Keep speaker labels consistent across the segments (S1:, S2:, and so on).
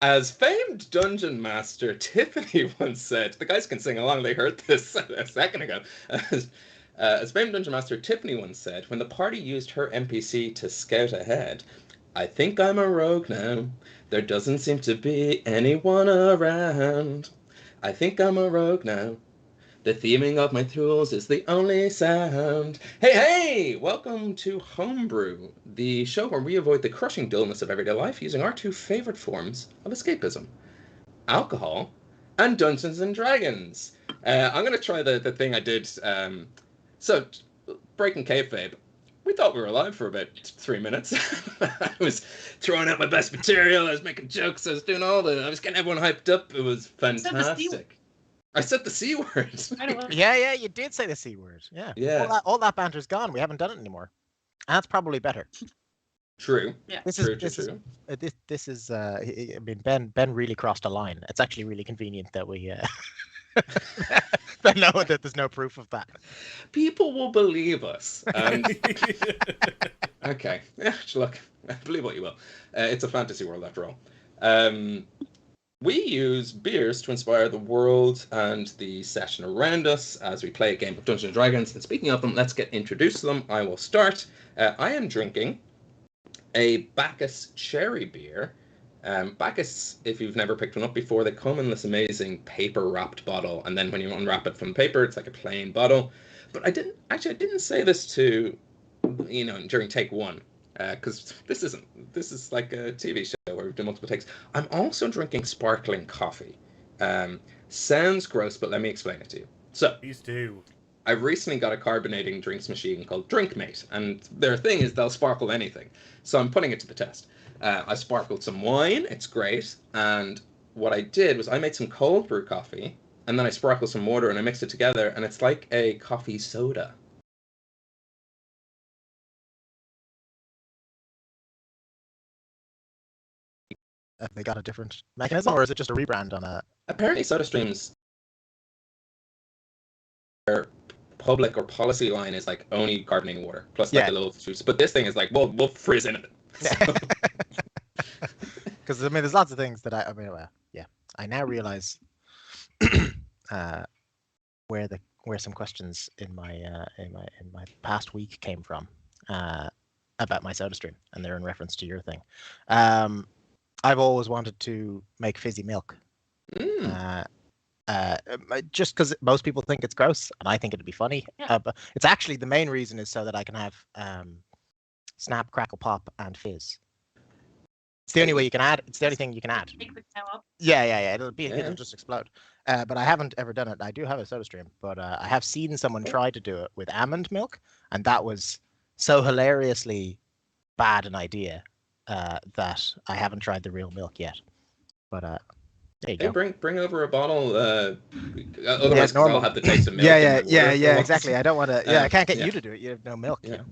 S1: As famed dungeon master Tiffany once said, the guys can sing along, they heard this a second ago. As famed dungeon master Tiffany once said, when the party used her NPC to scout ahead, I think I'm a rogue now. There doesn't seem to be anyone around. I think I'm a rogue now. The theming of my tools is the only sound. Hey, hey! Welcome to Homebrew, the show where we avoid the crushing dullness of everyday life using our two favorite forms of escapism: alcohol and Dungeons and Dragons. I'm going to try the thing I did. So, breaking kayfabe. We thought we were alive for about 3 minutes. I was throwing out my best material. I was making jokes. I was doing I was getting everyone hyped up. It was fantastic. I said the C word.
S2: Yeah, you did say the C word. Yeah.
S1: Yeah.
S2: All that banter's gone. We haven't done it anymore. And that's probably better.
S1: True.
S3: Yeah.
S2: This is I mean, Ben really crossed a line. It's actually really convenient that we but no, that there's no proof of that.
S1: People will believe us. Okay. Yeah, look, believe what you will. It's a fantasy world after all. We use beers to inspire the world and the session around us as we play a game of Dungeons and Dragons. And speaking of them, let's get introduced to them. I will start. I am drinking a Bacchus cherry beer. Bacchus, if you've never picked one up before, they come in this amazing paper-wrapped bottle. And then when you unwrap it from the paper, it's like a plain bottle. But I didn't say this to, during take one. Because this is like a TV show where we've done multiple takes. I'm also drinking sparkling coffee. Sounds gross, but let me explain it to you. So,
S4: please do.
S1: I recently got a carbonating drinks machine called Drinkmate, and their thing is they'll sparkle anything. So I'm putting it to the test. I sparkled some wine, it's great, and what I did was I made some cold brew coffee, and then I sprinkled some water and I mixed it together, and it's like a coffee soda.
S2: Have they got a different mechanism, or is it just a rebrand on a...
S1: Apparently SodaStream's public or policy line is like only carbonating water plus like a little juice, but this thing is like we'll freeze in it.
S2: Because I mean, there's lots of things that I now realize where some questions in my past week came from about my SodaStream, and they're in reference to your thing. I've always wanted to make fizzy milk. Just because most people think it's gross, and I think it'd be funny. But it's actually, the main reason is so that I can have snap, crackle, pop, and fizz. It's the only way you can add. It's the only thing you can add. Yeah. It'll just explode. But I haven't ever done it. I do have a SodaStream, but I have seen someone try to do it with almond milk, and that was so hilariously bad an idea that I haven't tried the real milk yet. But there you go.
S1: Bring over a bottle. Otherwise, I'll have the taste of milk.
S2: Yeah. Exactly. I don't want to. I can't get you to do it. You have no milk.
S1: Yeah.
S2: You know?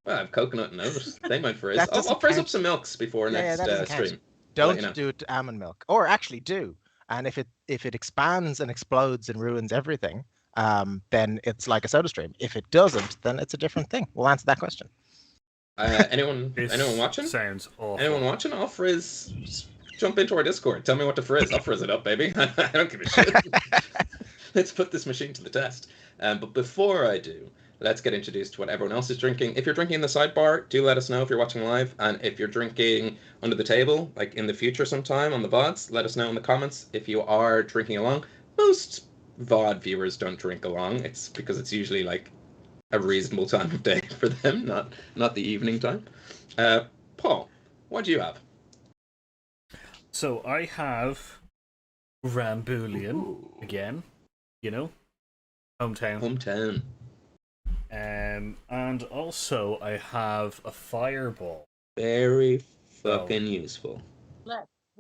S1: Well, I have coconut and oats. They might frizz. I'll frizz up some milks before next stream.
S2: Don't do it to almond milk, or actually do. And if it expands and explodes and ruins everything, then it's like a SodaStream. If it doesn't, then it's a different thing. We'll answer that question.
S1: Anyone watching?
S4: Sounds awful.
S1: Anyone watching? I'll frizz. Just jump into our Discord. Tell me what to frizz. I'll frizz it up, baby. I don't give a shit. Let's put this machine to the test. But before I do, let's get introduced to what everyone else is drinking. If you're drinking in the sidebar, do let us know if you're watching live. And if you're drinking under the table, like in the future sometime on the VODs, let us know in the comments if you are drinking along. Most VOD viewers don't drink along. It's because it's usually like a reasonable time of day for them, not the evening time. Paul, what do you have?
S4: So I have Rambulian again, hometown. And also I have a Fireball.
S1: Very fucking useful.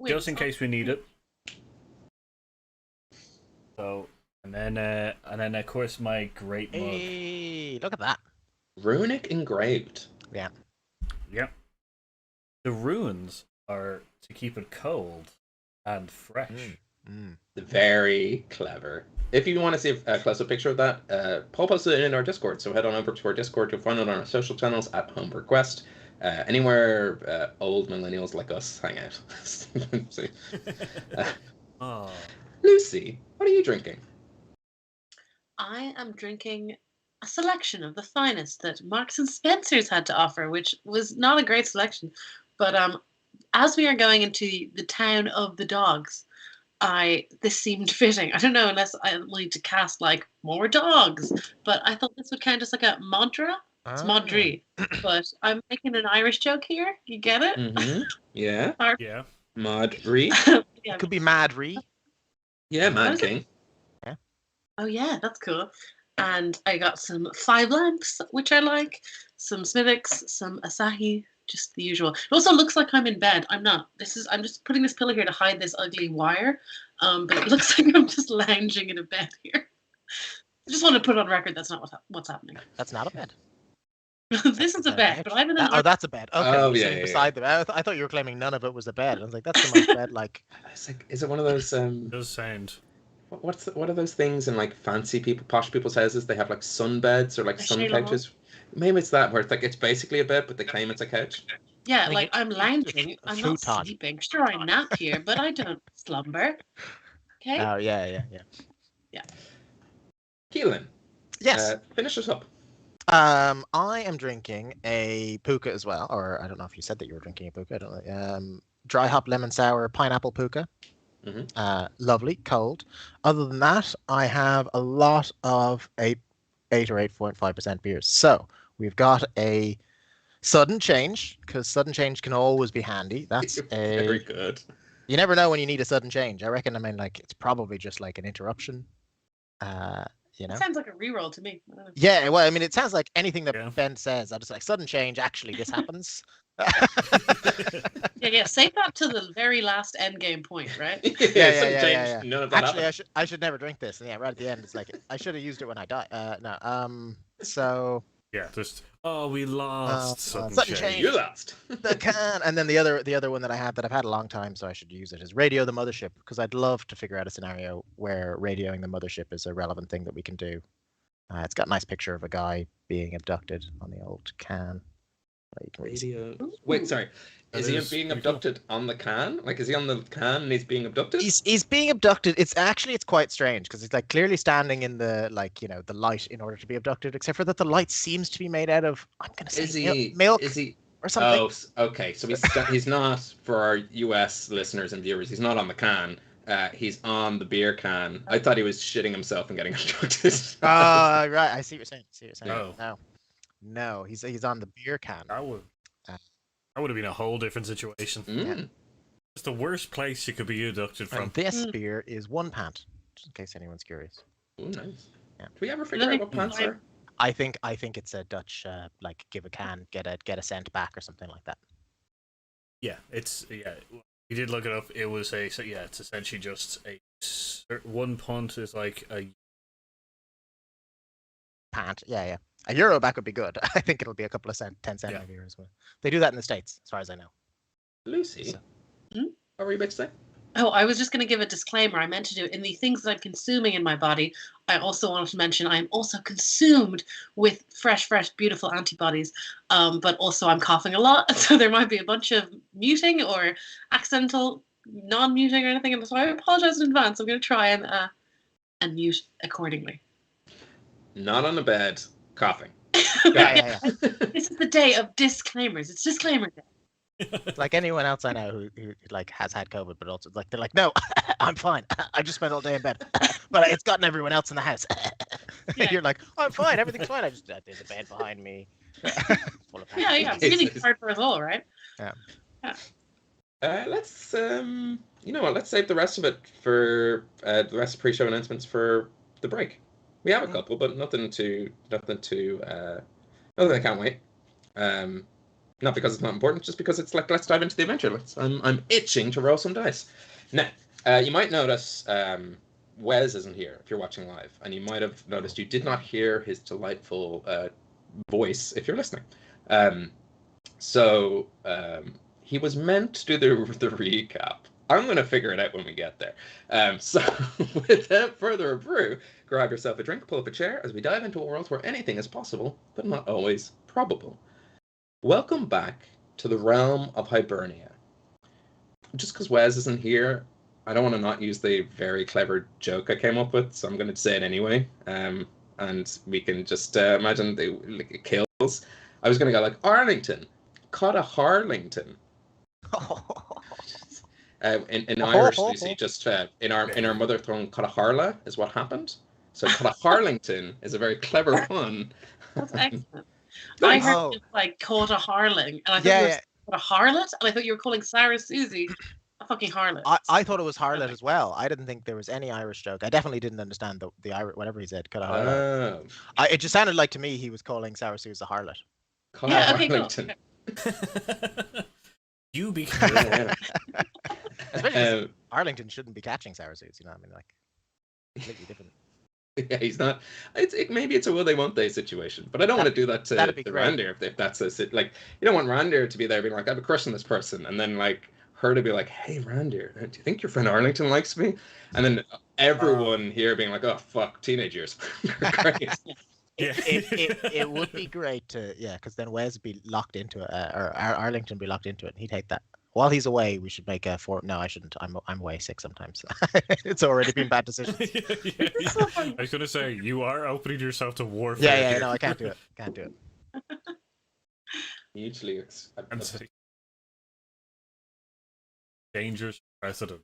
S4: Just in case we need it. So, and then of course my great mug.
S2: Hey, look at that.
S1: Runic engraved.
S2: Yeah.
S4: Yep. The runes are to keep it cold and fresh.
S1: Very clever. If you want to see a close-up picture of that, Paul posted it in our Discord, so head on over to our Discord. You'll find it on our social channels at Homebrew Quest. Anywhere old millennials like us hang out. So,
S4: Oh,
S1: Lucy, what are you drinking?
S3: I am drinking a selection of the finest that Marks and Spencer's had to offer, which was not a great selection. But as we are going into the town of the dogs, this seemed fitting. I don't know unless I need to cast like more dogs, but I thought this would count as like a mantra. It's Madri, but I'm making an Irish joke here. You get it?
S1: Mm-hmm. Yeah.
S4: yeah.
S1: Madri.
S3: Yeah.
S2: It could be Madri.
S1: Yeah, Mad
S3: What is it?
S1: King.
S3: Oh yeah, that's cool. And I got some 5 lamps, which I like, some Smithwick's, some Asahi, just the usual. It also looks like I'm in bed. I'm not. I'm just putting this pillow here to hide this ugly wire. But it looks like I'm just lounging in a bed here. I just want to put on record that's not what's happening.
S2: That's not a bed.
S3: This is a bed, but I'm in an
S2: that's a bed. Okay,
S1: Oh,
S2: you're
S1: yeah,
S2: saying
S1: yeah,
S2: beside the bed. I thought you were claiming none of it was a bed. I was like, that's the most bed like.
S1: It's like, is it one of those
S4: It does sound.
S1: what are those things in like fancy posh people's houses? They have like sun beds or like
S3: A
S1: sun
S3: Shayla
S1: couches. Maybe it's that where it's like it's basically a bed, but they claim it's a couch.
S3: Yeah,
S2: think
S3: like I'm lounging. I'm not
S2: futon.
S3: sleeping. Sure, I nap here, but I don't slumber. Okay?
S2: Oh yeah.
S1: Keelan,
S2: Yes.
S1: finish us up.
S2: I am drinking a puka as well, or I don't know if you said that you were drinking a puka. I don't know. Dry hop lemon sour pineapple puka.
S1: Mhm.
S2: Lovely, cold. Other than that, I have a lot of 8 or 8.5% beers. So we've got a sudden change, because sudden change can always be handy. That's
S1: Very good.
S2: You never know when you need a sudden change. I reckon. I mean, like it's probably just like an interruption. You know.
S3: It sounds like a reroll to me. I don't know.
S2: Yeah, well, I mean, it sounds like anything that
S4: Yeah.
S2: Ben says. I just like sudden change. Actually, this happens.
S3: Yeah. Save that to the very last end game point, right?
S2: Yeah.
S1: None of that
S2: Actually,
S1: happened.
S2: I should never drink this. And yeah, right at the end, it's like I should have used it when I died. No. So
S4: Yeah, just we lost sudden
S2: sudden
S4: change.
S2: change.
S1: You lost.
S2: the can, and then the other one that I have that I've had a long time, so I should use it is Radio the Mothership, because I'd love to figure out a scenario where radioing the mothership is a relevant thing that we can do. It's got a nice picture of a guy being abducted on the old can. You can really see.
S1: Radio. Wait, sorry.
S4: That
S1: Is he
S4: is
S1: being
S4: pretty cool.
S1: abducted on the can? Like, is he on the can and he's being abducted?
S2: He's being abducted. It's quite strange because he's like clearly standing in the the light in order to be abducted. Except for that the light seems to be made out of
S1: Is he
S2: milk
S1: Is he?
S2: or something.
S1: Oh, okay. So he's not, for our US listeners and viewers. He's not on the can. He's on the beer can. I thought he was shitting himself and getting abducted.
S2: Right. I see what you're saying.
S4: Oh.
S2: No. He's on the beer can.
S4: That would have been a whole different situation.
S1: Mm.
S4: It's the worst place you could be abducted from.
S2: And this beer is 1 pint, just in case anyone's curious.
S1: Oh, nice.
S2: Yeah.
S1: Do we ever figure out what pants are?
S2: I think it's a Dutch like give a can, get a cent back or something like that.
S4: Yeah, we did look it up. It was it's essentially just a 1 punt is like a
S2: Pant, yeah. A euro back would be good. I think it'll be a couple of 10 cent maybe as well. They do that in the States, as far as I know.
S1: Lucy, what were you about to say?
S3: Oh, I was just going to give a disclaimer. I meant to do it in the things that I'm consuming in my body. I also wanted to mention I'm also consumed with fresh, beautiful antibodies. But also I'm coughing a lot, so there might be a bunch of muting or accidental non-muting or anything. And so I apologize in advance. I'm going to try and mute accordingly.
S1: Not on the bed, coughing.
S2: Yeah.
S3: This is the day of disclaimers. It's disclaimer day.
S2: Like anyone else I know who like has had COVID, but also like they're like, no, I'm fine. I just spent all day in bed, but it's gotten everyone else in the house.
S3: Yeah.
S2: You're like, I'm fine, everything's fine. There's a bed behind me. Full of
S3: Yeah. It's really hard for us all, right?
S2: Yeah.
S1: Let's you know what? Let's save the rest of it for the rest of pre-show announcements for the break. We have a couple, but nothing I can't wait. Not because it's not important, just because it's like, let's dive into the adventure. I'm itching to roll some dice. Now, you might notice Wes isn't here if you're watching live, and you might have noticed you did not hear his delightful voice if you're listening. So he was meant to do the recap. I'm going to figure it out when we get there. So without further ado, grab yourself a drink, pull up a chair as we dive into a world where anything is possible, but not always probable. Welcome back to the realm of Hibernia. Just because Wes isn't here, I don't want to not use the very clever joke I came up with, so I'm going to say it anyway. And we can just imagine it kills. I was going to go like, Arlington, caught a Harlington. In Irish, you see, just in our mother tongue, caught a harla is what happened. So caught a Harlington is a very clever one.
S3: That's excellent. I
S1: Nice.
S3: heard just like caught a harling, and I thought you were a harlot, and I thought you were calling Sarah Susie a fucking harlot.
S2: I thought it was harlot as well. I didn't think there was any Irish joke. I definitely didn't understand the Irish, whatever he said. It just sounded like to me he was calling Sarah Susie a harlot.
S3: Yeah, okay, cool.
S4: You be
S2: Especially Arlington shouldn't be catching Sarah Suits, you know what I mean? Like, completely different.
S1: Yeah, he's not. Maybe it's a will they won't they situation, but I don't want to do that to Randir if that's like you don't want Randir to be there being like I have a crush on this person, and then like her to be like, hey Randir, do you think your friend Arlington likes me? And then everyone here being like, oh fuck, teenage years. Great.
S2: It would be great to because then Wes would be locked into it, or Arlington would be locked into it, and he'd hate that. While he's away, we should make a No, I shouldn't. I'm away sick sometimes. It's already been bad decisions.
S4: I was gonna say you are opening yourself to warfare.
S2: Yeah. No, I can't do it.
S1: Hugely
S4: dangerous precedent.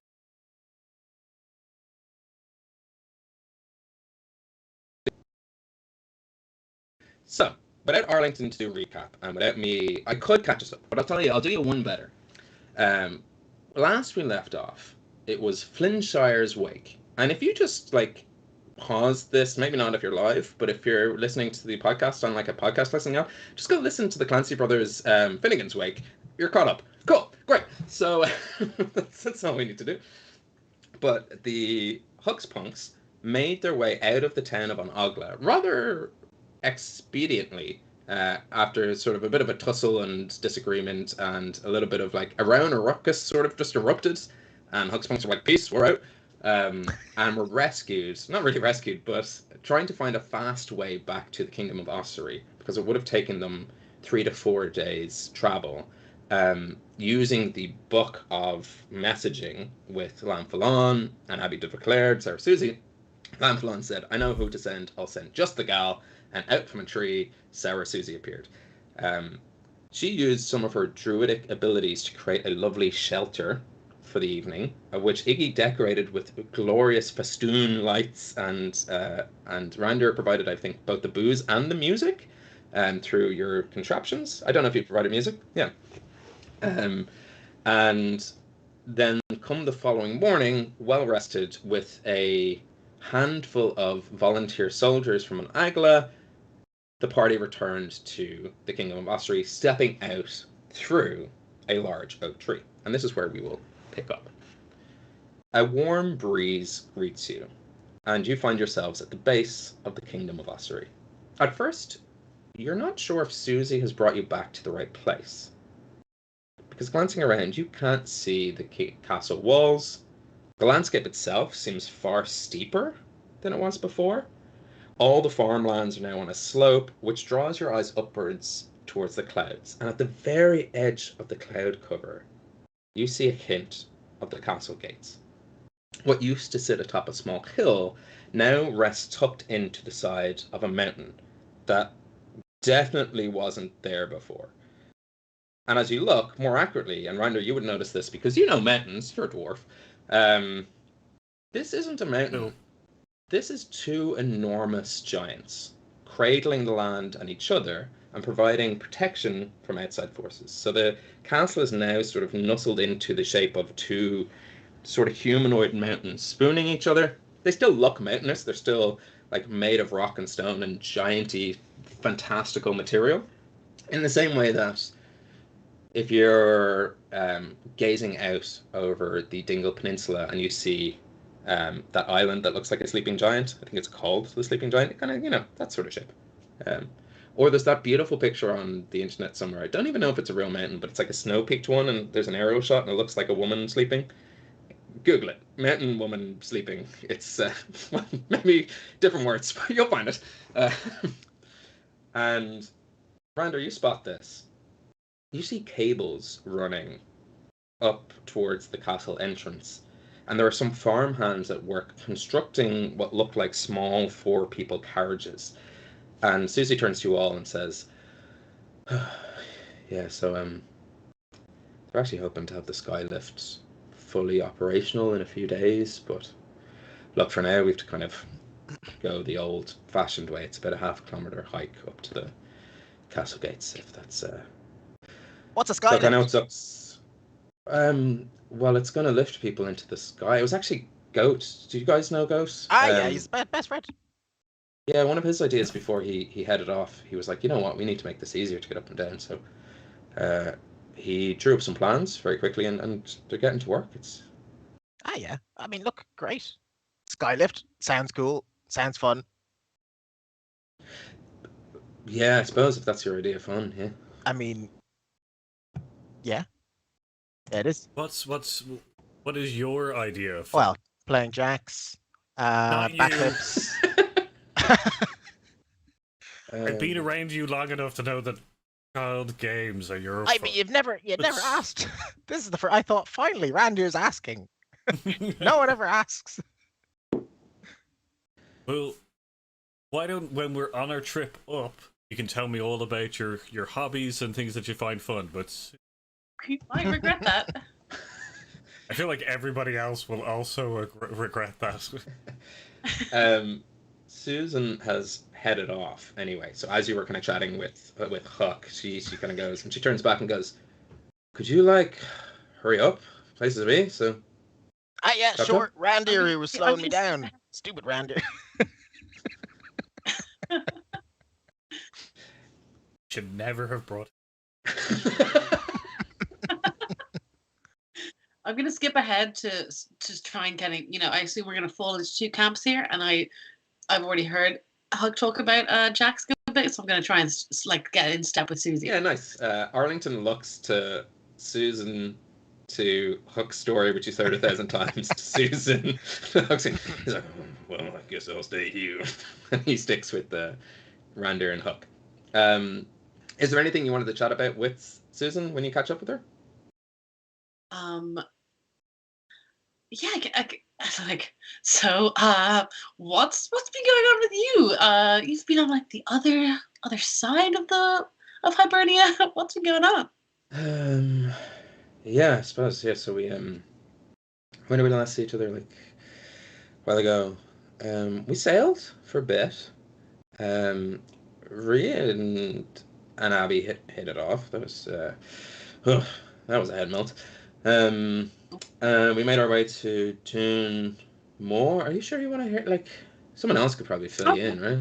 S1: So, without Arlington to do a recap, and without me, I could catch us up, but I'll tell you, I'll do you one better. Last we left off, it was Flynshire's wake. And if you just, like, pause this, maybe not if you're live, but if you're listening to the podcast on, like, a podcast listening app, just go listen to the Clancy Brothers Finnegan's Wake. You're caught up. Cool. Great. So, that's all we need to do. But the Huck's punks made their way out of the town of Onagla rather expediently after sort of a bit of a tussle and disagreement and a little bit of like a round or ruckus sort of just erupted, and Huck's punks were like, peace, we're out, and were rescued, not really rescued, but trying to find a fast way back to the Kingdom of Ossory, because it would have taken them 3 to 4 days travel, using the book of messaging with Lanfalon and Abby de Verclair, Sarah Susie. Lanfalon said, I know who to send, I'll send just the gal. And out from a tree, Sarah Susie appeared. She used some of her druidic abilities to create a lovely shelter for the evening, which Iggy decorated with glorious festoon lights, and Randir provided, I think, both the booze and the music through your contraptions. I don't know if you provided music. Yeah. And then come the following morning, well rested, with a handful of volunteer soldiers from Onagla, the party returned to the Kingdom of Ossory, stepping out through a large oak tree. And this is where we will pick up. A warm breeze greets you, and you find yourselves at the base of the Kingdom of Ossory. At first, you're not sure if Susie has brought you back to the right place, because glancing around, you can't see the castle walls. The landscape itself seems far steeper than it was before. All the farmlands are now on a slope, which draws your eyes upwards towards the clouds. And at the very edge of the cloud cover, you see a hint of the castle gates. What used to sit atop a small hill now rests tucked into the side of a mountain that definitely wasn't there before. And as you look more accurately, and Randir, you would notice this because you know mountains, you're a dwarf. This isn't a mountain. No. This is 2 enormous giants, cradling the land and each other and providing protection from outside forces. So the castle is now sort of nestled into the shape of 2 sort of humanoid mountains spooning each other. They still look mountainous. They're still like made of rock and stone and gianty, fantastical material. In the same way that if you're gazing out over the Dingle Peninsula and you see that island that looks like a sleeping giant, I think it's called the Sleeping Giant, kind of, that sort of shape. Or there's that beautiful picture on the internet somewhere. I don't even know if it's a real mountain, but it's like a snow-peaked one, and there's an aerial shot, and it looks like a woman sleeping. Google it. Mountain woman sleeping. It's maybe different words, but you'll find it. And Randir, you spot this. you see cables running up towards the castle entrance, and there are some farmhands at work constructing what look like small 4-people carriages. And Susie turns to you all and says, "Yeah, so they're actually hoping to have the skylift fully operational in a few days, but look, for now we have to kind of go the old-fashioned way. It's about a half-kilometer hike up to the castle gates, if that's
S2: What's a
S1: Look, I know
S2: skylift?
S1: it sucks. Well, it's going to lift people into the sky. It was actually Goat. Do you guys know Goat?
S2: Yeah, he's best friend.
S1: Yeah, one of his ideas before he headed off, he was like, you know what, we need to make this easier to get up and down. So he drew up some plans very quickly, and they're getting to work. It's
S2: Yeah. I mean, look, great. Skylift sounds cool. Sounds fun.
S1: Yeah, I suppose if that's your idea of fun, yeah.
S2: I mean, yeah, it is.
S4: What is your idea of fun?
S2: Well, playing jacks,
S4: Not you.
S2: backflips.
S4: I've been around you long enough to know that child games are your
S2: I
S4: fun.
S2: mean, you've never asked. This is the first. I thought finally Randy's asking. No one ever asks.
S4: Well, why don't, when we're on our trip up, you can tell me all about your hobbies and things that you find fun, but
S3: You might regret that.
S4: I feel like everybody else will also regret that.
S1: Susan has headed off anyway. So as you were kind of chatting with Huck, she kind of goes, and she turns back and goes, "Could you hurry up? Places to be." So
S2: Yeah,
S1: Doctor?
S2: short Randy,
S3: I mean,
S2: who was
S3: I
S2: slowing me
S3: mean-
S2: down. Stupid Randy.
S4: Should never have brought.
S3: I'm gonna skip ahead to try and get it. I assume we're gonna fall into two camps here, and I've already heard Huck talk about Jack's a bit, so I'm gonna try and get in step with Susie.
S1: Yeah, nice. Arlington looks to Susan, to Huck's story, which he's heard 1,000 times, to Susan. He's like, well, I guess I'll stay here. And he sticks with Randy and Huck. Is there anything you wanted to chat about with Susan when you catch up with her?
S3: Yeah, so what's been going on with you? You've been on the other side of Hibernia. What's been going on?
S1: Yeah, I suppose. Yeah, so we when did we last see each other? A while ago. We sailed for a bit. Rhea and Abby hit it off. That was that was a head melt. We made our way to Tune More. Are you sure you want to hear? Someone else could probably fill you in, right?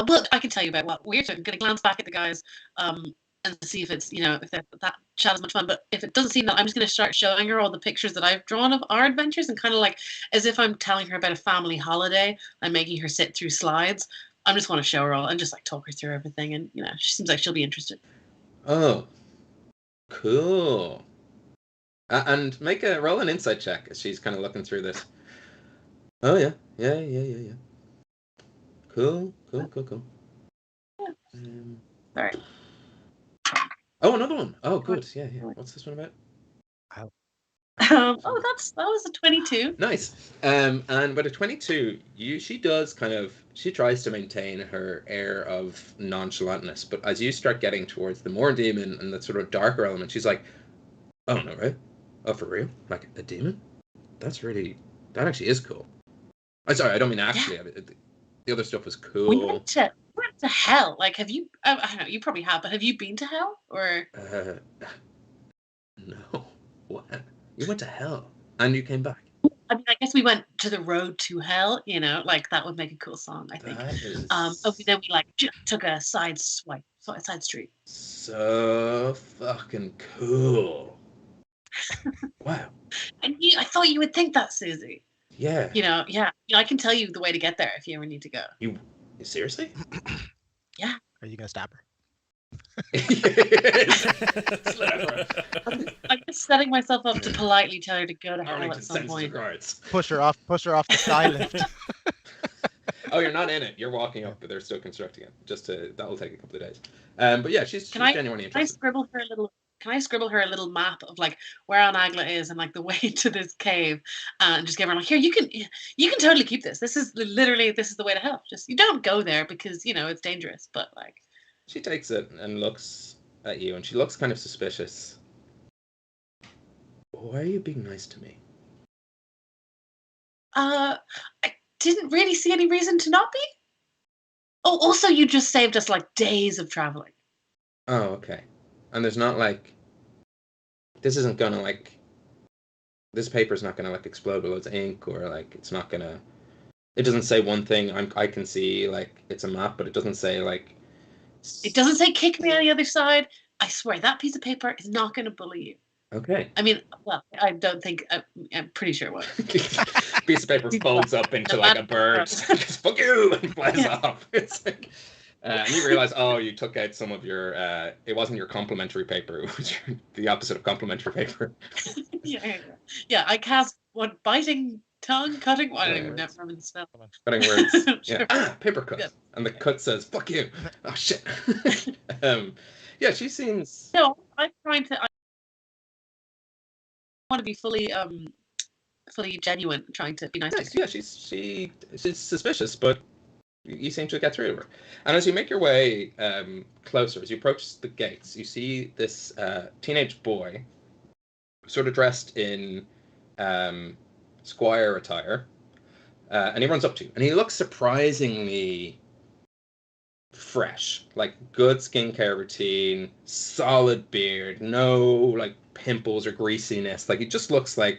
S3: Well, I can tell you about what we're doing. I'm going to glance back at the guys and see if it's, if that chat is much fun. But if it doesn't seem that, I'm just going to start showing her all the pictures that I've drawn of our adventures, and kind of as if I'm telling her about a family holiday. I'm making her sit through slides. I just want to show her all and just talk her through everything. And, she seems like she'll be interested.
S1: Oh, cool. And roll an insight check as she's kind of looking through this. Oh, yeah. Yeah. Cool.
S3: Sorry.
S1: Oh, another one. Oh, good. Yeah. What's this one about?
S3: That was a 22.
S1: Nice. And with a 22, she tries to maintain her air of nonchalantness, but as you start getting towards the more demon and that sort of darker element, she's like, "Oh no, right? Oh, for real? Like a demon? That actually is cool." I'm sorry, I don't mean actually.
S3: Yeah.
S1: The other stuff was cool.
S3: We went to hell. Have you? I don't know. You probably have, but have you been to hell or?
S1: No. What? You went to hell and you came back.
S3: I mean, I guess we went to the road to hell. That would make a cool song, I think.
S1: That is
S3: Then we just took a side street.
S1: so fucking cool. Wow.
S3: And I thought you would think that, Susie.
S1: Yeah.
S3: Yeah. I can tell you the way to get there if you ever need to go.
S1: You seriously?
S3: Yeah.
S2: Are you gonna stab her?
S3: I'm just setting myself up to politely tell her to go to hell
S1: Arlington
S3: at some
S1: sends
S3: point.
S1: regards.
S2: Push her off the skylift.
S1: Oh, you're not in it. You're walking up, but they're still constructing it. That will take a couple of days. But yeah, she's genuinely
S3: Can I
S1: interested.
S3: scribble her a little? Can I scribble her a little map of like where Anagla is and like the way to this cave, and just give her like, here, you can totally keep this. This is the way to hell. Just you don't go there because it's dangerous. But like,
S1: She takes it and looks at you, and she looks kind of suspicious. Why are you being nice to me?
S3: I didn't really see any reason to not be. Oh, also, you just saved us like days of traveling.
S1: Oh, okay. And there's not like this isn't gonna like this paper's not gonna like explode with loads of ink or like it's not gonna. It doesn't say one thing. I can see like it's a map, but it doesn't say like.
S3: It doesn't say kick me on the other side. I swear that piece of paper is not going to bully you.
S1: Okay.
S3: I mean, well, I don't think. I'm pretty sure it won't.
S1: Piece of paper folds up into like a bird. Just, fuck you, and flies off. It's like, and you realize, oh, you took out some of your. It wasn't your complimentary paper. It was the opposite of complimentary paper.
S3: Yeah. I cast what biting tongue, cutting. I don't even remember the spell.
S1: Cutting words.
S3: Sure.
S1: Yeah. Paper cut.
S3: Yeah.
S1: And the cut says, "Fuck you." Oh shit. Yeah, she seems.
S3: No, I'm trying to. I want to be fully genuine, trying to be nice.
S1: Yes, yeah, she's suspicious, but you seem to get through to her. And as you make your way closer, as you approach the gates, you see this teenage boy, sort of dressed in squire attire, and he runs up to you, and he looks surprisingly fresh, like good skincare routine, solid beard, no like pimples or greasiness. Like he looks like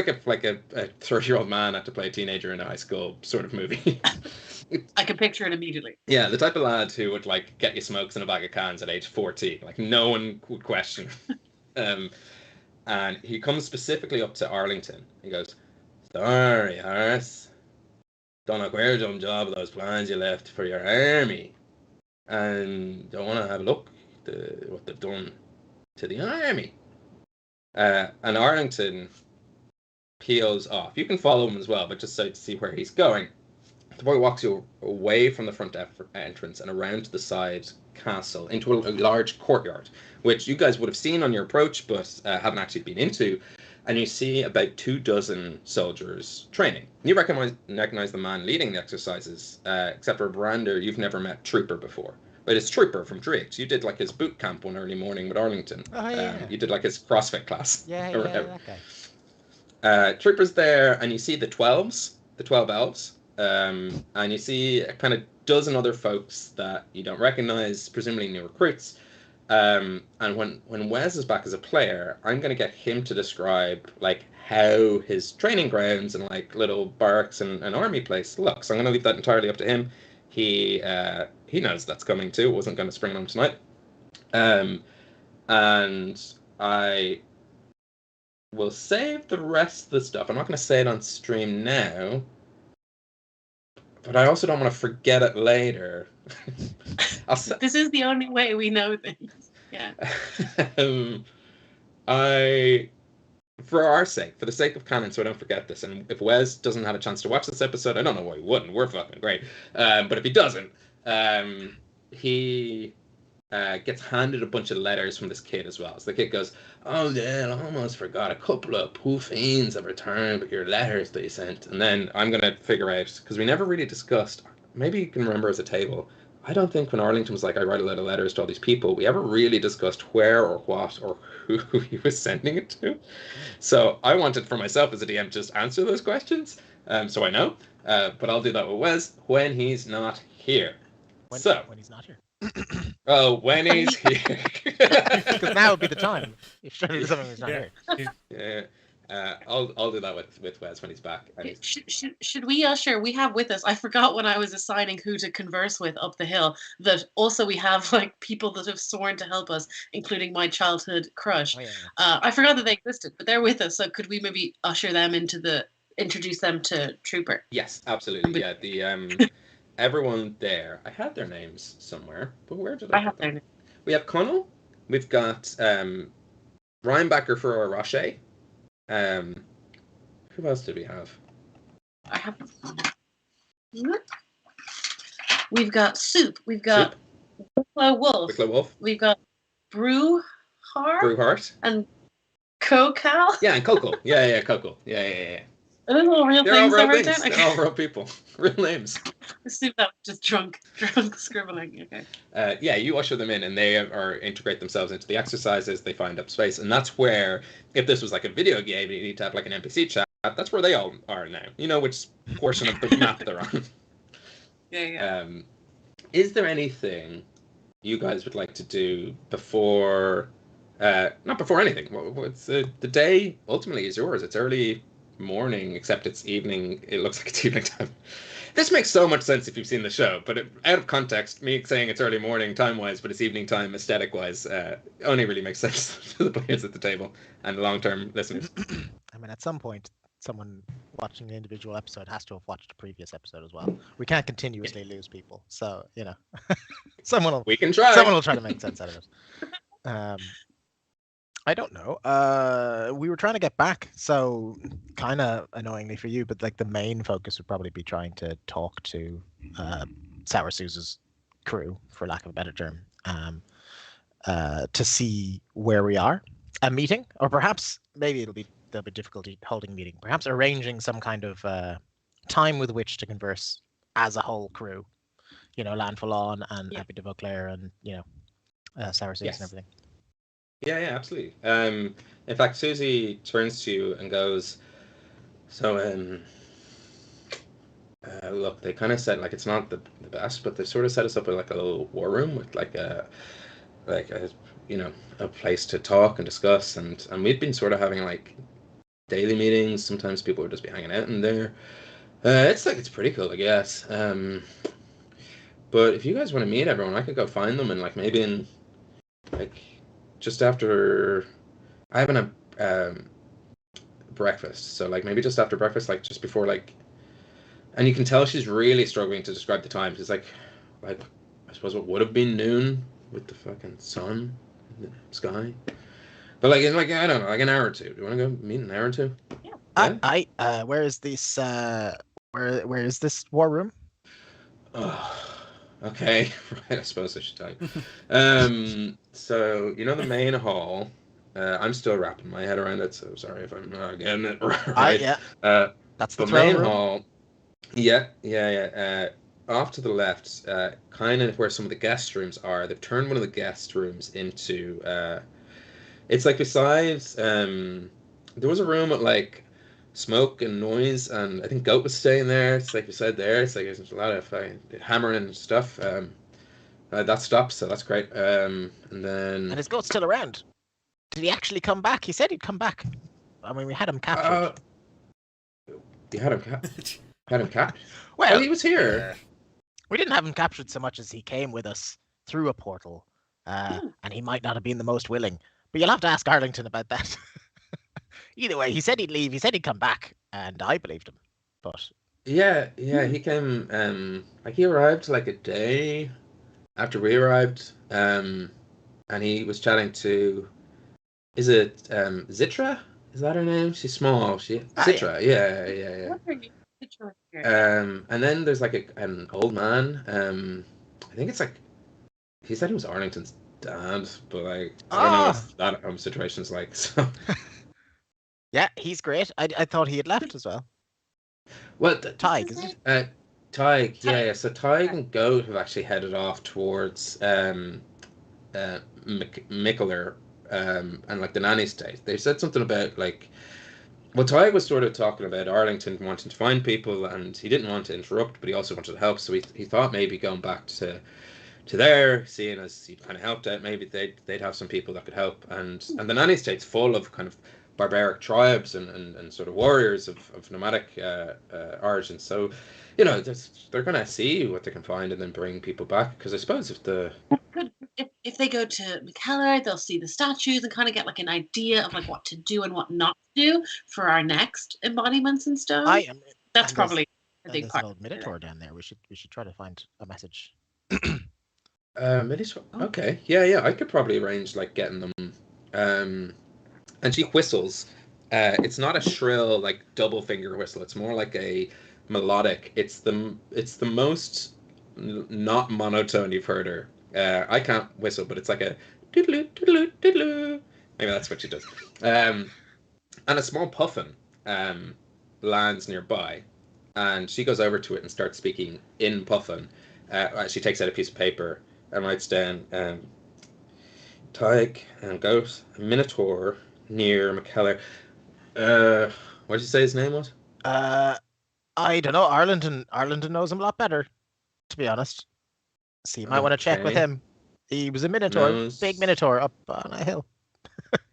S1: a 30-year-old man had to play a teenager in a high school sort of movie.
S3: I can picture it immediately.
S1: Yeah, the type of lad who would like get you smokes in a bag of cans at age 14. Like no one would question. And he comes specifically up to Arlington. He goes, "Sorry, Harris. Done a queer dumb job of those plans you left for your army. And don't want to have a look at what they've done to the army." And Arlington peels off. You can follow him as well, but just so to see where he's going. The boy walks you away from the front entrance and around to the side castle into a large courtyard, which you guys would have seen on your approach, but haven't actually been into. And you see about 24 soldiers training. You recognize the man leading the exercises, except for Brander, you've never met Trooper before. But it's Trooper from Drake's. You did like his boot camp one early morning with Arlington.
S2: Oh, yeah.
S1: You did like his CrossFit class.
S2: Yeah, that guy.
S1: Trooper's there, and you see the 12 elves. And you see a kind of dozen other folks that you don't recognize, presumably new recruits. And when Wes is back as a player, I'm going to get him to describe like how his training grounds and like little barracks and an army place looks. So I'm going to leave that entirely up to him. He knows that's coming too. It wasn't going to spring on him tonight. And I will save the rest of the stuff. I'm not going to say it on stream now. But I also don't want to forget it later.
S3: This is the only way we know things. Yeah.
S1: For our sake, for the sake of canon, so I don't forget this, and if Wes doesn't have a chance to watch this episode, I don't know why he wouldn't. We're fucking great. But if he doesn't, he gets handed a bunch of letters from this kid as well. So the kid goes, "Oh, Dad, I almost forgot. A couple of poo fiends have returned with your letters that you sent." And then I'm going to figure out, because we never really discussed, maybe you can remember as a table, I don't think when Arlington was like, I write a lot of letters to all these people, we ever really discussed where or what or who he was sending it to. So I wanted for myself as a DM just answer those questions, so I know. But I'll do that with Wes when he's not here.
S2: When he's not here.
S1: Oh, when he's here.
S2: Because now would be the time. If something's not here.
S1: Yeah. I'll do that with Wes when he's back.
S3: Should we usher? We have with us. I forgot when I was assigning who to converse with up the hill. That also we have like people that have sworn to help us, including my childhood crush.
S2: Oh, yeah.
S3: I forgot that they existed, but they're with us. So could we maybe usher them introduce them to Trooper?
S1: Yes, absolutely. Yeah, the everyone there. I had their names somewhere, but where did I
S3: have their names?
S1: We have Connell. We've got Rhinebacker for Roche. Who else did we have?
S3: I have. We've got soup. We've got Wicklow Wolf.
S1: Wicklow Wolf.
S3: We've got Brew Heart.
S1: Brewheart.
S3: And Cocal.
S1: Yeah, and Coco. Yeah, Coco. Yeah.
S3: Are those all real
S1: They're all
S3: things
S1: real
S3: I wrote
S1: things.
S3: down?
S1: They're all real people. Real names.
S3: I assume that was just drunk scribbling. Okay.
S1: Yeah, you usher them in, and they integrate themselves into the exercises. They find up space, and that's where, if this was like a video game, you need to have like an NPC chat. That's where they all are now. You know which portion of the map they're on.
S3: Yeah.
S1: Is there anything you guys would like to do before? Not before anything. What's the day ultimately is yours. It's early morning, except it's evening. It looks like it's evening time. This makes so much sense if you've seen the show, but out of context, me saying it's early morning time-wise, but it's evening time aesthetic-wise, only really makes sense to the players at the table and long-term listeners.
S2: I mean, at some point, someone watching the individual episode has to have watched the previous episode as well. We can't continuously lose people, so
S1: We can try.
S2: Someone will try to make sense out of it. I don't know. We were trying to get back, so kind of annoyingly for you, but like the main focus would probably be trying to talk to Sour Suze's crew, for lack of a better term, to see where we are. A meeting, or perhaps maybe there'll be difficulty holding a meeting. Perhaps arranging some kind of time with which to converse as a whole crew. Landfall on and Happy de Vauclair and Sour Suze and everything.
S1: Yeah, absolutely. In fact, Susie turns to you and goes, so, look, they kind of said, like, it's not the best, but they've sort of set us up with, like, a little war room with, like a place to talk and discuss, and we've been sort of having, like, daily meetings. Sometimes people would just be hanging out in there. It's pretty cool, I guess. But if you guys want to meet everyone, I could go find them, and, like, maybe in, like, just after I haven't had breakfast, so like maybe just after breakfast, like just before, like, and you can tell she's really struggling to describe the time. She's like I suppose what would have been noon with the fucking sun in the sky, but like in like I don't know, like an hour or two. Do you want to go meet in an hour or two?
S2: Yeah. Where is this? Where is this war room?
S1: Okay, right. I suppose I should tell you. So the main hall. I'm still wrapping my head around it, so sorry if I'm not getting it right.
S2: That's the
S1: main
S2: room.
S1: hall. Yeah. Off to the left, kind of where some of the guest rooms are. They've turned one of the guest rooms into. It's like besides. There was a room with like smoke and noise, and I think Goat was staying there. It's like beside there. It's like there's a lot of hammering and stuff. That stopped, so that's great. And
S2: his Goat's still around. Did he actually come back? He said he'd come back. I mean, we had him captured.
S1: You had him captured?
S2: Well,
S1: he was here.
S2: We didn't have him captured so much as he came with us through a portal, and he might not have been the most willing. But you'll have to ask Arlington about that. Either way, he said he'd leave. He said he'd come back, and I believed him. But
S1: yeah, he came. Like he arrived like a day after we arrived, and he was chatting to. Is it Zitra? Is that her name? She's small. Zitra. Yeah. And then there's like an old man. I think it's like he said he was Arlington's dad, but like I don't know what that situation's like. So.
S2: Yeah, he's great. I thought he had left as well.
S1: Well,
S2: Tig, is it?
S1: Tig, yeah. So Tig and Goat have actually headed off towards Mickler and like the nanny state. They said something about like. Well, Tig was sort of talking about Arlington wanting to find people, and he didn't want to interrupt, but he also wanted to help. So he thought maybe going back to there, seeing as he kind of helped out, maybe they'd have some people that could help. And the nanny state's full of kind of barbaric tribes and sort of warriors of nomadic origin. So, they're going to see what they can find and then bring people back. Because I suppose
S3: if they go to McKellar, they'll see the statues and kind of get like an idea of like what to do and what not to do for our next embodiments in stone. That's probably a big part.
S2: There's an old Minotaur down there. We should try to find a message.
S1: Minotaur. Okay, yeah. I could probably arrange like getting them. And she whistles. It's not a shrill like double finger whistle. It's more like a melodic. It's the most not monotone you've heard her. I can't whistle, but it's like a doodaloo, doodaloo, doodaloo. Maybe that's what she does. And a small puffin lands nearby, and she goes over to it and starts speaking in puffin. She takes out a piece of paper and writes down Tyke and Goat, a Minotaur near McKellar. What did you say his name was?
S2: I don't know. Arlington knows him a lot better, to be honest. So you might want to check with
S1: Okay.
S2: him. He was a Minotaur,
S1: Knows-
S2: big Minotaur up on a hill.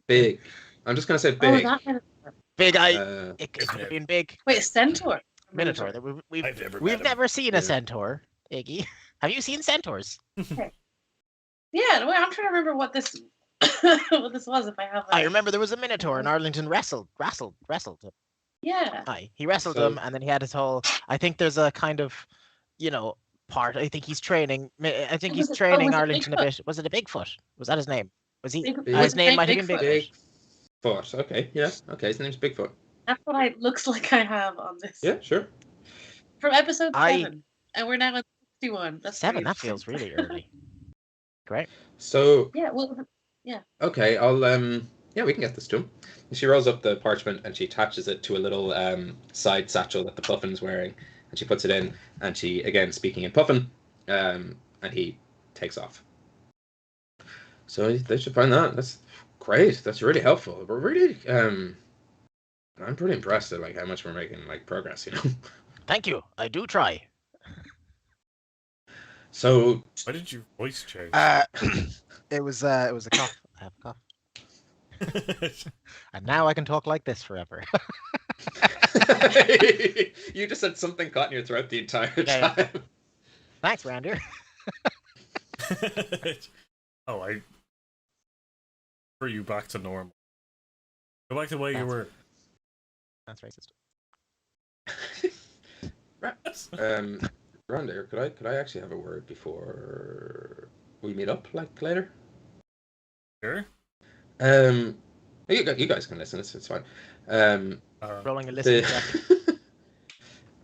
S1: Big. I'm just gonna say
S3: Oh,
S1: big.
S3: that Minotaur.
S2: Big eye.
S1: Uh,
S2: It could have been big.
S3: Wait, a centaur?
S2: Minotaur. We've
S4: I've never
S2: we've
S4: met him.
S2: never seen
S1: Yeah.
S2: a centaur, Iggy. Have you seen centaurs?
S3: Yeah, wait, I'm trying to remember what this what this was. If I have,
S2: I remember there was a Minotaur and Arlington wrestled him.
S3: Yeah.
S2: Aye, he wrestled
S1: So-
S2: him, and then he had his whole. I think there's a kind of, part. I think he's training. I think he's
S3: Was it
S2: training Arlington a
S3: Bigfoot?
S2: bit. Was it a Bigfoot? Was that his name? Was he?
S3: Big-
S2: his name might have been
S3: Bigfoot.
S2: Bigfoot.
S1: Bigfoot. Okay, yeah. Okay, his name's Bigfoot.
S3: That's what I looks like I have on this.
S1: Yeah, sure.
S3: From episode
S2: I-
S3: 7, and we're now at 61. That's
S2: 7.
S3: pretty
S2: That feels really early. Great.
S1: So,
S3: Yeah. Well,
S1: okay, yeah, we can get this to him. She rolls up the parchment and she attaches it to a little side satchel that the puffin's wearing, and she puts it in, and she, again, speaking in puffin, and he takes off. So they should find that. That's great. That's really helpful. We're really, I'm pretty impressed at like how much we're making like progress,
S2: Thank you. I do try.
S1: So
S4: Why did your voice change?
S2: It was a cough. I have a cough, and now I can talk like this forever.
S1: you just said something caught in your throat the entire
S2: Yeah,
S1: time.
S2: Thanks, Rander.
S4: Oh, I bring you back to normal. Go back to the way you
S2: That's-
S4: were.
S2: That's racist.
S1: Rhonda, could I actually have a word before we meet up like later?
S4: Sure.
S1: You guys can listen. It's fine.
S2: Rolling a listen check.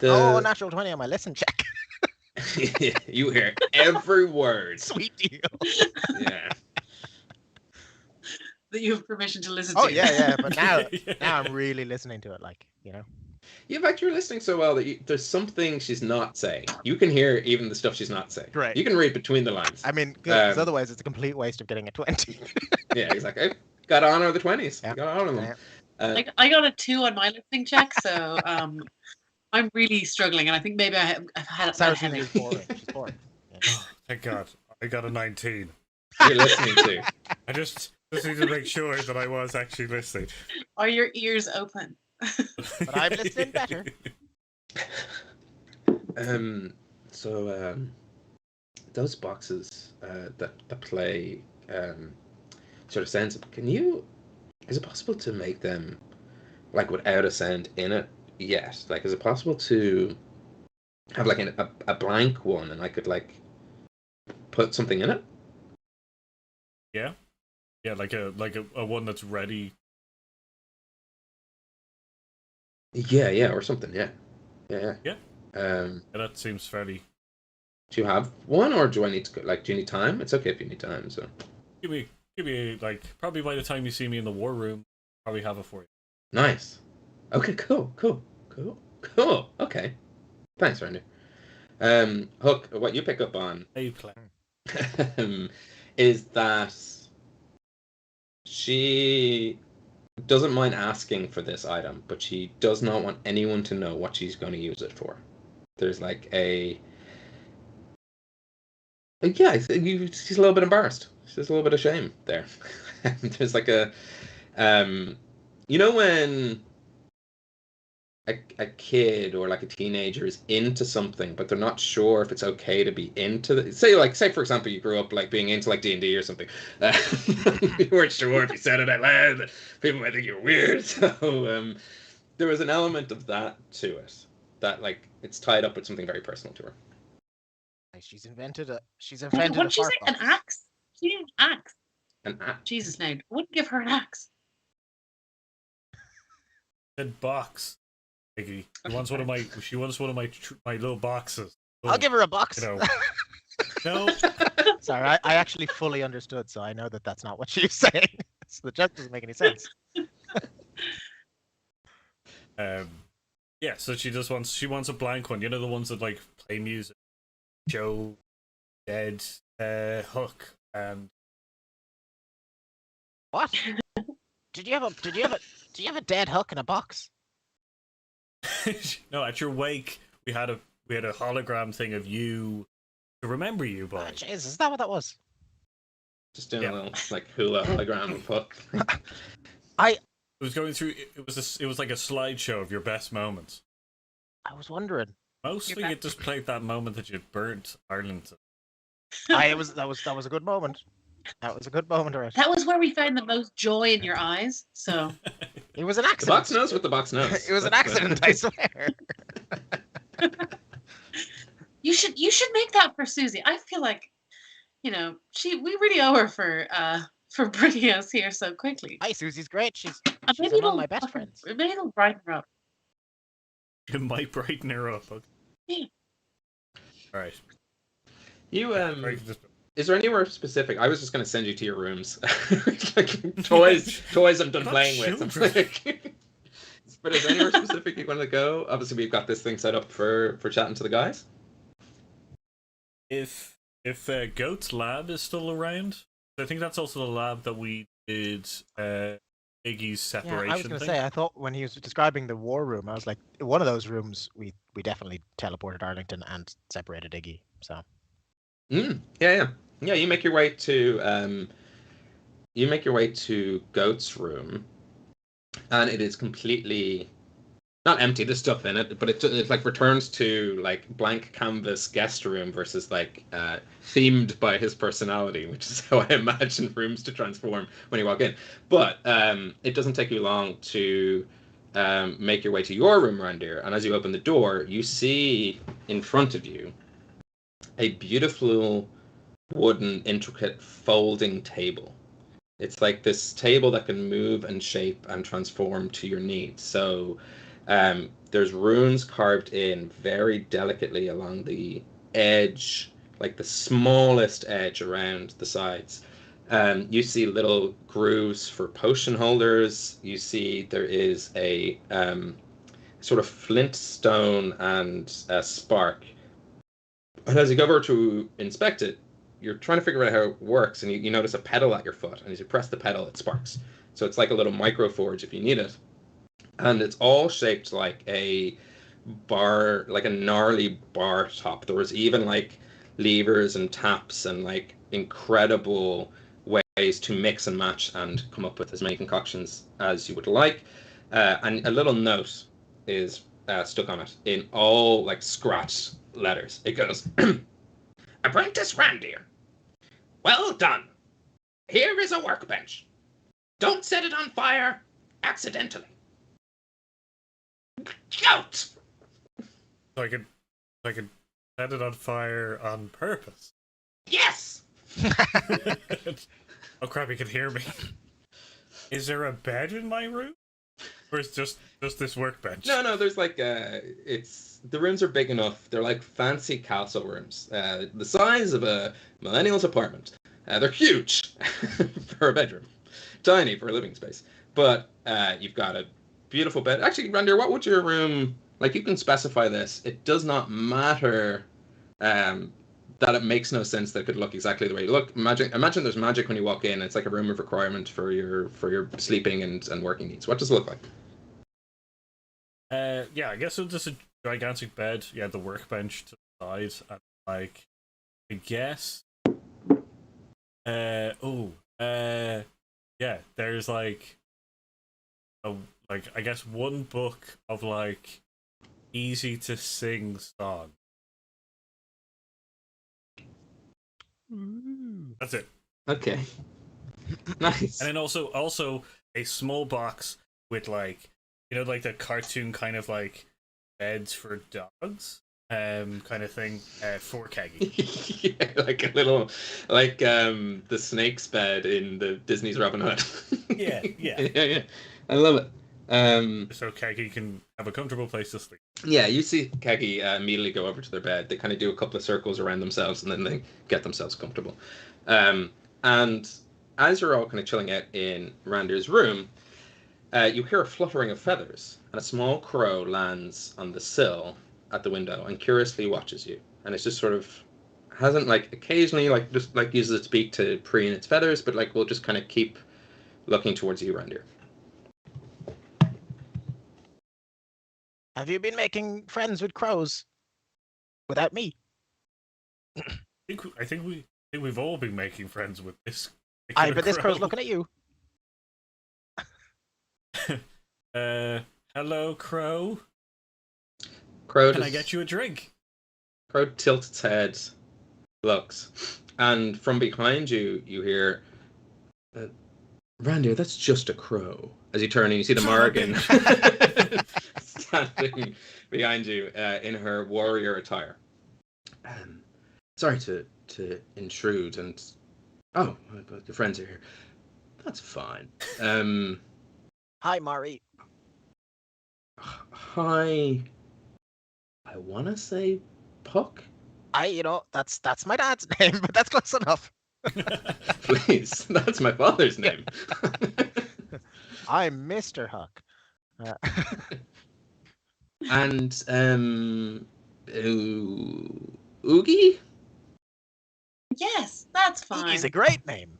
S2: Oh, natural 20 on my listen check.
S1: You hear every word.
S2: Sweet deal.
S1: Yeah.
S3: that you have permission to listen
S2: Oh
S3: to.
S2: yeah. But now
S4: Yeah.
S2: I'm really listening to it, like.
S1: Yeah, in fact, you're listening so well that there's something she's not saying. You can hear even the stuff she's not saying.
S2: Great.
S1: You can read between the lines.
S2: I mean, because
S1: Um,
S2: otherwise it's a complete waste of getting a 20.
S1: Yeah, exactly. Got to honor the 20s.
S2: Yeah.
S1: Got to honor them.
S2: Yeah.
S3: Like I got a 2 on my listening check, so I'm really struggling, and I think maybe I've had a
S2: Sarah
S3: headache.
S2: Junior's boring. She's boring. Yeah.
S4: Oh, thank God. I got a 19.
S1: You're listening to.
S4: I just need to make sure that I was actually listening.
S3: Are your ears open?
S2: But I'm listening better.
S1: So those boxes that play sort of sounds. Is it possible to make them like without a sound in it yet? Like, is it possible to have like a blank one and I could like put something in it?
S4: Yeah, like a one that's ready.
S1: Yeah, or something. Yeah.
S4: Yeah.
S1: Yeah,
S4: That seems fairly.
S1: do you have one, or do I need to go, like? Do you need time? It's okay if you need time. So
S4: Give me like probably by the time you see me in the war room, probably have it for you.
S1: nice. Okay, cool. Okay, thanks, Randy. Hook, what you pick up on
S4: Hey, play.
S1: is that she doesn't mind asking for this item, but she does not want anyone to know what she's going to use it for. There's like she's a little bit embarrassed. She's a little bit of shame there. There's like when a kid or like a teenager is into something, but they're not sure if it's okay to be into the say for example you grew up like being into like D&D or something. You weren't sure if you said it out loud that people might think you're weird. So there was an element of that to it, that like it's tied up with something very personal to her.
S2: She's invented
S3: What
S2: a
S3: did she
S2: fart
S3: say? An
S2: box.
S3: axe? She needed an axe.
S1: And
S3: Jesus, now I wouldn't give her an axe.
S4: Said box. Iggy. She wants one of my little boxes.
S2: I'll give her a box.
S4: You know, no,
S2: Sorry, I actually fully understood, so I know that that's not what she was saying. So the joke doesn't make any sense.
S4: yeah. So she wants a blank one. You know, the ones that like play music. Joe, Dead, Huck, and
S2: What? Did you have a dead Huck in a box?
S4: no. At your wake, we had a hologram thing of you to remember you
S2: Oh,
S4: by.
S2: Jesus, is that what that was?
S1: Just doing a little like hula hologram of Huck.
S4: It was going through. It was like a slideshow of your best moments.
S2: I was wondering.
S4: Mostly, it just played that moment that you burnt Ireland.
S2: That was a good moment. That was a good moment, right?
S3: That was where we found the most joy in your eyes. So
S2: It was an
S1: The
S2: accident.
S1: box knows what the box knows.
S2: It was an accident, I swear.
S3: you should make that for Susie. I feel like, we really owe her for bringing us here so quickly.
S2: Hi, Susie's great. She's
S3: Maybe
S2: among my best friends.
S3: Maybe it'll brighten her up.
S4: It might brighten her up. Okay.
S3: Yeah.
S4: All right.
S1: You Is there anywhere specific? I was just going to send you to your rooms. Like, toys I'm done playing with. But is there anywhere specific you want to go? Obviously, we've got this thing set up for chatting to the guys.
S4: If Goat's lab is still around, I think that's also the lab that we did Iggy's separation.
S2: Yeah, I was going to say, I thought when he was describing the war room, I was like, one of those rooms, we definitely teleported Arlington and separated Iggy. So.
S1: Yeah. You make your way to Goat's room, and it is completely not empty. There's stuff in it, but it like returns to like blank canvas guest room versus like themed by his personality, which is how I imagine rooms to transform when you walk in. But it doesn't take you long to make your way to your room, Randir, and as you open the door, you see in front of you a beautiful wooden intricate folding table. It's like this table that can move and shape and transform to your needs. So there's runes carved in very delicately along the edge, like the smallest edge around the sides. You see little grooves for potion holders. You see there is a sort of flint stone and a spark. And as you go over to inspect it, you're trying to figure out how it works, and you notice a pedal at your foot, and as you press the pedal, it sparks. So it's like a little micro forge if you need it. And it's all shaped like a bar, like a gnarly bar top. There was even like levers and taps and like incredible ways to mix and match and come up with as many concoctions as you would like. And a little note is stuck on it in all like scratched letters. It goes, Apprentice Randir, well done. Here is a workbench. Don't set it on fire accidentally. Goat!
S4: So I could set it on fire on purpose.
S1: Yes!
S4: Oh crap, he can hear me. Is there a bed in my room? Or is just this workbench?
S1: No, there's like the rooms are big enough. They're like fancy castle rooms. The size of a millennial's apartment. They're huge for a bedroom. Tiny for a living space. But you've got a beautiful bed. Actually, Randir, what would your room like? You can specify this. It does not matter that it makes no sense that it could look exactly the way you look. Imagine there's magic when you walk in. It's like a room of requirement for your sleeping and working needs. What does it look like?
S4: Yeah, I guess it's just a gigantic bed. Yeah, the workbench to the side, and like, I guess. Yeah, there's like, I guess one book of like easy to sing song. That's it.
S1: Okay. Nice.
S4: And then also a small box with like, like the cartoon kind of like beds for dogs, kind of thing, for Keggy.
S1: Yeah, like a little, like the snake's bed in the Disney's Robin Hood.
S4: Yeah.
S1: Yeah. I love it.
S4: So Keggy can have a comfortable place to sleep.
S1: Yeah, you see Keggy immediately go over to their bed. They kind of do a couple of circles around themselves, and then they get themselves comfortable. And as you're all kind of chilling out in Randir's room, you hear a fluttering of feathers, and a small crow lands on the sill at the window and curiously watches you. And it's just sort of hasn't like occasionally like just like uses its beak to preen its feathers, but like will just kind of keep looking towards you, Randir.
S2: Have you been making friends with crows without me?
S4: I think we've all been making friends with this.
S2: Aye, but this
S4: crow.
S2: crow's looking at you.
S4: Hello, crow.
S1: Crow
S4: Can I get you a drink?
S1: Crow tilts its head, looks, and from behind you, you hear, Randir, that's just a crow. As you turn and you see the Morrigan standing behind you in her warrior attire. Sorry to intrude, and but the friends are here. That's fine.
S2: Hi, Mari.
S1: Hi. I want to say Puck.
S2: That's my dad's name, but that's close enough.
S1: Please, that's my father's name.
S2: I'm Mr. Huck.
S1: And Oogie?
S3: Yes, that's fine.
S2: He's a great name.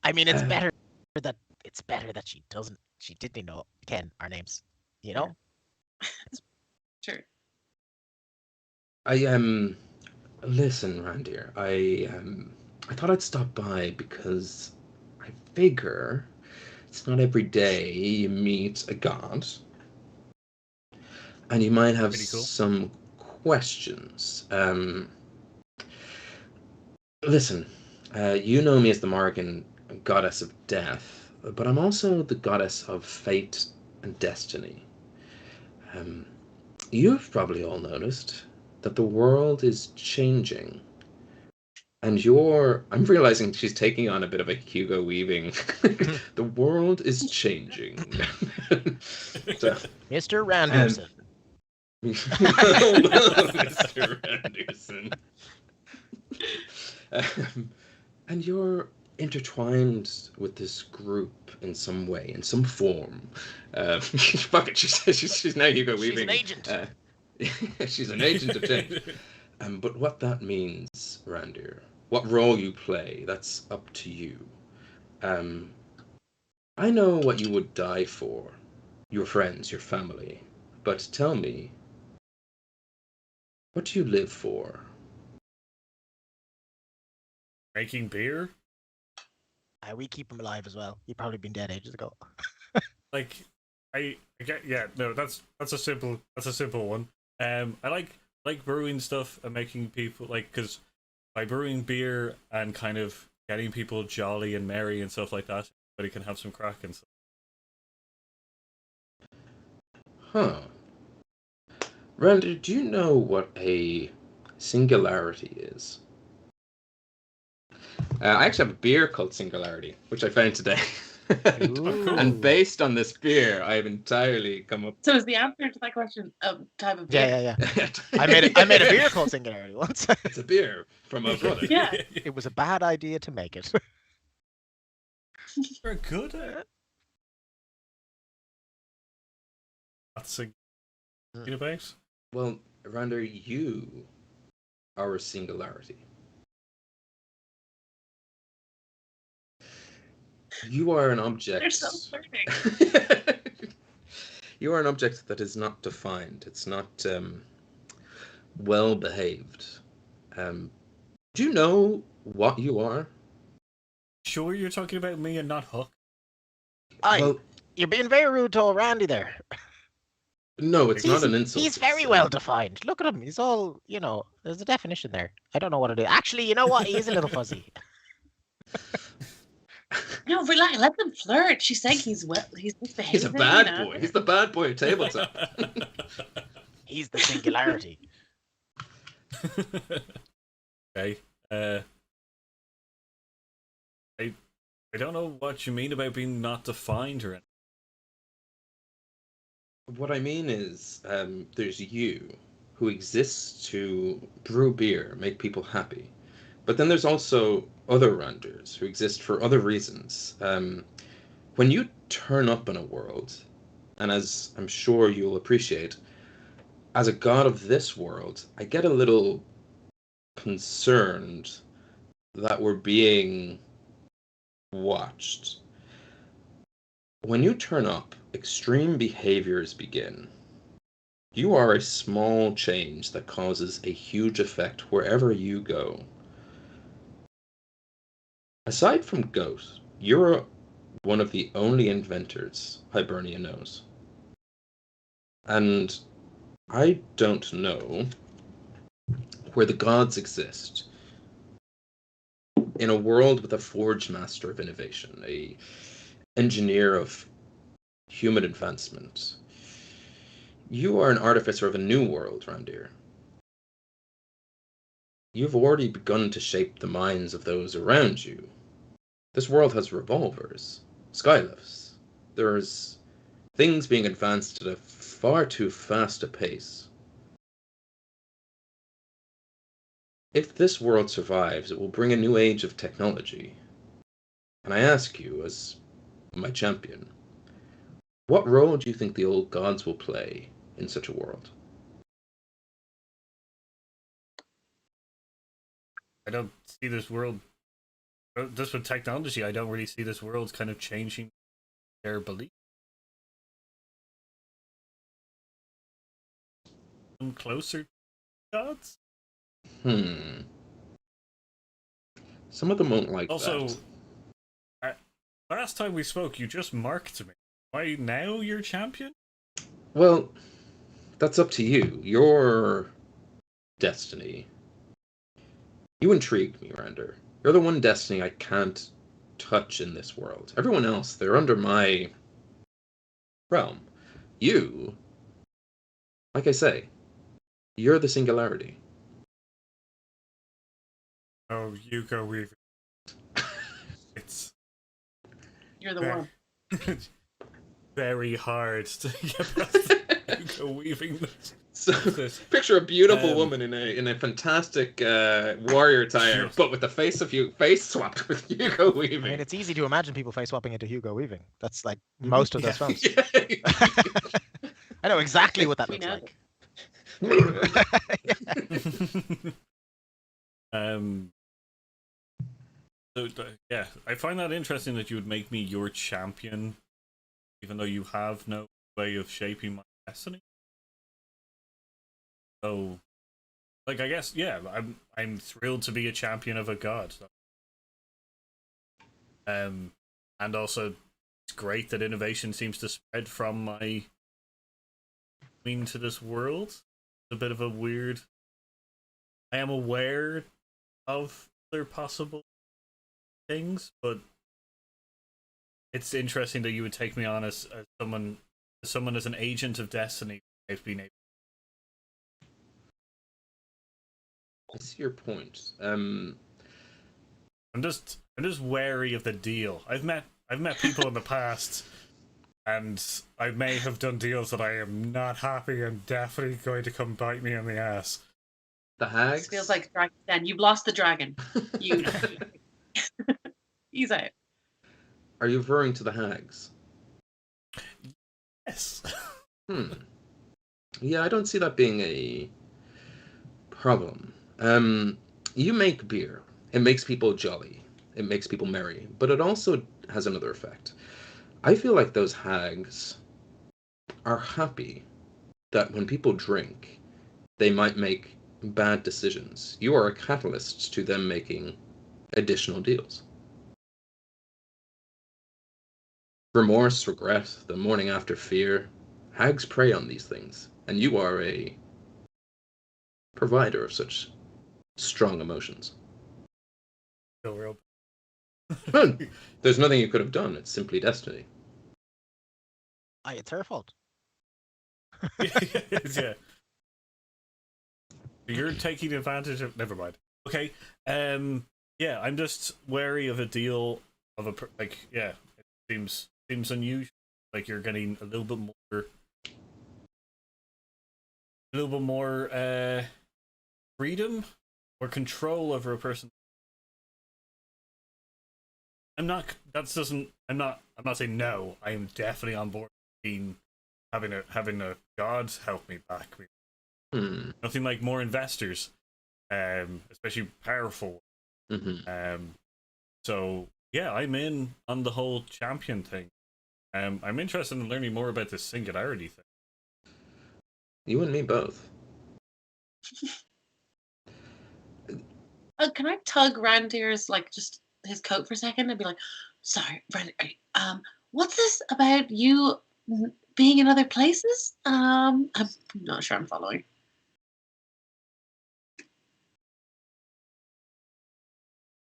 S2: I mean, it's better that she didn't know Ken our names. You know.
S3: Sure.
S1: Listen, Randir. I thought I'd stop by because I figure it's not every day you meet a god, and you might have
S4: Pretty cool.
S1: some questions. Listen, you know me as the Morrigan goddess of death, but I'm also the goddess of fate and destiny. You've probably all noticed that the world is changing. And I'm realizing she's taking on a bit of a Hugo Weaving. The world is changing. So,
S2: Mr. Randerson.
S1: Mr. Anderson. And you're intertwined with this group in some way, in some form. Fuck it, she's now Hugo Weaving.
S2: She's an agent.
S1: She's an agent of change. But what that means, Randir, what role you play, that's up to you. I know what you would die for, your friends, your family. But tell me, what do you live for?
S4: Making beer?
S2: We keep him alive as well. He'd probably been dead ages ago.
S4: Like, I get, yeah, no, that's a simple one. I like brewing stuff and making people because by brewing beer and kind of getting people jolly and merry and stuff like that, everybody can have some crack and stuff.
S1: Huh. Randy, do you know what a singularity is? I actually have a beer called Singularity, which I found today. And based on this beer, I have entirely come up.
S3: So is the answer to that question a type of beer?
S2: Yeah. I made a beer called Singularity once.
S1: It's a beer from a brother.
S3: Yeah.
S2: It was a bad idea to make it.
S4: We're good at it. That's about.
S1: Well, Randy, you are a singularity. You are an object.
S3: They're so flirting.
S1: You are an object that is not defined. It's not well behaved. Do you know what you are?
S4: Sure, you're talking about me and not Huck.
S2: You're being very rude to old Randy there.
S1: No, it's not an insult.
S2: He's very well defined. Look at him. He's all, there's a definition there. I don't know what it is. Actually, you know what? He is a little fuzzy.
S3: No, relax. Let them flirt. She's saying he's misbehaving.
S1: He's a bad boy. He's the bad boy of tabletop.
S2: He's the singularity.
S4: Okay. I don't know what you mean about being not defined or anything.
S1: What I mean is, there's you, who exists to brew beer, make people happy. But then there's also other rounders who exist for other reasons. When you turn up in a world, and as I'm sure you'll appreciate, as a god of this world, I get a little concerned that we're being watched. When you turn up, extreme behaviors begin. You are a small change that causes a huge effect wherever you go. Aside from Goat, you're one of the only inventors Hibernia knows. And I don't know where the gods exist in a world with a forge master of innovation, a engineer of human advancement. You are an artificer of a new world, Randir. You've already begun to shape the minds of those around you. This world has revolvers, skylifts. There's things being advanced at a far too fast a pace. If this world survives, it will bring a new age of technology. And I ask you, as my champion, what role do you think the old gods will play in such a world?
S4: I don't see this world. Just with technology, I don't really see this world kind of changing their belief. Come closer to gods.
S1: Hmm. Some of them won't like
S4: Also,
S1: that.
S4: Last time we spoke, you just marked me. Why now you're champion?
S1: Well, that's up to you. Your destiny. You intrigued me, Rander. You're the one destiny I can't touch in this world. Everyone else, they're under my realm. You, like I say, you're the singularity.
S4: Oh, Hugo Weaver. It's
S3: You're the one.
S4: very hard to get past Hugo weaving this.
S1: So, picture a beautiful woman in a fantastic warrior attire, but with the face swapped with Hugo Weaving.
S2: I mean, it's easy to imagine people face swapping into Hugo Weaving. That's like most of those films. I know exactly what that looks like.
S4: So, yeah, I find that interesting that you would make me your champion, even though you have no way of shaping my destiny. So, like, I guess, yeah, I'm thrilled to be a champion of a god. And also, it's great that innovation seems to spread from my queen to this world. It's a bit of a weird. I am aware of other possible things, but it's interesting that you would take me on as someone as an agent of destiny. I've been able.
S1: I see your point.
S4: I'm just wary of the deal. I've met people in the past, and I may have done deals that I am not happy and definitely going to come bite me in the ass.
S1: The hags?
S3: This feels like Dragon's Den. You've lost the dragon. You. He's out.
S1: Are you referring to the hags?
S4: Yes.
S1: Yeah, I don't see that being a problem. You make beer. It makes people jolly. It makes people merry. But it also has another effect. I feel like those hags are happy that when people drink, they might make bad decisions. You are a catalyst to them making additional deals. Remorse, regret, the morning after fear. Hags prey on these things, and you are a provider of such strong emotions.
S4: Feel real.
S1: Well, there's nothing you could have done. It's simply destiny.
S2: It's her fault.
S4: Yeah. You're taking advantage of. Never mind. Okay. Yeah, I'm just wary of a deal of a like. Yeah, it seems unusual. Like you're getting a little bit more a little bit more freedom or control over a person. I'm not. That doesn't. I'm not saying no. I am definitely on board. Being having a god help me back. Nothing like more investors, especially powerful. So yeah, I'm in on the whole champion thing. I'm interested in learning more about this singularity thing.
S1: You and me both.
S3: Can I tug Randir's like just his coat for a second and be like, "Sorry, Randir, what's this about you being in other places?" I'm not sure I'm following.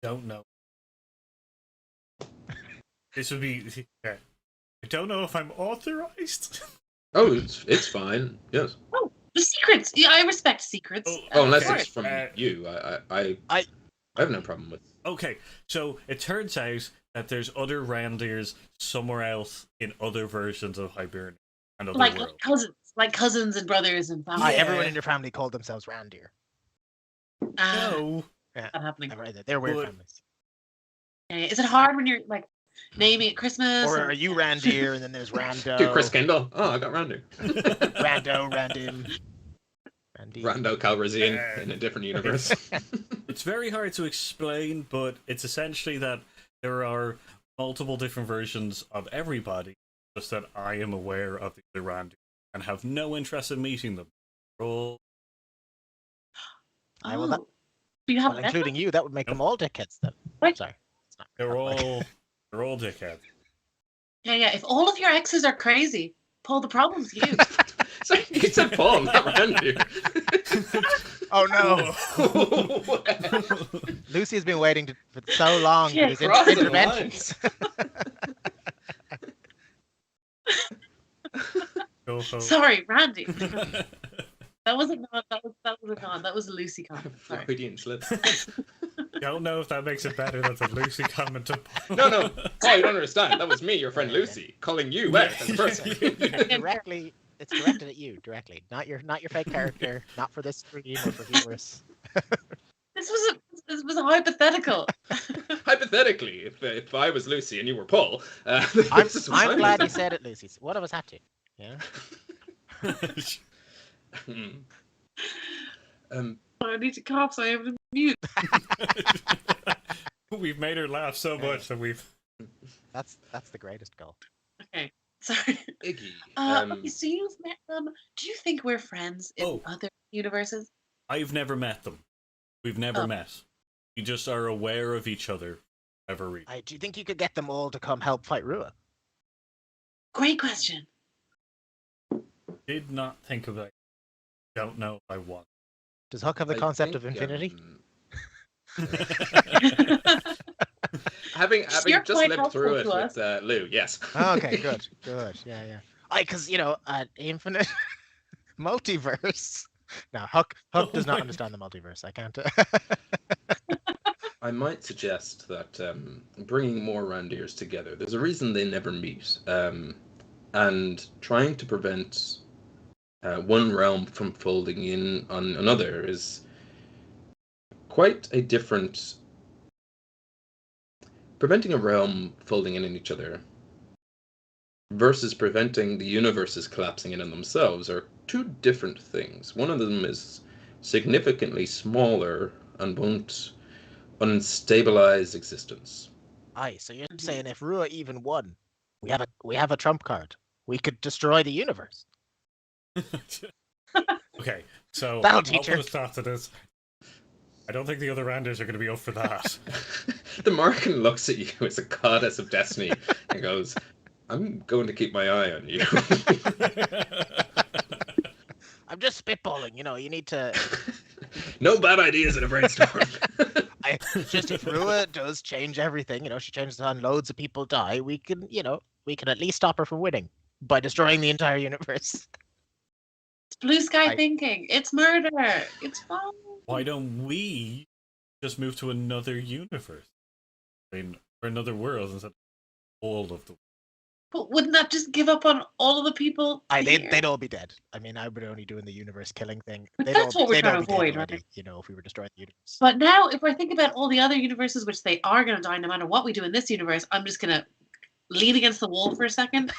S4: Don't know. This would be. Yeah. I don't know if I'm authorized.
S1: Oh, it's fine. Yes.
S3: Oh, the secrets. Yeah, I respect secrets.
S1: Oh, unless
S3: Of
S1: it's
S3: course.
S1: from you. I have no problem with.
S4: Okay, so it turns out that there's other Randirs somewhere else in other versions of Hibernia and other worlds.
S3: Like cousins and brothers and family.
S2: Everyone in your family called themselves Randir.
S4: No.
S2: Yeah,
S3: not happening.
S2: right. They're weird families.
S3: Is it hard when you're like naming at Christmas?
S2: Or are you Randir and then there's Rando?
S1: Dude, Chris Kendall. Oh, I got Randir.
S2: Rando, Randim.
S1: Rando Calrissian in a different universe.
S4: It's very hard to explain, but it's essentially that there are multiple different versions of everybody, just that I am aware of the other Randir and have no interest in meeting them. Roll.
S2: Including you, that would make them all dickheads then.
S3: What?
S2: Sorry.
S4: They're all dickheads.
S3: Yeah. If all of your exes are crazy, Paul, the problem's you.
S1: So you said Paul, not Randy.
S2: Oh no! Lucy has been waiting for so long for his interventions.
S3: Sorry, Randy. That wasn't not. That was a con. That was a Lucy comment. Sorry.
S1: Freudian slip.
S4: Don't know if that makes it better than the Lucy comment to Paul.
S1: No. Paul, you don't understand. That was me, your friend Lucy, calling you out as a person.
S2: Directly, it's directed at you directly, not your fake character, not for this stream or for viewers.
S3: This was a hypothetical.
S1: Hypothetically, if I was Lucy and you were Paul,
S2: I'm glad you said it, Lucy. One of us had to. Yeah.
S3: I need to cough, so I have to mute.
S4: We've made her laugh so much that we've.
S2: That's the greatest goal.
S3: Okay, sorry.
S1: Iggy.
S3: So you've met them. Do you think we're friends in other universes?
S4: I've never met them. We've never met. We just are aware of each other. Do
S2: you think you could get them all to come help fight Rua?
S3: Great question.
S4: Did not think of that. Don't know if I want.
S2: Does Huck have the concept of infinity?
S1: having just lived through it with Lou, yes.
S2: Okay, good. Yeah. Because an infinite multiverse. No, Huck does not understand the multiverse. I can't.
S1: I might suggest that bringing more Randirs together. There's a reason they never meet, and trying to prevent one realm from folding in on another is quite a different. Preventing a realm folding in on each other versus preventing the universes collapsing in on themselves are two different things. One of them is significantly smaller and won't unstabilize existence.
S2: Aye, so you're saying if Rua even won, we have a trump card. We could destroy the universe.
S4: Okay, so
S2: That'll
S4: I'll
S2: teach
S4: put
S2: her.
S4: a start to this. I don't think the other Randers are going to be up for that.
S1: The Markan looks at you as a goddess of destiny and goes, I'm going to keep my eye on you.
S2: I'm just spitballing, you need to...
S1: No bad ideas in a brainstorm.
S2: Just if Rua does change everything, she changes on loads of people die, we can at least stop her from winning by destroying the entire universe.
S3: It's blue sky thinking. It's murder. It's fun.
S4: Why don't we just move to another universe? I mean, or another world instead of all of the.
S3: But wouldn't that just give up on all of the people here?
S2: They'd all be dead. I mean, I would only doing the universe killing thing.
S3: But
S2: They'd
S3: that's
S2: all,
S3: what we're
S2: they'd
S3: trying
S2: all
S3: to
S2: be dead
S3: avoid,
S2: already,
S3: right?
S2: you know, if we were destroying the universe.
S3: But now, if I think about all the other universes, which they are going to die no matter what we do in this universe, I'm just going to lean against the wall for a second.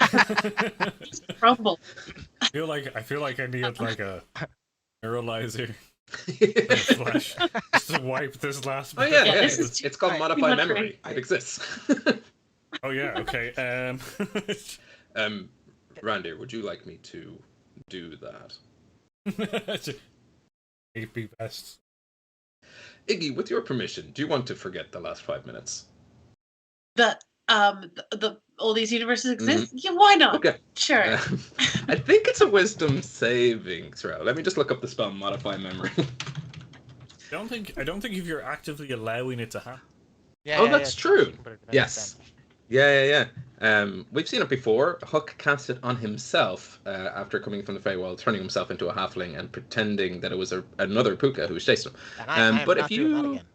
S3: Just crumble.
S4: I feel like I need like a neuralizer flash just to wipe this last
S1: Oh
S4: bit.
S1: yeah,
S3: Yeah,
S1: yeah.
S3: this is
S1: It's called
S3: too
S1: modify
S3: much
S1: memory.
S2: for me.
S1: It exists.
S4: Oh yeah, okay.
S1: Randy, would you like me to do that?
S4: It'd be best.
S1: Iggy, with your permission, do you want to forget the last 5 minutes?
S3: That all these universes exist? Yeah, why not?
S1: Okay.
S3: Sure.
S1: I think it's a wisdom saving throw. Let me just look up the spell modify memory.
S4: I don't think if you're actively allowing it to happen.
S2: Yeah,
S1: Oh,
S2: yeah,
S1: that's
S2: yeah,
S1: true.
S2: you can put it in
S1: Yes. Yeah. We've seen it before. Huck cast it on himself after coming from the Feywild, turning himself into a halfling and pretending that it was another puka who was chasing him.
S2: And I am
S1: but
S2: not
S1: if
S2: doing that
S1: you,
S2: again.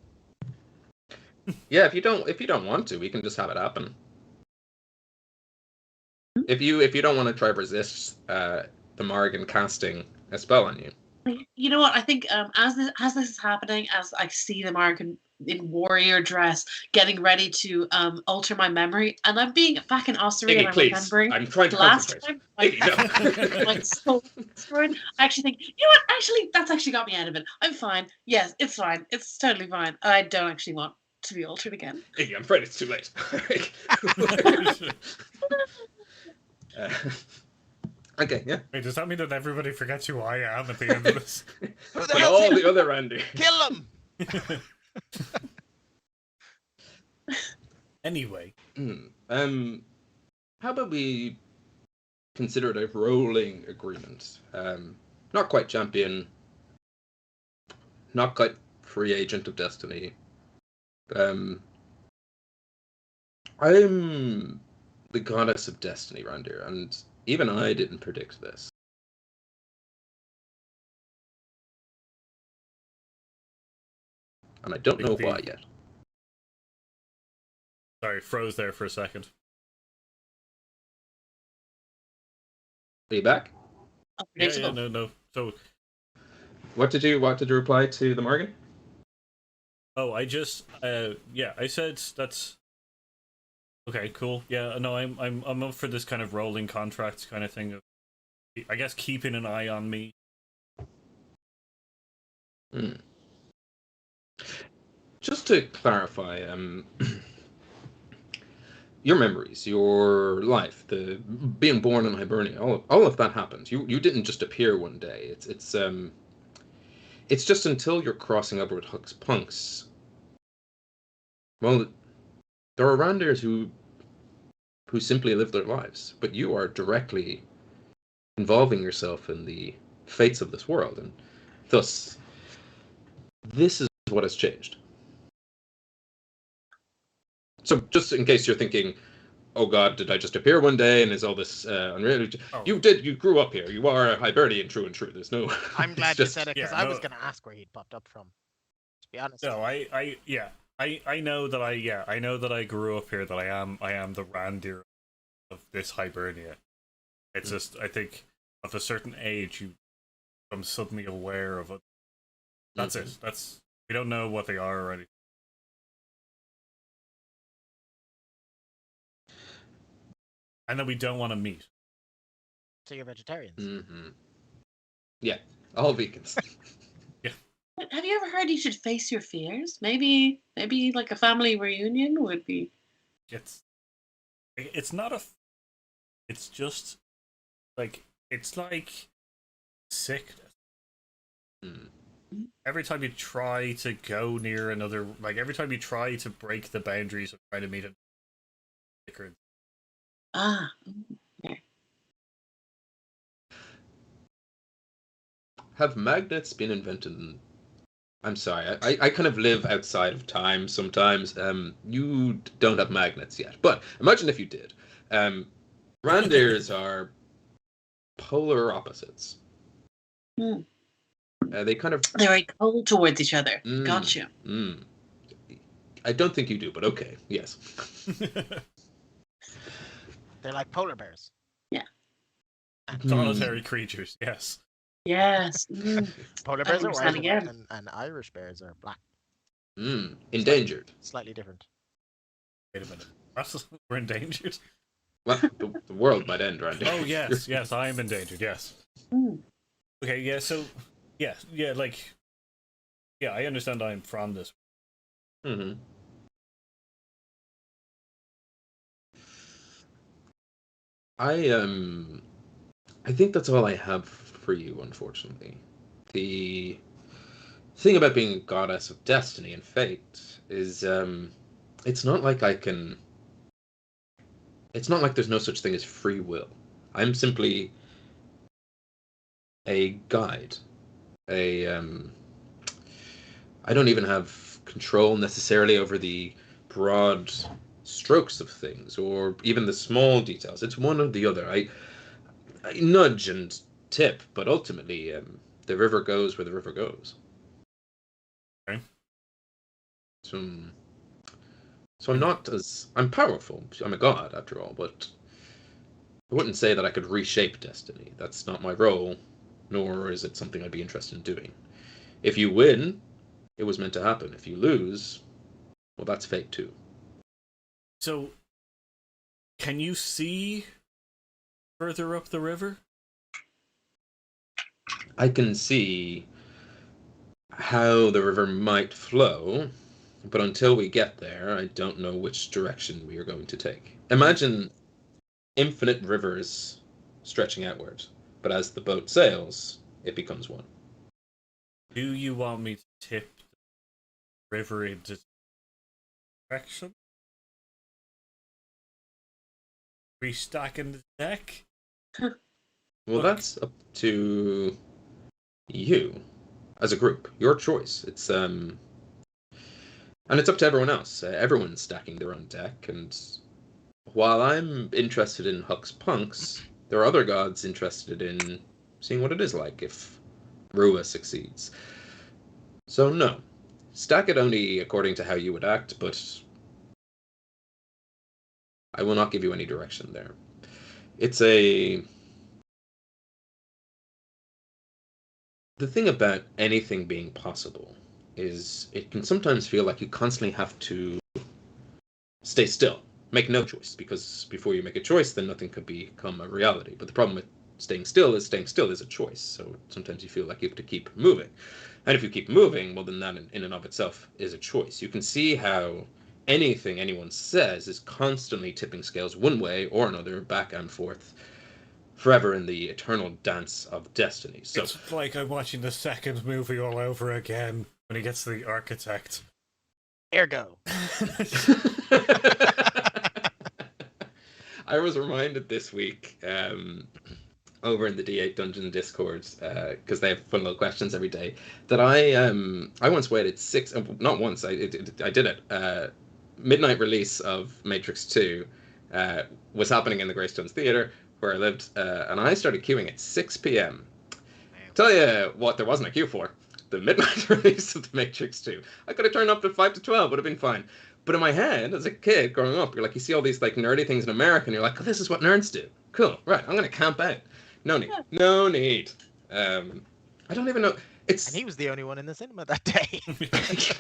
S1: yeah, if you don't want to, we can just have it happen. If you don't want to try to resist the Morrigan casting a spell on you.
S3: You know what? I think as this is happening, as I see the American in warrior dress getting ready to alter my memory, and I'm being back in Ossuary
S1: Iggy,
S3: and I'm
S1: please.
S3: remembering
S1: I'm trying to
S3: last
S1: concentrate.
S3: time
S1: Iggy, no.
S3: my soul was destroyed. I actually think, you know what? Actually, that's actually got me out of it. I'm fine. Yes, it's fine. It's totally fine. I don't actually want to be altered again.
S1: Iggy, I'm afraid it's too late. Okay, yeah.
S4: Wait, does that mean that everybody forgets who I am at the end of this?
S2: Who the
S1: But
S2: hell's
S1: all
S2: he?
S1: the other Randy.
S2: Kill him!
S4: Anyway.
S1: How about we consider it a rolling agreement? Not quite champion, not quite free agent of destiny. I'm the goddess of destiny, Randy, and even I didn't predict this. And I don't know why yet.
S4: Sorry, froze there for a second.
S1: Are you back?
S4: Yeah, no. So,
S1: What did you reply to the Morgan?
S4: oh, I just, I said that's okay, cool. Yeah, no, I'm up for this kind of rolling contracts kind of thing. Of, I guess keeping an eye on me.
S1: Just to clarify, your memories, your life, the being born in Hibernia, all of that happened. You didn't just appear one day. It's just until you're crossing over with Huck's punks. Well, there are Randers who simply live their lives, but you are directly involving yourself in the fates of this world, and thus, this is what has changed. So, just in case you're thinking, oh God, did I just appear one day and is all this unreal?
S4: Oh.
S1: You grew up here. You are a Hibernian, true and true. There's no.
S2: I'm glad you said it, because
S4: yeah,
S2: I
S4: no.
S2: was going to ask where he'd popped up from. To be honest.
S4: No, I know that I know that I grew up here. That I am the Randir of this Hibernia. It's just I think of a certain age you become suddenly aware of it. That's it. That's we don't know what they are already. And that we don't want to meet.
S2: So you're vegetarians?
S1: Mm-hmm. Yeah, all vegans.
S3: Have you ever heard you should face your fears? Maybe like a family reunion would be.
S4: It's not a. It's just like it's like sickness. Every time you try to go near another, like every time you try to break the boundaries of trying to meet a thicker.
S3: Ah. Okay.
S1: Have magnets been invented? I'm sorry, I kind of live outside of time sometimes. You don't have magnets yet, but imagine if you did. Randirs are polar opposites. They kind of...
S3: They're very cold towards each other. Gotcha.
S1: I don't think you do, but okay, yes.
S2: They're like polar bears.
S4: Solitary creatures, yes.
S3: Yes.
S2: Polar
S3: I
S2: bears are white,
S3: understand again.
S2: and Irish bears are black.
S1: Endangered.
S2: Slightly different.
S4: Wait a minute. We're endangered?
S1: Well, the world might end, Randy.
S4: Oh, yes, I am endangered, yes.
S3: Mm.
S4: Okay, yeah, so, yeah, I understand I'm from this.
S1: Mm-hmm. I think that's all I have for you, unfortunately. The thing about being a goddess of destiny and fate is, it's not like I can. It's not like there's no such thing as free will. I'm simply a guide. I don't even have control necessarily over the broad strokes of things or even the small details. It's one or the other. I nudge and tip, but ultimately, the river goes where the river goes.
S4: Okay.
S1: So I'm powerful. I'm a god after all, but I wouldn't say that I could reshape destiny. That's not my role, nor is it something I'd be interested in doing. If you win, it was meant to happen. If you lose, well, that's fate too.
S4: So, can you see further up the river?
S1: I can see how the river might flow, but until we get there, I don't know which direction we are going to take. Imagine infinite rivers stretching outward, but as the boat sails, it becomes one.
S4: Do you want me to tip the river into direction? Restacking the deck?
S1: Well, that's up to you as a group. Your choice. And it's up to everyone else. Everyone's stacking their own deck, and while I'm interested in Huck's punks, there are other gods interested in seeing what it is like if Rua succeeds. So no, stack it only according to how you would act, but I will not give you any direction there. The thing about anything being possible is it can sometimes feel like you constantly have to stay still, make no choice, because before you make a choice, then nothing could become a reality. But the problem with staying still is a choice. So sometimes you feel like you have to keep moving. And if you keep moving, well, then that in and of itself is a choice. You can see how anything anyone says is constantly tipping scales one way or another, back and forth, forever in the eternal dance of destiny. So
S4: it's like I'm watching the second movie all over again when he gets to the architect.
S2: Ergo.
S1: I was reminded this week over in the D8 Dungeon Discord, because they have fun little questions every day, that I once waited not once, I did it. Midnight release of Matrix 2 was happening in the Greystones Theatre where I lived, and I started queuing at 6 p.m. Tell you what, there wasn't a queue for. The midnight release of the Matrix 2. I could have turned up to 5 to 12, would have been fine. But in my head, as a kid growing up, you're like, you see all these like nerdy things in America, and you're like, oh, this is what nerds do. Cool, right, I'm going to camp out. No need. No need. I don't even know.
S2: And he was the only one in the cinema that day.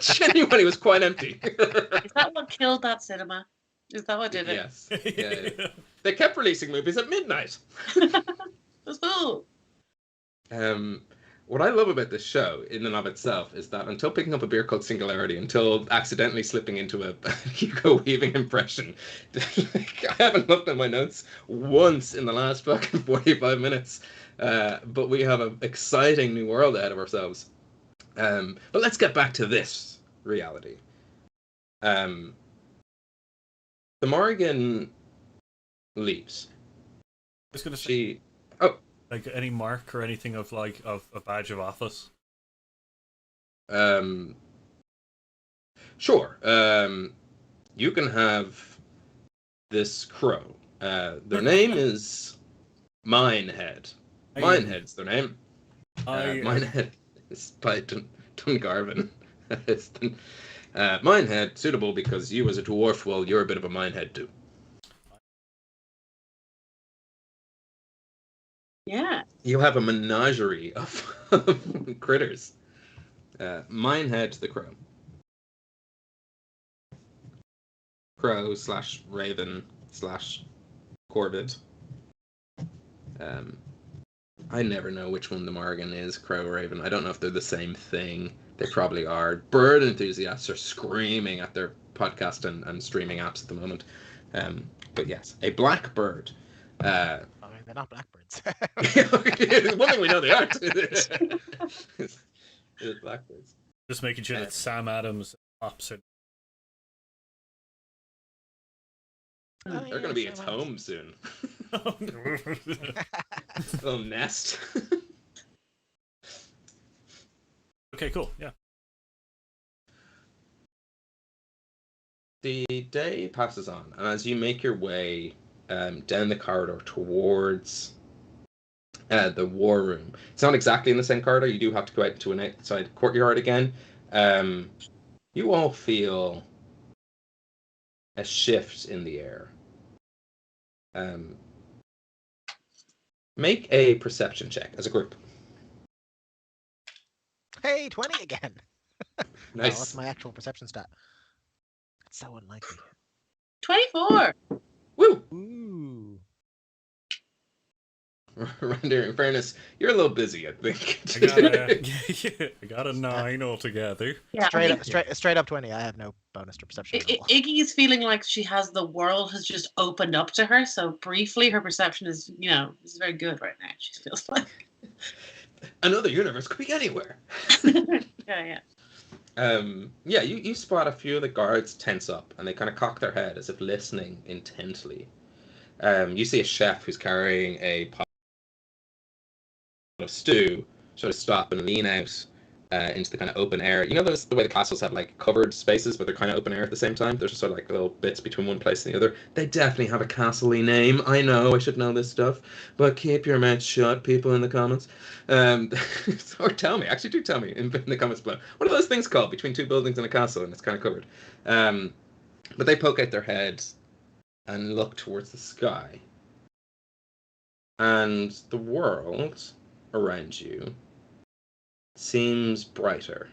S1: Genuinely, was quite empty.
S3: Is that what killed that cinema? Is that what did it?
S1: Yes. Yeah. They kept releasing movies at midnight.
S3: Oh.
S1: What I love about this show, in and of itself, is that until picking up a beer called Singularity, until accidentally slipping into a Hugo Weaving impression, I haven't looked at my notes once in the last fucking 45 minutes. But we have an exciting new world ahead of ourselves. But let's get back to this reality. The Morrigan leaves.
S4: I was going to say, like any mark or anything of like of a badge of office.
S1: Sure. You can have this crow. Their name is Minehead. Minehead's their name. Minehead is by Dungarvan. Minehead, suitable because you as a dwarf, well, you're a bit of a minehead too.
S3: Yeah.
S1: You have a menagerie of critters. Minehead the crow. Crow slash raven slash corvid. I never know which one the Morrigan is, crow or raven. I don't know if they're the same thing. They probably are. Bird enthusiasts are screaming at their podcast and streaming apps at the moment. But yes, a black bird.
S2: I mean, they're not blackbirds.
S1: One thing we know they aren't. It's blackbirds.
S4: Just making sure that Sam Adams pops in.
S2: Oh,
S1: They're going to be its home soon. Little nest.
S4: Okay, cool. Yeah.
S1: The day passes on, and as you make your way down the corridor towards the war room, it's not exactly in the same corridor. You do have to go out to an outside courtyard again. You all feel a shift in the air. Make a perception check as a group.
S2: Hey, 20 again.
S1: Nice.
S2: Oh, what's my actual perception stat? That's so unlikely.
S3: 24.
S1: Woo!
S2: Ooh.
S1: Render, in fairness, you're a little busy, I think.
S4: I got a 9 altogether.
S3: Yeah.
S2: Straight up 20. I have no bonus to perception at all.
S3: Iggy is feeling like the world has just opened up to her. So briefly, her perception is very good right now. She feels like
S1: Another universe could be anywhere.
S3: yeah.
S1: You spot a few of the guards tense up, and they kind of cock their head as if listening intently. You see a chef who's carrying a pot of stew sort of stop and lean out into the kind of open air. You know the way the castles have like covered spaces, but they're kind of open air at the same time? There's just sort of like little bits between one place and the other. They definitely have a castle-y name. I know, I should know this stuff. But keep your mouth shut, people in the comments. Or tell me, actually do tell me in the comments below. What are those things called between two buildings and a castle and it's kind of covered? But they poke out their heads and look towards the sky. And the world around you seems brighter.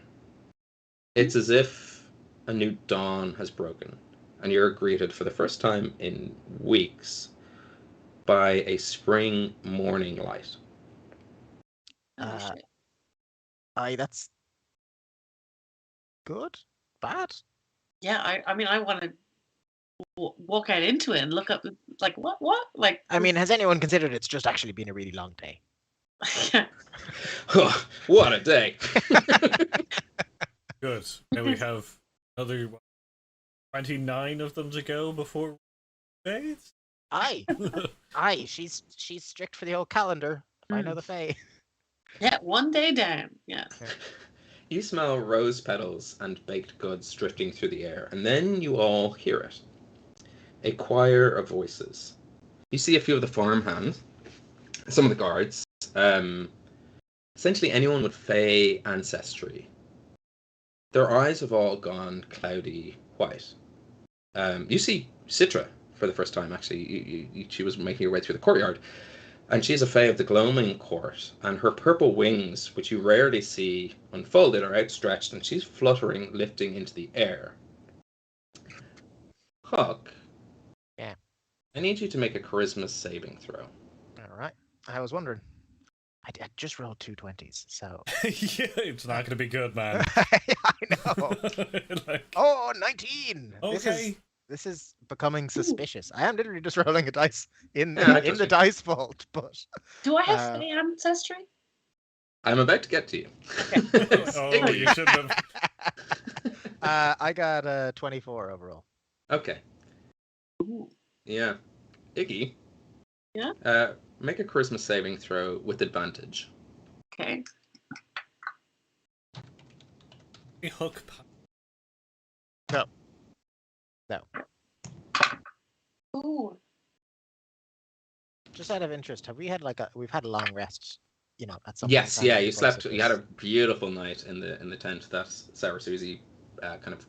S1: It's as if a new dawn has broken, and you're greeted for the first time in weeks by a spring morning light.
S3: Shit.
S2: That's good? Bad?
S3: Yeah, I mean, I want to walk out into it and look up, like, what? Like,
S2: I mean, has anyone considered it's just actually been a really long day?
S1: Oh, what a day!
S4: Good. And we have another 29 of them to go before days.
S2: Aye. Aye, she's strict for the old calendar. I know the Fae.
S3: yeah, one day down. Yeah.
S1: You smell rose petals and baked goods drifting through the air, and then you all hear it. A choir of voices. You see a few of the farmhands, some of the guards, essentially anyone with Fae ancestry. Their eyes have all gone cloudy white. You see Citra for the first time, actually. She was making her way through the courtyard, and she's a Fae of the Gloaming Court, and her purple wings, which you rarely see unfolded, are outstretched, and she's fluttering, lifting into the air. Huck.
S2: Yeah.
S1: I need you to make a charisma saving throw.
S2: All right. I was wondering. I just rolled 2 20s, so...
S4: Yeah, it's not going to be good, man.
S2: I know. 19!
S4: Okay.
S2: This is becoming suspicious. I am literally just rolling a dice in
S1: Yeah,
S2: the dice vault, but...
S3: Do I have Fae ancestry?
S1: I'm about to get to you.
S4: Oh, you shouldn't have.
S2: I got a 24 overall.
S1: Okay.
S3: Ooh.
S1: Yeah. Iggy.
S3: Yeah?
S1: Make a charisma saving throw with advantage.
S3: Okay.
S4: Hook.
S2: No.
S3: Ooh.
S2: Just out of interest, have we had we've had a long rest, at some
S1: Yes,
S2: point?
S1: yeah, you slept. You had a beautiful night in the tent that Sour Susie kind of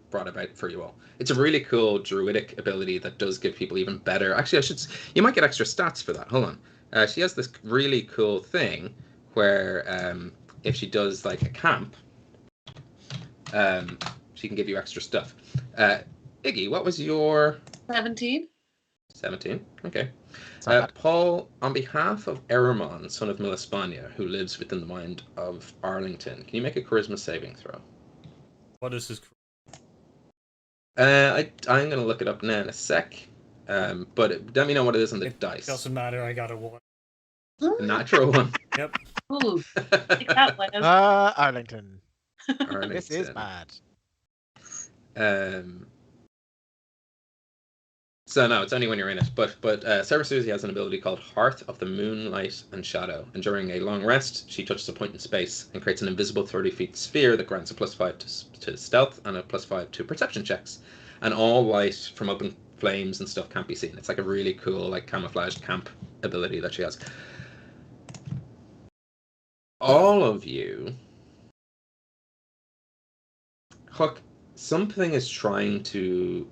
S1: brought about for you all. It's a really cool druidic ability that does give people even better. Actually, you might get extra stats for that. Hold on. She has this really cool thing where if she does like a camp, she can give you extra stuff. Iggy, what was your
S3: 17.
S1: 17? Okay.
S2: It's not bad.
S1: Paul, on behalf of Eramon, son of Milaspania, who lives within the mind of Arlington, can you make a charisma saving throw?
S4: What is his?
S1: I'm going to look it up now in a sec. But let me know what it is on the
S4: It
S1: dice.
S4: doesn't matter. I got a 1.
S1: A natural one.
S4: Yep.
S3: Ooh, take that, Les.
S2: Arlington.
S1: Arlington.
S2: This is bad.
S1: So no, it's only when you're in it. But Sarah Susie has an ability called Hearth of the Moonlight and Shadow, and during a long rest, she touches a point in space and creates an invisible 30-feet sphere that grants a +5 to stealth and a +5 to perception checks. And all light from open flames and stuff can't be seen. It's like a really cool, like camouflage camp ability that she has. All of you, Huck, something is trying to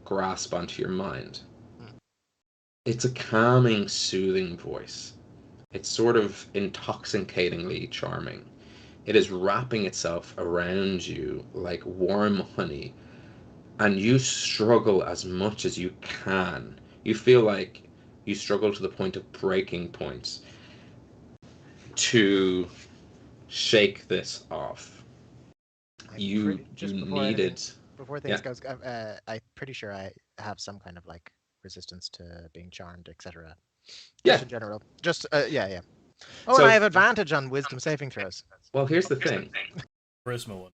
S1: grasp onto your mind. It's a calming, soothing voice. It's sort of intoxicatingly charming. It is wrapping itself around you like warm honey, and you struggle as much as you can. You feel like you struggle to the point of breaking point to shake this off. You needed...
S2: Before things goes, I'm pretty sure I have some kind of like resistance to being charmed, etc.
S1: Yeah.
S2: Just in general. Just yeah. Oh,
S1: So-
S2: and I have advantage on wisdom saving throws.
S1: Well, here's the thing.
S4: Charisma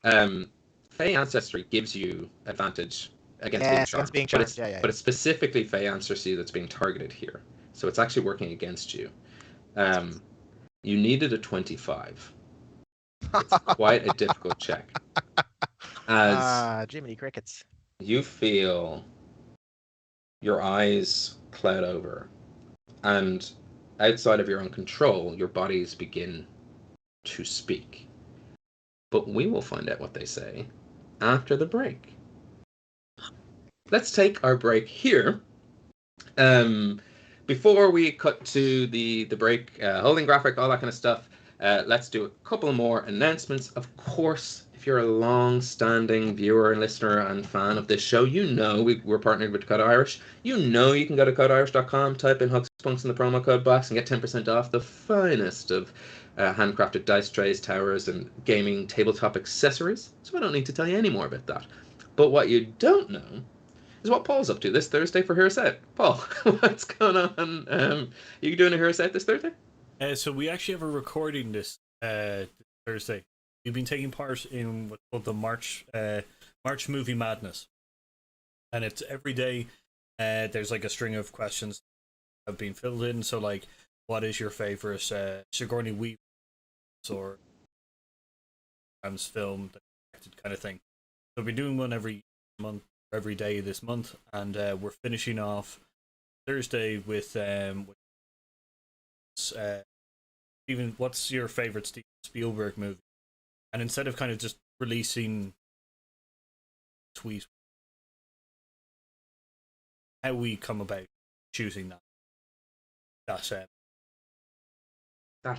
S4: 1.
S1: Fey Ancestry gives you advantage against
S2: Yes,
S1: being
S2: against being
S1: charmed.
S2: charmed,
S1: But it's specifically Fey Ancestry that's being targeted here. So it's actually working against you. You needed a 25. It's quite a difficult check. As
S2: Jiminy Crickets.
S1: you feel your eyes cloud over, and outside of your own control, your bodies begin to speak. But we will find out what they say after the break. Let's take our break here. Before we cut to the break, holding graphic, all that kind of stuff, let's do a couple more announcements. Of course, if you're a long-standing viewer and listener and fan of this show, you know we're partnered with Dakota Irish. You know you can go to codeirish.com, type in Huck Spunks in the promo code box, and get 10% off the finest of handcrafted dice trays, towers, and gaming tabletop accessories. So I don't need to tell you any more about that. But what you don't know is what Paul's up to this Thursday for Heroes Out. Paul, what's going on? You doing a Heroes Out this Thursday?
S4: So we actually have a recording this Thursday. We've been taking part in what's called the March Movie Madness, and it's every day. There's like a string of questions that have been filled in. So like, what is your favorite Sigourney Weaver or film kind of thing? So we're doing one every month, every day this month, and we're finishing off Thursday with Steven, what's your favorite Steven Spielberg movie? And instead of kind of just releasing tweets, how we come about choosing that.
S1: That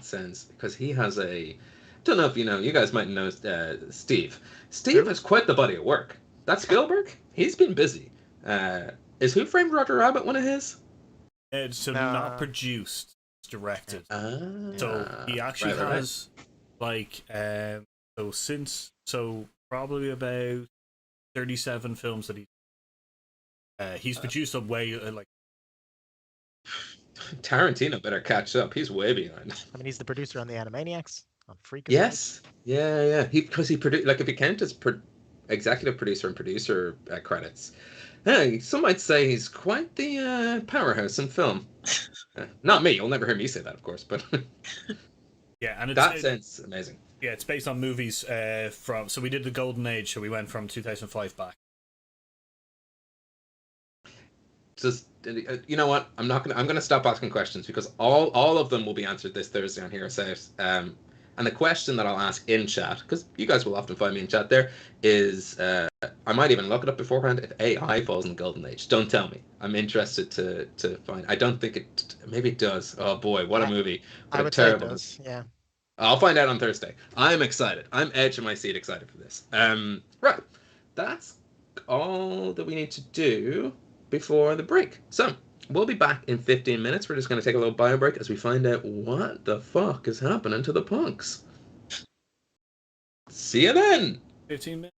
S1: sense, because he has a... Don't know if you know, you guys might know Steve. Steve has quite the body of work. That's Spielberg. He's been busy. Is Who Framed Roger Rabbit one of his?
S4: So not produced, it's directed. So he actually has like probably about 37 films that he's produced a way like
S1: Tarantino better catch up. He's way behind.
S2: I mean, he's the producer on the Animaniacs. On Freak.
S1: Yes. Yeah. Because he produced, like, if you count his executive producer and producer credits, some might say he's quite the powerhouse in film. Not me. You'll never hear me say that, of course. But
S4: yeah, and
S1: it's amazing.
S4: Yeah, it's based on movies from. So we did the Golden Age. So we went from 2005 back.
S1: Just you know what? I'm gonna stop asking questions because all of them will be answered this Thursday on Heroes Out. And the question that I'll ask in chat, because you guys will often find me in chat there, is I might even look it up beforehand. If AI falls in the golden age, don't tell me. I'm interested to find. I don't think it. Maybe it does. Oh boy, what a movie! What
S2: I
S1: a
S2: would say it
S1: terrible.
S2: does. Yeah.
S1: I'll find out on Thursday. I'm excited. I'm edge of my seat excited for this. Right. That's all that we need to do before the break. So, we'll be back in 15 minutes. We're just going to take a little bio break as we find out what the fuck is happening to the punks. See you then!
S4: 15 minutes.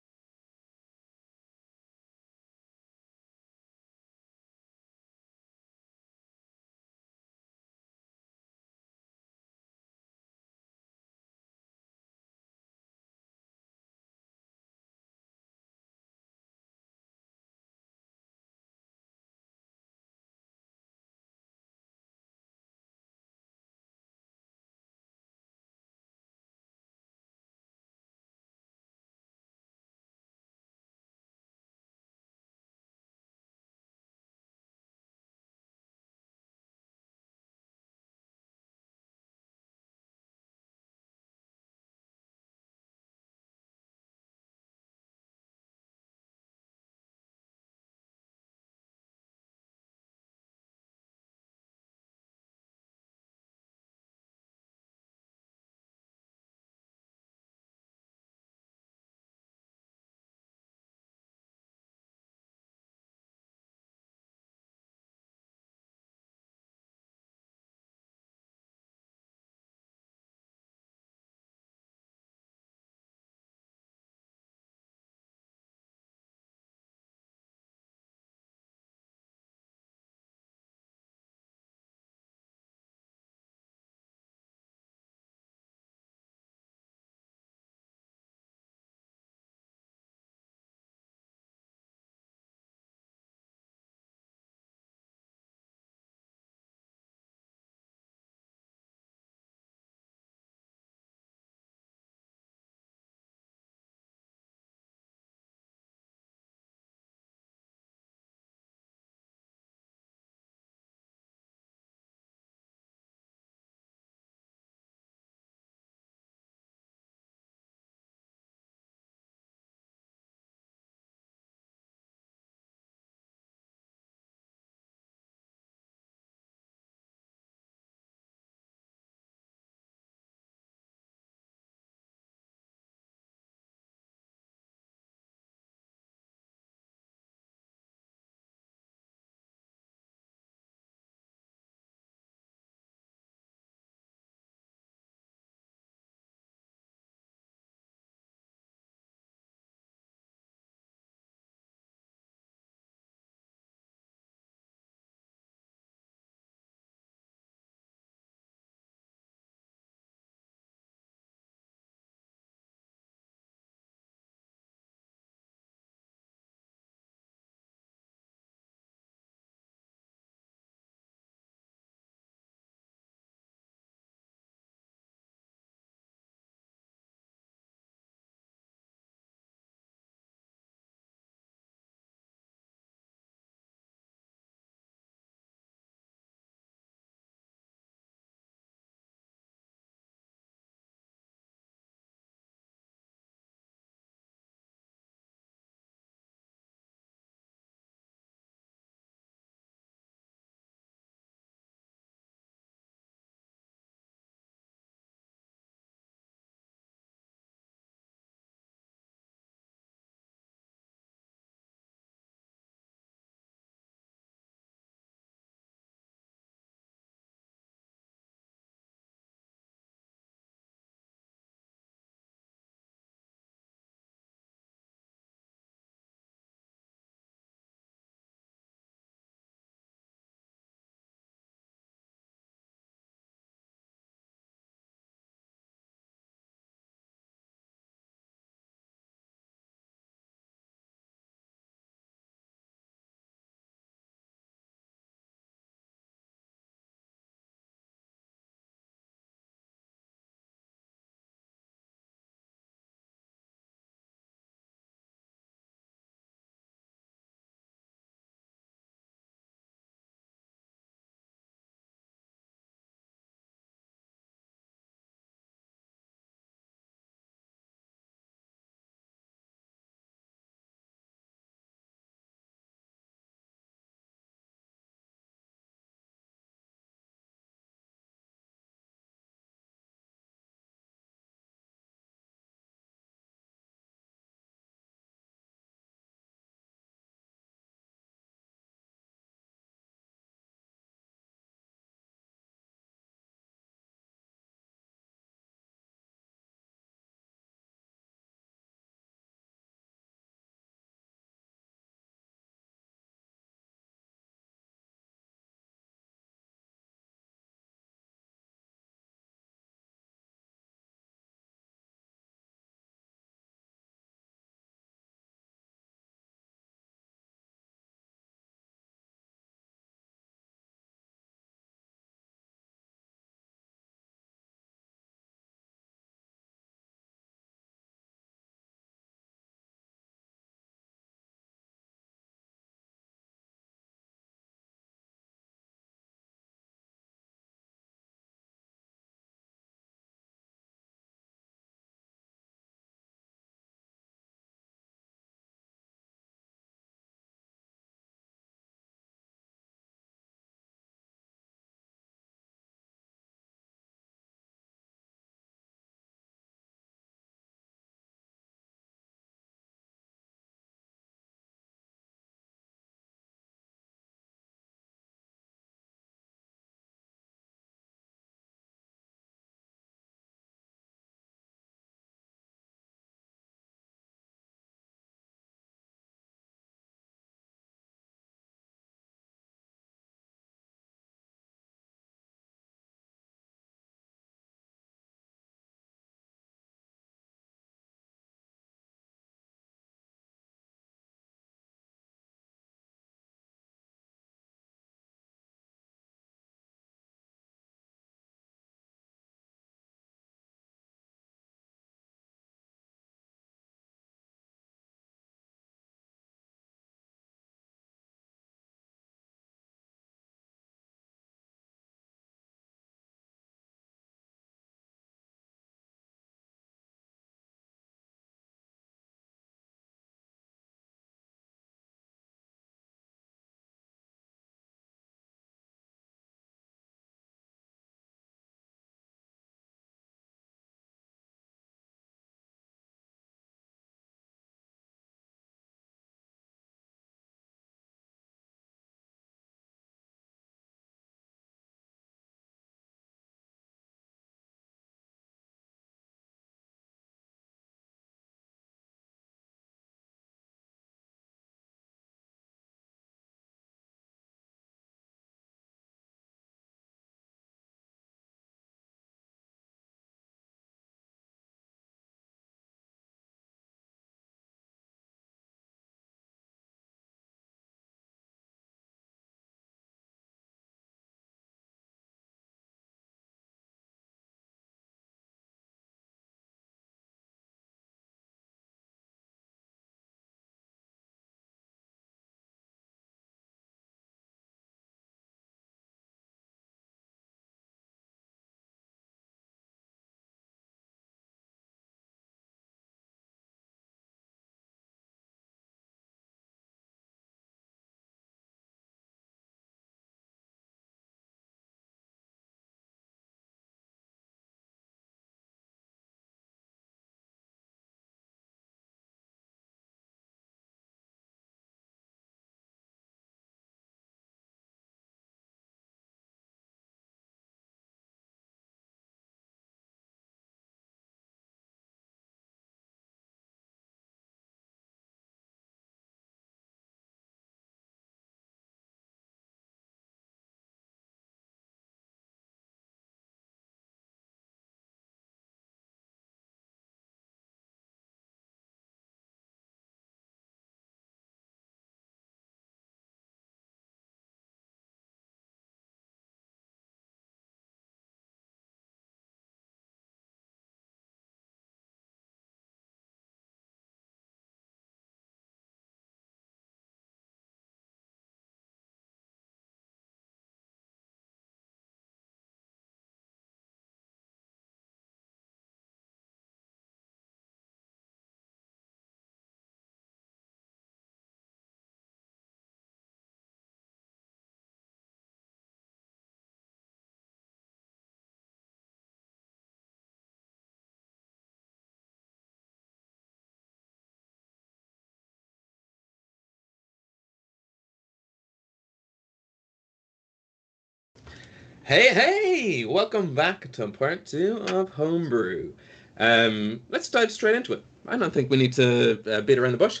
S1: Hey! Welcome back to part 2 of Homebrew. Let's dive straight into it. I don't think we need to beat around the bush.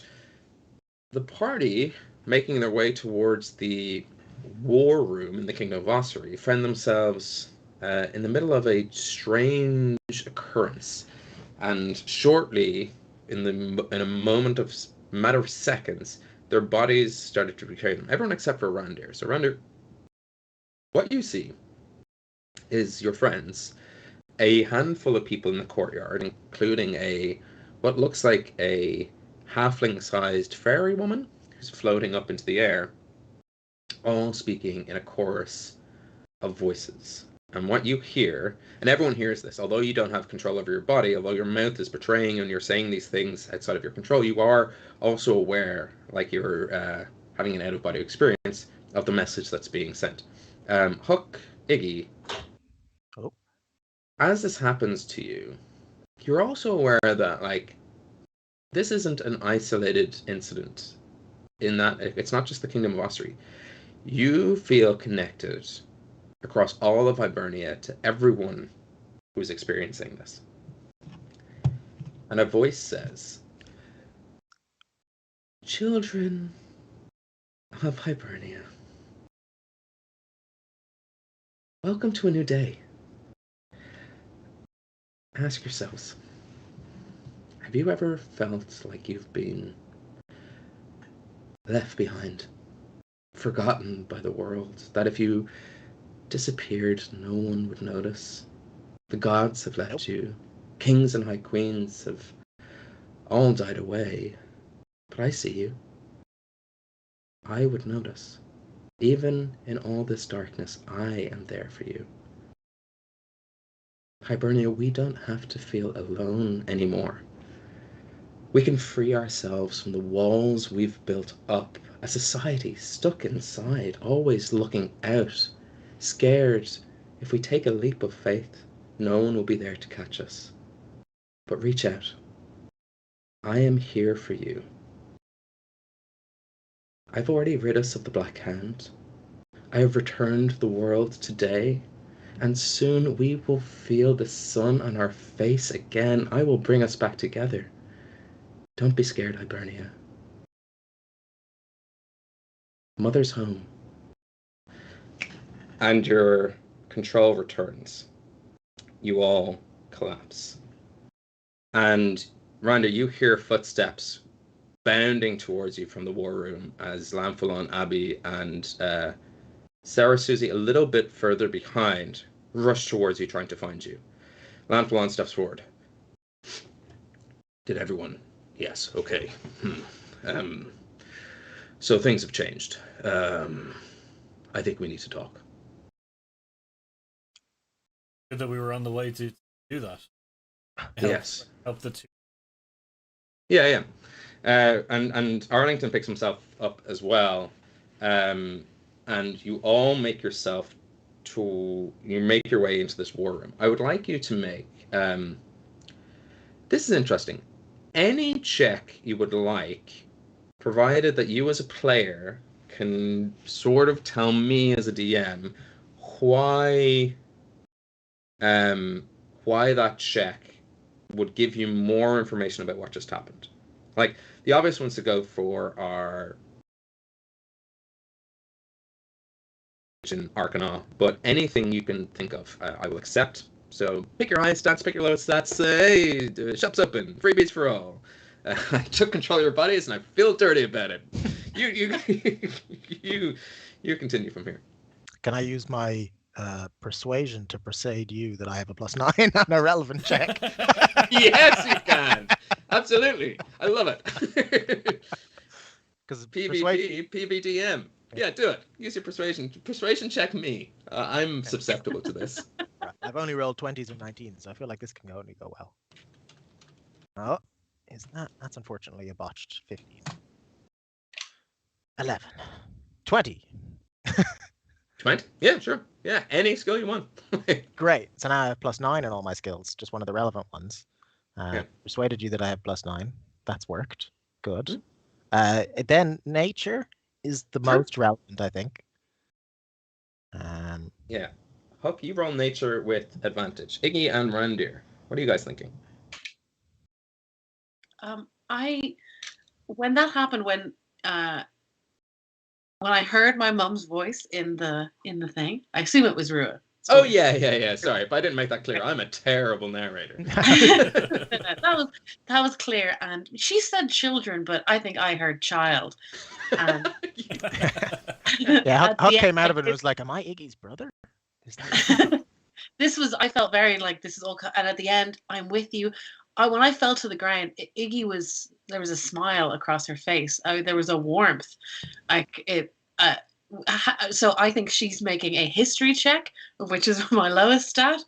S1: The party, making their way towards the war room in the Kingdom of Ossuary, find themselves in the middle of a strange occurrence. And shortly, in a matter of seconds, their bodies started to betray them. Everyone except for Randir. So Randir, what you see is your friends, a handful of people in the courtyard, including what looks like a halfling-sized fairy woman who's floating up into the air, all speaking in a chorus of voices. And what you hear, and everyone hears this, although you don't have control over your body, although your mouth is betraying and you're saying these things outside of your control, you are also aware, like you're having an out-of-body experience, of the message that's being sent. Huck, Iggy,
S2: Oh.
S1: as this happens to you, you're also aware that, like, this isn't an isolated incident, in that it's not just the Kingdom of Ossuary. You feel connected across all of Hibernia to everyone who's experiencing this. And a voice says, "Children of Hibernia, welcome to a new day. Ask yourselves, have you ever felt like you've been left behind, forgotten by the world, that if you disappeared, no one would notice? The gods have left you, kings and high queens have all died away, but I see you. I would notice. Even in all this darkness, I am there for you. Hibernia, we don't have to feel alone anymore. We can free ourselves from the walls we've built up, a society stuck inside, always looking out, scared if we take a leap of faith, no one will be there to catch us. But reach out. I am here for you. I've already rid us of the Black Hand. I have returned the world today, and soon we will feel the sun on our face again. I will bring us back together. Don't be scared, Hibernia. Mother's home." And your control returns. You all collapse. And Rhonda, you hear footsteps bounding towards you from the war room as Lamphilon, Abby, and Sarah Susie, a little bit further behind, rush towards you trying to find you. Lamphilon steps forward. "Did everyone? Yes, okay. So things have changed. I think we need to talk."
S4: Good that we were on the way to do that.
S1: Yes.
S4: Help the two.
S1: Yeah. And Arlington picks himself up as well. And you all make your way into this war room. I would like you to make, this is interesting, any check you would like, provided that you as a player can sort of tell me as a DM why that check would give you more information about what just happened. Like, the obvious ones to go for are Arcana, but anything you can think of, I will accept. So pick your high stats, pick your low stats. Hey, shop's open, freebies for all. I took control of your bodies, and I feel dirty about it. You continue from here.
S2: Can I use my persuasion to persuade you that I have a +9 on a relevant check?
S1: Yes, you can. Absolutely. I love it.
S2: Because
S1: PvP, PvDM. Yeah, do it. Use your persuasion. Persuasion check me. I'm susceptible to this.
S2: Right. I've only rolled 20s and 19s, so I feel like this can only go well. Oh, that's unfortunately a botched 15. 11. 20.
S1: 20? Yeah, sure. Yeah, any skill you want.
S2: Great. So now I have +9 in all my skills, just one of the relevant ones. Persuaded you that I have +9. That's worked. Good. Then nature is the most relevant, I think.
S1: Yeah. Huck, you roll nature with advantage. Iggy and Randir, what are you guys thinking?
S3: When that happened, when I heard my mum's voice in the thing, I assume it was Rua.
S1: Oh yeah. Sorry, if I didn't make that clear, I'm a terrible narrator.
S3: that was clear, and she said children, but I think I heard child. And
S2: Yeah, Huck came out of it and was like, "Am I Iggy's brother?" Is that...
S3: I felt very like this is all, and at the end, I'm with you. When I fell to the ground, Iggy there was a smile across her face. There was a warmth, like it. So I think she's making a history check, which is my lowest stat.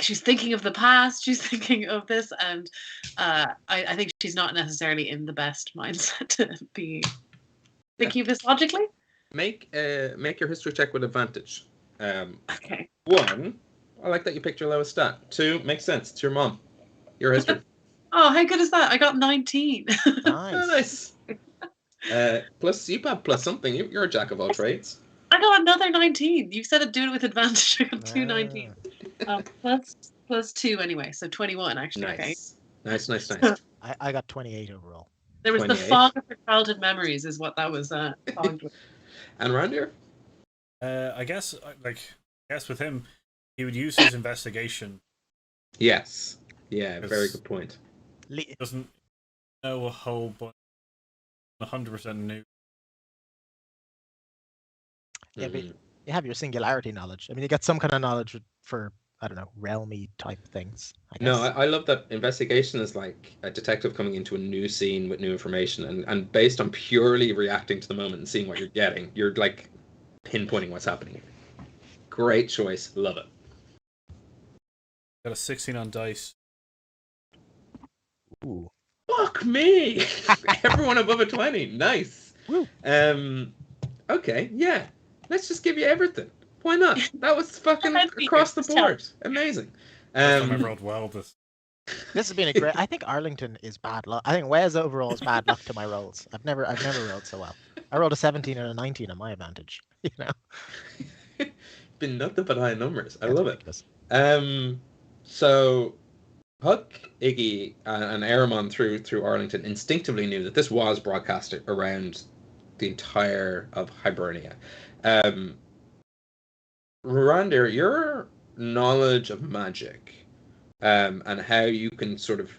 S3: She's thinking of the past. She's thinking of this, and I think she's not necessarily in the best mindset to be thinking of this logically.
S1: Make your history check with advantage.
S3: Okay.
S1: 1, I like that you picked your lowest stat. 2, makes sense. It's your mom. Your history.
S3: Oh, how good is that? I got 19.
S2: Nice.
S1: Plus, you have plus something. You're a jack of all trades.
S3: I got another 19. You said do it with advantage. I got 2 19. Plus 2 anyway, so 21 actually.
S1: Nice.
S3: Okay.
S1: Nice.
S2: I got 28 overall.
S3: There was
S1: 28.
S3: the fog of her childhood memories, is what that was fogged with.
S1: And Randir?
S4: I guess with him, he would use his investigation.
S1: Yes. Yeah, very good point.
S4: He doesn't know a whole bunch. 100% new.
S2: Yeah, but you have your singularity knowledge. I mean, you get some kind of knowledge for, I don't know, realmy type things. I guess.
S1: No, I love that investigation is like a detective coming into a new scene with new information, and based on purely reacting to the moment and seeing what you're getting, you're like pinpointing what's happening. Great choice. Love it.
S4: Got a 16 on dice.
S2: Ooh.
S1: Fuck me! Everyone above a 20. Nice.
S2: Woo.
S1: Okay, yeah. Let's just give you everything. Why not? That was fucking across the board. Amazing.
S4: First time I rolled well this.
S2: This has been a great. I think Arlington is bad luck. I think Wes overall is bad luck to my rolls. I've never rolled so well. I rolled a 17 and a 19 on my advantage. You know.
S1: Been nothing but high numbers. I love
S2: ridiculous.
S1: it. So Huck, Iggy, and Aramon through Arlington instinctively knew that this was broadcasted around the entire of Hibernia. Randir, your knowledge of magic, and how you can sort of,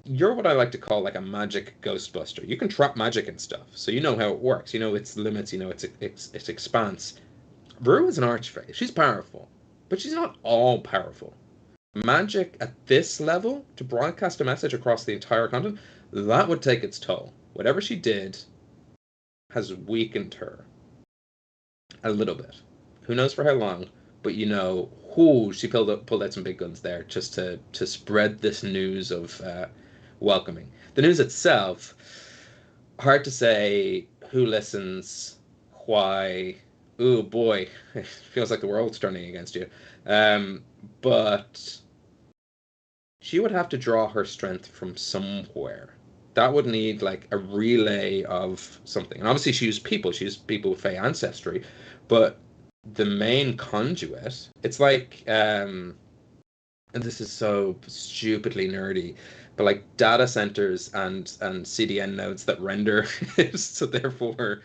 S1: you're what I like to call like a magic ghostbuster. You can trap magic and stuff, so you know how it works. You know its limits. You know its expanse. Rue is an archfey. She's powerful, but she's not all powerful. Magic at this level, to broadcast a message across the entire continent, that would take its toll. Whatever she did has weakened her a little bit. Who knows for how long, but you know, she pulled out some big guns there just to spread this news of welcoming. The news itself, hard to say who listens, why. Oh boy, it feels like the world's turning against you. But she would have to draw her strength from somewhere. That would need like a relay of something. And obviously she used people with Fey ancestry, but the main conduit, it's like, and this is so stupidly nerdy, but like data centers and CDN nodes that render it, so therefore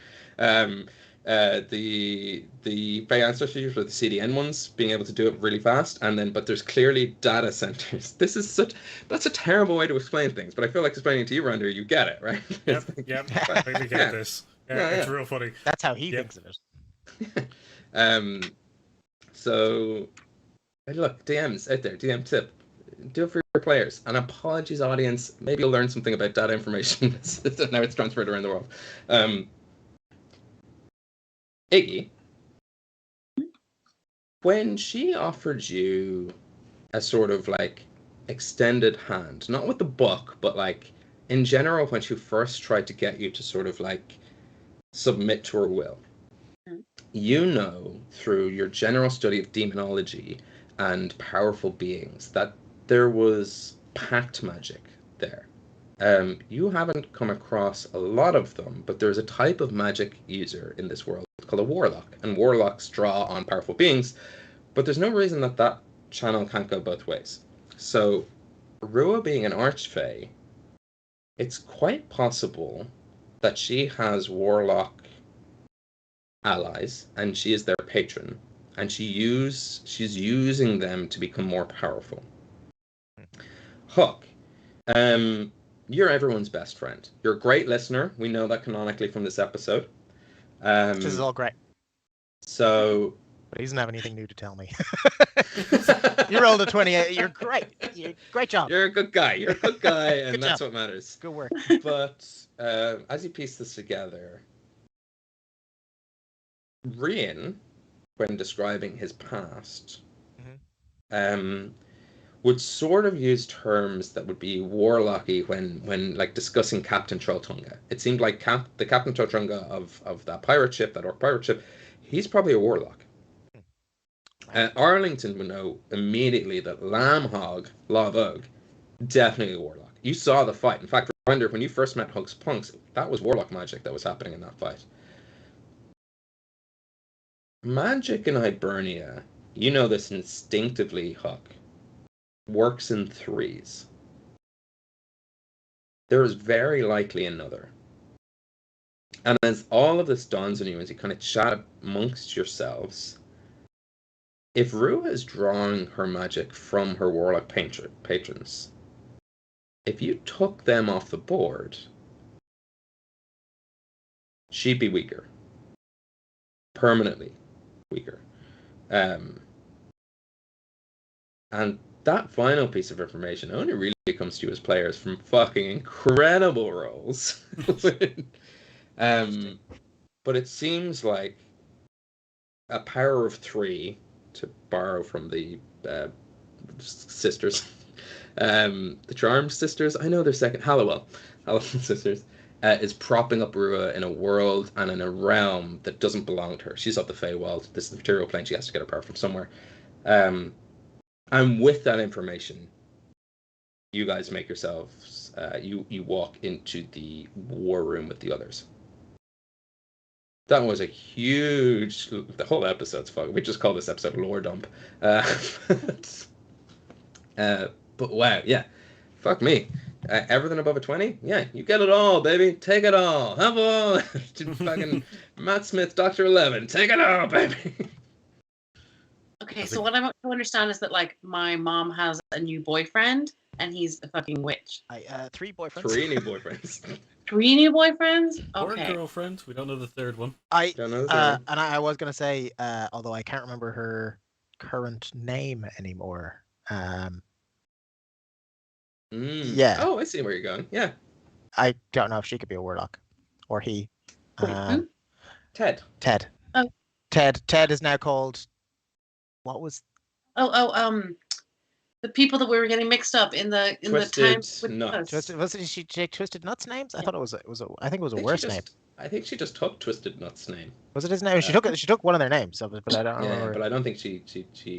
S1: the Fey ancestry for the CDN ones being able to do it really fast, and then but there's clearly data centers. That's a terrible way to explain things, but I feel like explaining to you, Randir, you get it, right?
S4: Yep, I think get this. Yeah, it's real funny.
S2: That's how he thinks of it.
S1: So look, DMs out there, DM tip, do it for your players. And apologies, audience, maybe you'll learn something about data information now it's transferred around the world. Iggy, when she offered you a sort of like extended hand, not with the book, but like in general, when she first tried to get you to sort of like submit to her will, you know through your general study of demonology and powerful beings that there was pact magic there. You haven't come across a lot of them, but there's a type of magic user in this world called a warlock, and warlocks draw on powerful beings, but there's no reason that that channel can't go both ways. So, Rua being an archfey, it's quite possible that she has warlock allies, and she is their patron, and she's using them to become more powerful. Huck, you're everyone's best friend. You're a great listener. We know that canonically from this episode.
S2: This is all great.
S1: So,
S2: but he doesn't have anything new to tell me. You rolled a 28. You're great. Great job.
S1: You're a good guy. You're a good guy, and
S2: Good
S1: that's
S2: job.
S1: what matters.
S2: Good work.
S1: But as you piece this together, Rian, when describing his past, would sort of use terms that would be warlocky when like discussing Captain Trolltunga. It seemed like the Captain Trolltunga of that pirate ship, that orc pirate ship, he's probably a warlock. Arlington would know immediately that Lamhog, Lavog, definitely a warlock. You saw the fight. In fact, reminder, when you first met Huck's punks, that was warlock magic that was happening in that fight. Magic in Hibernia, you know this instinctively, Huck, works in threes. There is very likely another. And as all of this dawns on you, as you kind of chat amongst yourselves, if Rua is drawing her magic from her warlock patrons, if you took them off the board, she'd be weaker. Permanently weaker. And that final piece of information only really comes to you as players from fucking incredible rolls. But it seems like a power of 3, to borrow from the sisters, the Charmed sisters. I know they're second. Halliwell sisters. Is propping up Rua in a world and in a realm that doesn't belong to her. She's of the Feywild. This is the material plane. She has to get her power from somewhere. And with that information, you guys make yourselves, you walk into the war room with the others. That was a huge, the whole episode's fun. We just call this episode lore dump. But wow, yeah. Fuck me. Everything above a 20? Yeah, you get it all, baby. Take it all. Have all. Fucking Matt Smith, Dr. 11. Take it all, baby.
S3: Okay, so what I want to understand is that, like, my mom has a new boyfriend, and he's a fucking witch.
S2: 3 boyfriends.
S1: 3 new boyfriends.
S3: 3 new boyfriends?
S4: Or
S3: Okay.
S4: a girlfriend. We don't know the third one.
S1: Don't know the third one.
S2: And I was going to say, although I can't remember her current name anymore. Yeah.
S1: Oh, I see where you're going. Yeah.
S2: I don't know if she could be a warlock. Or he.
S3: Who?
S1: Ted.
S2: Ted.
S3: Oh.
S2: Ted is now called... What was...
S3: The people that we were getting mixed up in the
S1: Twisted
S3: time
S1: Nuts.
S2: Wasn't she Twisted Nuts names? I thought it was I think it was a worse name.
S1: I think she just took Twisted Nuts' name.
S2: Was it his name? She took one of their names, but I don't remember.
S1: But I don't think she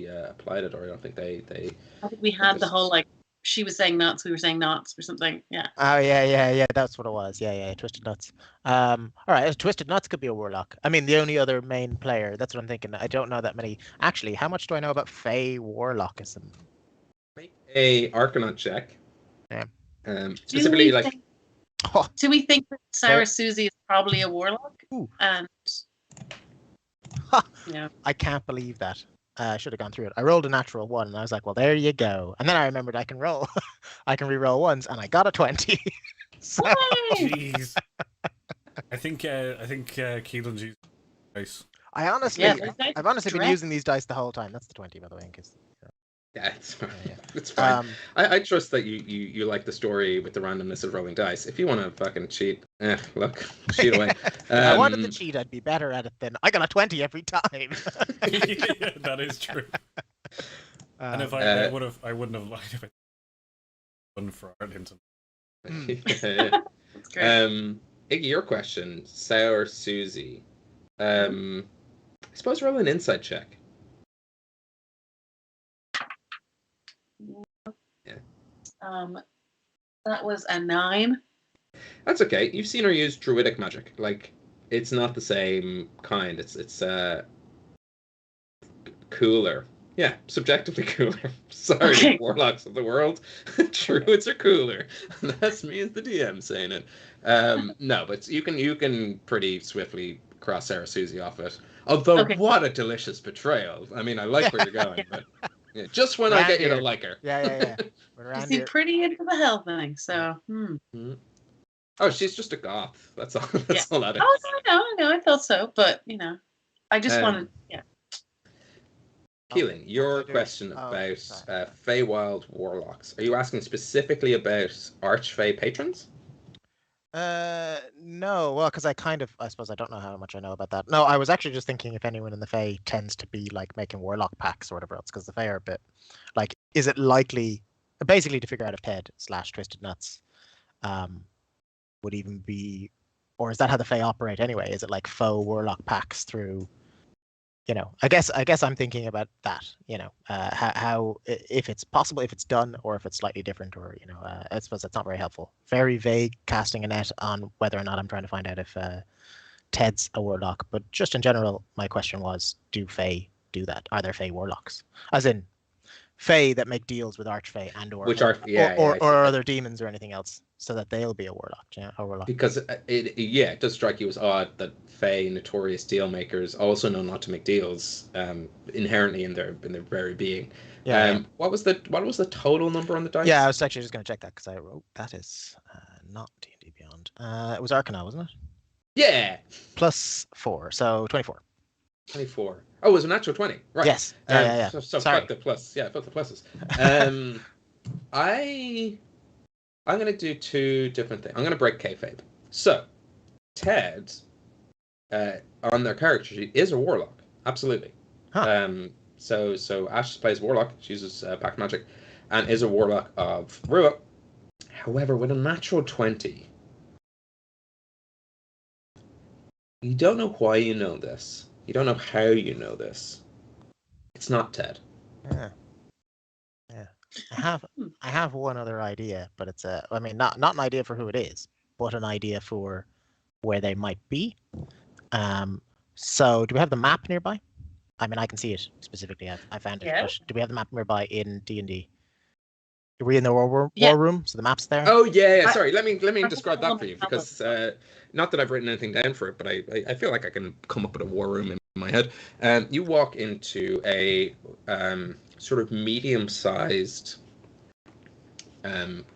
S1: applied it, or I don't think they.
S3: I think we had the whole, like, she was saying nuts, we were saying knots or something. Yeah.
S2: Oh yeah. That's what it was. Yeah. Twisted Nuts. All right, Twisted Nuts could be a warlock. I mean, the only other main player. That's what I'm thinking. I don't know that many. Actually, how much do I know about Fey Warlockism?
S1: Make a Arcanaut check.
S2: Yeah.
S1: Specifically,
S3: Do we think that Sarah Susie is probably a warlock?
S2: Ooh.
S3: And yeah.
S2: I can't believe that. I should have gone through it. I rolled a natural 1, and I was like, "Well, there you go." And then I remembered I can roll. I can re-roll ones, and I got a 20. So...
S4: Jeez. I think Keelan's using dice.
S2: I've honestly been using these dice the whole time. That's the 20, by the way, in case.
S1: Yeah, it's fine. It's fine. I trust that you like the story with the randomness of rolling dice. If you want to fucking cheat, look, cheat away.
S2: If I wanted to cheat, I'd be better at it than I got a 20 every time.
S4: Yeah, that is true. And if I wouldn't have lied if I done for Arlington.
S3: That's great.
S1: Iggy, your question, Sour Susie. I suppose roll an insight check.
S3: That was a 9.
S1: That's okay. You've seen her use druidic magic. Like, It's not the same kind. It's cooler. Yeah, subjectively cooler. Sorry,
S3: Okay.
S1: warlocks of the world. Druids are cooler. That's me as the DM saying it. No, but you can pretty swiftly cross Sarah Susie off it. Although,
S3: Okay.
S1: what a delicious betrayal. I mean, I like where you're going, but yeah, just when I
S2: Around
S1: get you to
S2: here.
S1: like her.
S2: Yeah. But
S3: You
S2: around
S3: seem
S2: here,
S3: pretty into the hell thing, so
S1: Oh, she's just a goth. That's all.
S3: yeah.
S1: That's all that is.
S3: Oh no, I thought so, but I just wanted,
S1: Um,
S2: Oh,
S1: Keelan,
S2: what
S1: your
S2: was I doing?
S1: question
S2: Oh,
S1: about
S2: sorry.
S1: Feywild warlocks. Are you asking specifically about Archfey patrons?
S2: No, well, because I suppose I don't know how much I know about that. No, I was actually just thinking if anyone in the Fae tends to be like making warlock packs or whatever else, because the Fae are a bit like, is it likely, basically to figure out if Ted / Twisted Nuts, would even be, or is that how the Fae operate anyway? Is it like faux warlock packs through? I guess I'm thinking about that. How if it's possible, if it's done, or if it's slightly different, or I suppose that's not very helpful. Very vague casting a net on whether or not I'm trying to find out if Ted's a warlock. But just in general, my question was: do Fae do that? Are there Fae warlocks? As in Fae that make deals with Archfey and/or
S1: Which are I see.
S2: or other demons or anything else, so that they'll be a warlock. Yeah, a warlock.
S1: Because it does strike you as odd that Fey, notorious deal makers, also know not to make deals inherently in their very being.
S2: Yeah.
S1: What was the total number on the dice?
S2: Yeah, I was actually just going to check that because I wrote that is not D&D Beyond. It was Arcana, wasn't it?
S1: Yeah,
S2: +4, so 24.
S1: 24. Oh, it was a natural 20. Right.
S2: Yes. Yeah.
S1: So
S2: Sorry.
S1: fuck the plus. Yeah, fuck the pluses. I'm going to do two different things. I'm going to break kayfabe. So, Ted, on their character sheet, is a warlock. Absolutely.
S2: Huh.
S1: So Ash plays warlock. She uses pack magic, and is a warlock of Rua. However, with a natural 20, you don't know why you know this. You don't know how you know this. It's not Ted.
S2: Yeah. I have one other idea, but it's I mean, not an idea for who it is, but an idea for where they might be. So do we have the map nearby? I mean, I can see it specifically. I found it.
S3: Yeah.
S2: But do we have the map nearby in D&D? Are we in the war
S3: Yeah.
S2: room? So the map's there.
S1: Oh yeah.
S3: I-
S1: Sorry. Let me
S3: I
S1: describe
S3: think
S1: that for you, because not that I've written anything down for it, but I feel like I can come up with a war room in my head. You walk into a sort of medium-sized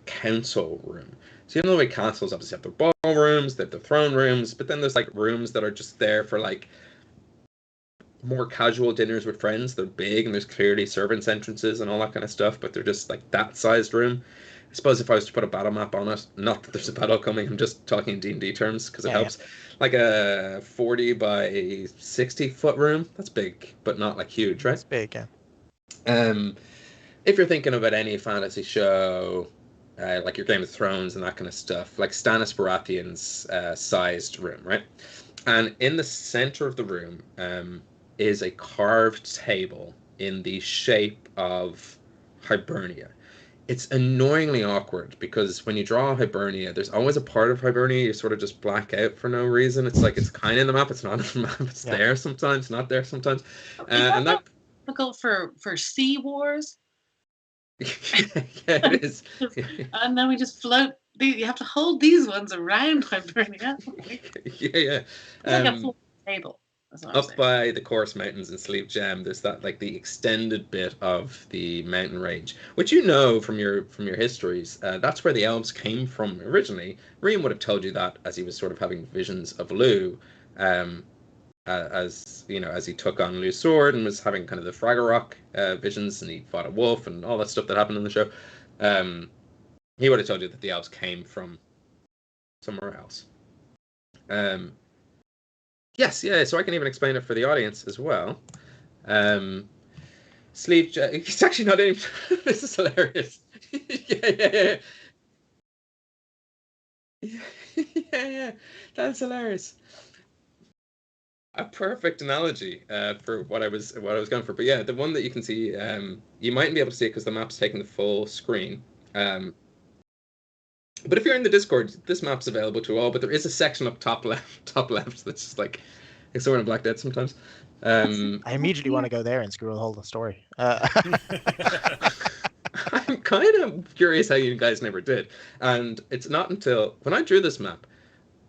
S1: council room. So you know the way castles obviously have their ballrooms, they have their throne rooms, but then there's like rooms that are just there for like more casual dinners with friends. They're big and there's clearly servants' entrances and all that kind of stuff, but they're just like that sized room. I suppose if I was to put a battle map on it, not that there's a battle coming, I'm just talking in D&D terms because it helps. Like a 40 by 60 foot room. That's big, but not like huge, right?
S2: It's big, yeah.
S1: If you're thinking about any fantasy show, like your Game of Thrones and that kind of stuff, like Stannis Baratheon's sized room, right? And in the center of the room is a carved table in the shape of Hibernia. It's annoyingly awkward because when you draw Hibernia, there's always a part of Hibernia you sort of just black out for no reason. It's like it's kind of in the map, it's not in the map, it's there sometimes, not there sometimes. And that
S3: difficult for sea wars.
S1: Yeah, it is.
S3: And then we just float. You have to hold these ones around Hibernia.
S1: Yeah.
S3: It's like a full table.
S1: Up by the Course Mountains in Sleep Gem, there's that like the extended bit of the mountain range, which you know from your histories. That's where the elves came from originally. Reem would have told you that as he was sort of having visions of Lugh, as you know, as he took on Lugh's sword and was having kind of the Fraggle Rock visions, and he fought a wolf and all that stuff that happened in the show. He would have told you that the elves came from somewhere else. Yes, yeah. So I can even explain it for the audience as well. Sleeve. He's actually not in. This is hilarious. Yeah. That's hilarious. A perfect analogy for what I was going for. But yeah, the one that you can see, you mightn't be able to see it because the map's taking the full screen. But if you're in the Discord, this map's available to all. But there is a section up top left that's just like it's sort of Black Dead sometimes.
S2: I immediately want to go there and screw the whole story.
S1: I'm kind of curious how you guys never did. And it's not until when I drew this map,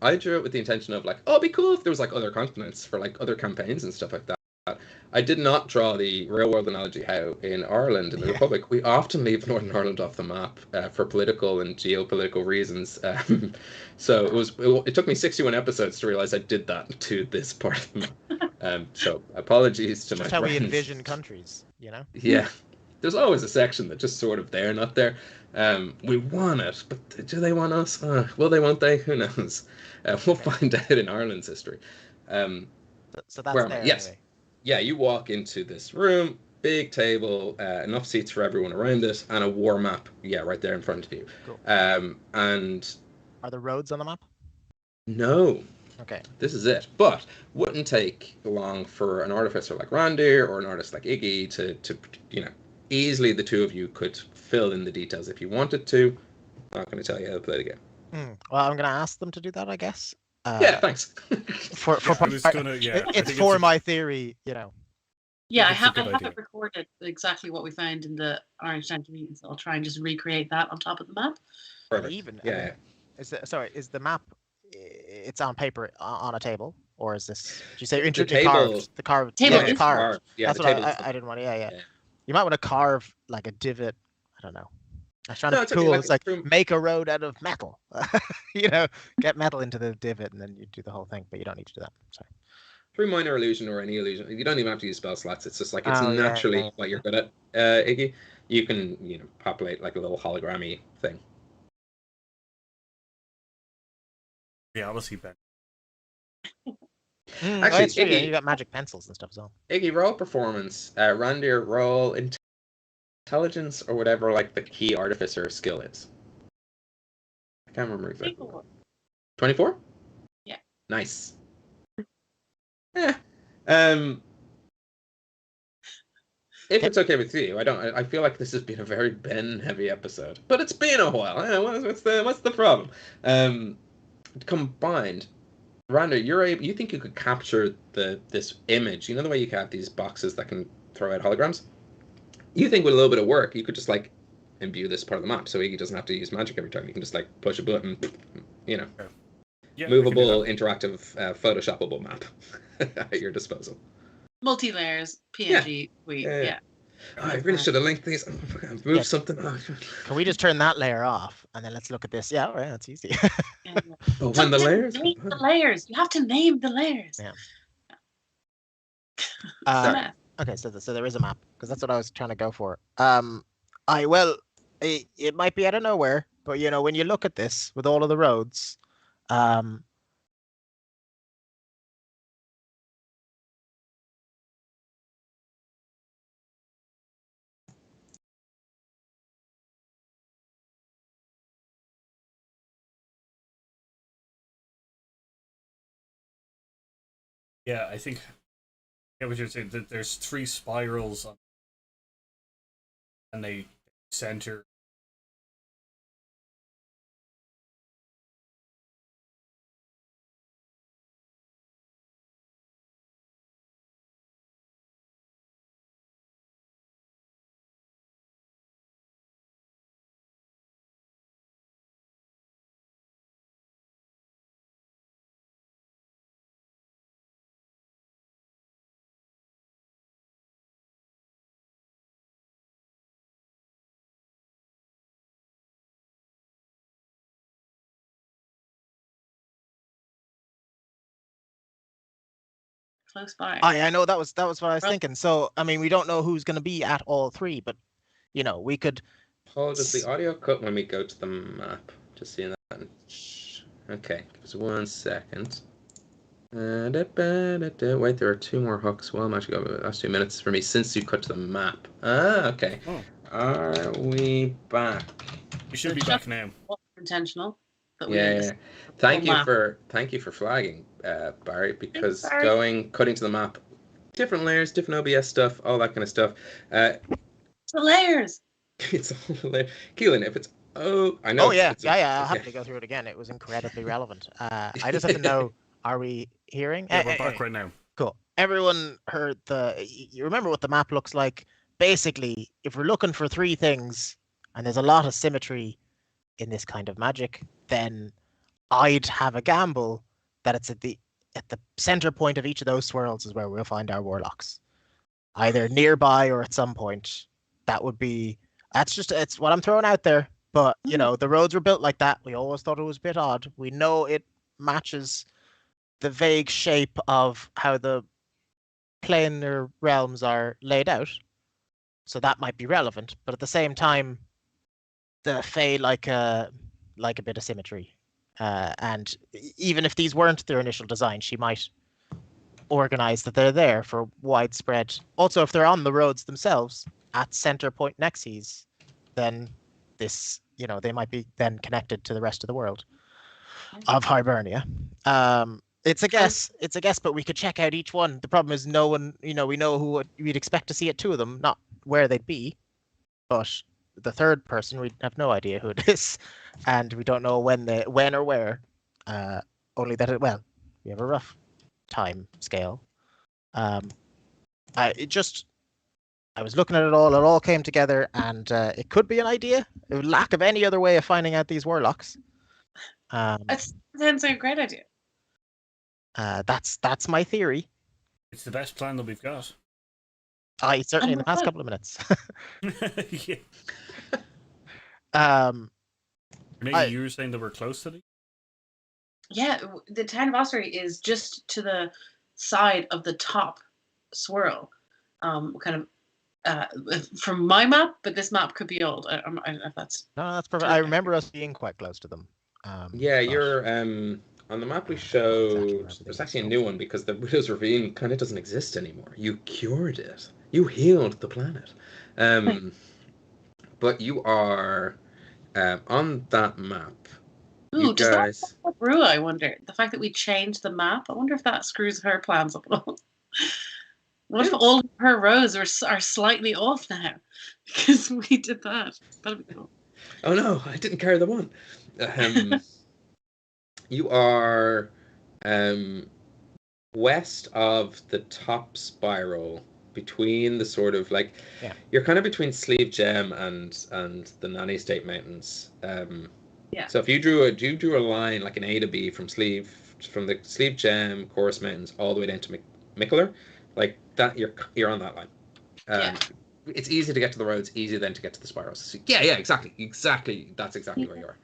S1: I drew it with the intention of like, oh, it'd be cool if there was like other continents for like other campaigns and stuff like that. I did not draw the real world analogy how in Ireland, in the Republic, we often leave Northern Ireland off the map for political and geopolitical reasons. So it took me 61 episodes to realize I did that to this part of the map. So apologies to my friends.
S2: Just how we envision countries, you know?
S1: Yeah. There's always a section that's just sort of there, not there. We want it, but do they want us? Will they, won't they? Who knows? We'll find out in Ireland's history.
S2: So that's there
S1: yes.
S2: anyway.
S1: Yeah, you walk into this room, big table, enough seats for everyone around it, and a war map, right there in front of you.
S2: Cool.
S1: And
S2: are there roads on the map?
S1: No.
S2: Okay.
S1: This is it. But wouldn't take long for an artificer like Randir or an artist like Iggy to easily the two of you could fill in the details if you wanted to. I'm not going to tell you how to play the game.
S2: Well, I'm going to ask them to do that, I guess.
S1: Yeah, thanks.
S2: It's for my theory, you know.
S3: Yeah, I have it recorded exactly what we found in the Orange Tangerine, so I'll try and just recreate that on top of the map.
S1: Perfect.
S2: Even,
S1: yeah.
S2: Is the map? It's on paper on a table, or is this? Did you say
S1: the table?
S2: The carved
S3: table
S2: is carved.
S1: Yeah,
S2: that's what I didn't want. Yeah. You might want to carve like a divot. I don't know. I was trying to be cool. It's like make a road out of metal. Get metal into the divot, and then you do the whole thing. But you don't need to do that. Sorry.
S1: Through minor illusion or any illusion, you don't even have to use spell slots. It's just like it's naturally what you're good at, Iggy. You can populate like a little hologrammy thing.
S4: Reality Ben.
S1: Actually, Iggy,
S2: you got magic pencils and stuff as well.
S1: Iggy, roll performance. Randir, roll intelligence or whatever like the key artificer skill is. I can't remember exactly. 24?
S3: Yeah.
S1: Nice. If it's okay with you, I feel like this has been a very Ben-heavy episode, but it's been a while. What's the problem? Combined, Randir, you think you could capture this image? You know the way you can have these boxes that can throw out holograms? You think with a little bit of work, you could just like imbue this part of the map, so he doesn't have to use magic every time. You can just like push a button, movable, interactive, Photoshopable map at your disposal.
S3: Multi-layers, PNG,
S1: yeah. I really should have linked these. Move something.
S2: Can we just turn that layer off and then let's look at this? Yeah, all right, that's easy.
S1: When the layers?
S3: Name the layers. You have to name the layers.
S2: Yeah. Okay, so there is a map because that's what I was trying to go for. It might be out of nowhere, but when you look at this with all of the roads,
S4: yeah, I think what you're saying that there's 3 spirals on, and they center.
S3: Close by.
S2: I know that was what I was thinking. So I mean, we don't know who's going to be at all 3, but we could.
S1: Paul, does the audio cut when we go to the map? Just seeing that. Okay, give us 1 second. Wait, there are 2 more hooks. Well, I'm actually going to last 2 minutes for me since you cut to the map. Okay. Are we back?
S4: We should be back now.
S3: Intentional.
S1: Yeah. Thank you for flagging, Barry, because cutting to the map, different layers, different OBS stuff, all that kind of stuff.
S3: The layers.
S1: It's all layer. Keelan, if it's Oh, I know.
S2: Oh yeah,
S1: It's
S2: I'll
S1: okay.
S2: happily go through it again. It was incredibly relevant. I just have to know: are we hearing?
S4: Yeah, we're back right now.
S2: Cool. Everyone heard you remember what the map looks like? Basically, if we're looking for three things, and there's a lot of symmetry in this kind of magic, then I'd have a gamble that it's at the center point of each of those swirls is where we'll find our warlocks, either nearby or at some point. It's what I'm throwing out there. But the roads were built like that. We always thought it was a bit odd. We know it matches the vague shape of how the planar realms are laid out, so that might be relevant. But at the same time, the Fae like a bit of symmetry, and even if these weren't their initial design, she might organize that they're there for widespread. Also, if they're on the roads themselves at center point nexes, then they might be then connected to the rest of the world of Hibernia. It's a guess. But we could check out each one. The problem is no one, we know who we'd expect to see at two of them, not where they'd be. But the third person, we have no idea who it is, and we don't know when or where. Only that we have a rough time scale. I was looking at it all came together, and it could be an idea. Lack of any other way of finding out these warlocks.
S3: That sounds like a great idea.
S2: That's my theory.
S4: It's the best plan that we've got.
S2: Certainly in the past couple of minutes.
S4: Yeah. Maybe you were saying that we're close to the.
S3: Yeah, the town of Ossory is just to the side of the top swirl, kind of from my map, but this map could be old. I don't know if that's.
S2: No, that's perfect. I remember us being quite close to them.
S1: Yeah, you're on the map we showed. There's actually a new one because the Widow's Ravine kind of doesn't exist anymore. You cured it. You healed the planet. But you are on that map.
S3: Ooh, does that brew? I wonder. The fact that we changed the map, I wonder if that screws her plans up at all. What if all her rows are slightly off now because we did that? That'd be cool.
S1: Oh no, I didn't carry the one. You are west of the top spiral, between the sort of you're kind of between Sleeve Gem and the Nanny State Mountains. So if you drew a line like an A to B from the Sleeve Gem, Chorus Mountains all the way down to Mickler, like that, you're on that line. It's easy to get to the roads, easy then to get to the spirals. So, exactly. That's exactly where you are.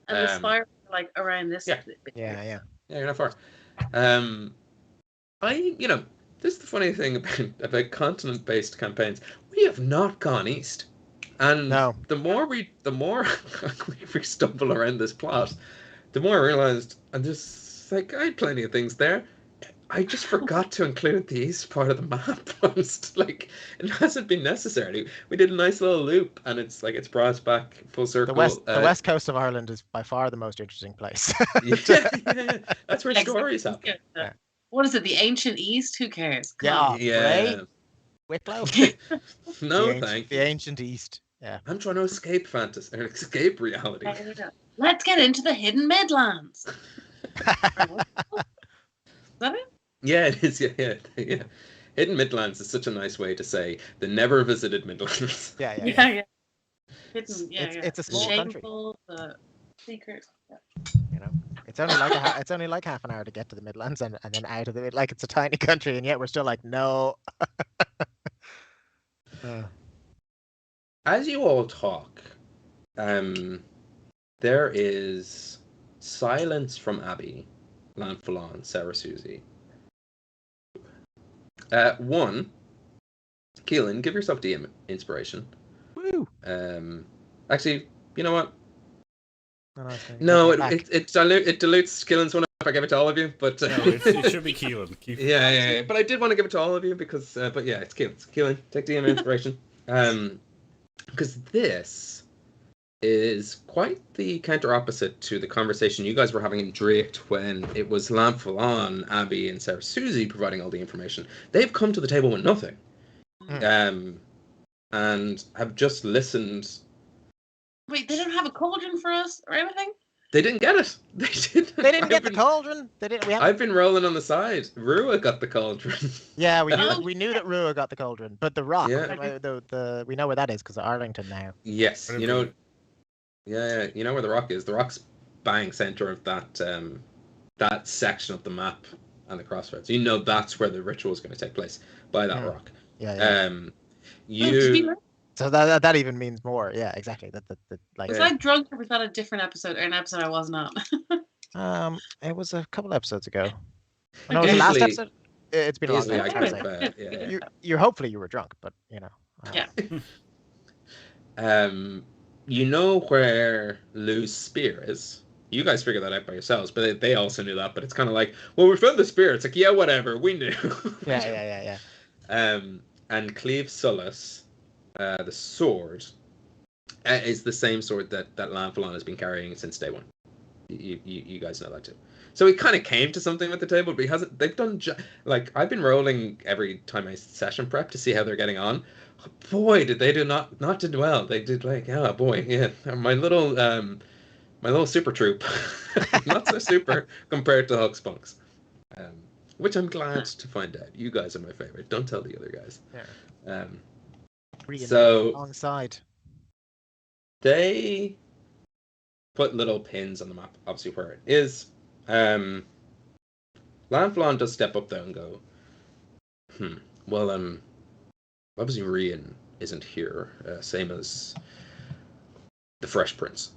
S3: And the spirals are like around this.
S1: Yeah, you're not far. This is the funny thing about continent-based campaigns. We have not gone east, and the more we stumble around this plot, the more I realized I'm just like, I had plenty of things there. I just forgot to include the east part of the map. It hasn't been necessary. We did a nice little loop, and it's brought us back full circle.
S2: The west coast of Ireland is by far the most interesting place.
S1: yeah. That's where stories happen.
S3: Yeah. What is it? The ancient East? Who cares?
S2: Right? Wicklow.
S1: No, thank you.
S2: The ancient East. Yeah.
S1: I'm trying to escape fantasy or escape reality.
S3: Let's get into the hidden Midlands. Is that it?
S1: Yeah, it is. Yeah. Hidden Midlands is such a nice way to say the never visited Midlands.
S3: Yeah. Hidden,
S2: it's a small country.
S3: The secret. Yeah.
S2: It's only like half an hour to get to the Midlands and then out of it. Like, it's a tiny country, and yet we're still like, no.
S1: As you all talk, there is silence from Abby, Lanfalon, Sarah Susie. One, Keelan, give yourself DM inspiration.
S2: Woo!
S1: Actually, you know what?
S2: No,
S1: it dilutes Keelan's one if I give it to all of you, but
S4: no, it should be Keelan.
S1: Yeah. But I did want to give it to all of you because, but yeah, it's Keelan. Keelan, take DM inspiration. Because this is quite the counter opposite to the conversation you guys were having in Drift when it was Lanfalon, Abby, and Sarah Susie providing all the information. They've come to the table with nothing, and have just listened
S3: Wait, they don't have a cauldron for us or anything?
S1: They didn't get it. They didn't.
S2: They didn't get the cauldron. They didn't. We haven't.
S1: I've been rolling on the side. Rua got the cauldron.
S2: Yeah, we knew
S3: Oh,
S2: we knew that Rua got the cauldron, but the rock,
S1: Yeah.
S2: the we know where that is because of Arlington now.
S1: Yes,
S4: Whatever.
S1: you know. Yeah, you know where the rock is. The rock's bang center of that that section of the map and the crossroads. You know that's where the ritual is going to take place by that rock.
S2: Yeah.
S1: You.
S2: So that even means more. Yeah, exactly. That like.
S3: Was I drunk or was that a different episode or an episode I was not?
S2: It was a couple episodes ago. Oh, no, it was the last
S1: Easily-
S2: episode. It's been a long
S1: Easily,
S2: time.
S1: I
S2: I
S1: can
S2: can't say.
S1: yeah.
S2: You're hopefully you were drunk, but you know.
S3: Yeah.
S1: You know where Lou's spear is. You guys figured that out by yourselves, but they also knew that. But it's kind of like, well, we found the spear. It's like, yeah, whatever, we knew.
S2: Yeah.
S1: And Cleve Sullus, the sword, is the same sword that Lanfalon has been carrying since day one. You guys know that too. So he kind of came to something with the table, but he hasn't. They've done like I've been rolling every time I session prep to see how they're getting on. Boy, did they do not did well. They did like, oh boy, yeah, my little super troop, not so super compared to Huck's Punks, which I'm glad to find out. You guys are my favorite. Don't tell the other guys.
S2: Yeah.
S1: So
S2: alongside,
S1: they put little pins on the map, obviously where it is. Lanfalon does step up though and go, well, obviously Rian isn't here, same as the Fresh Prince.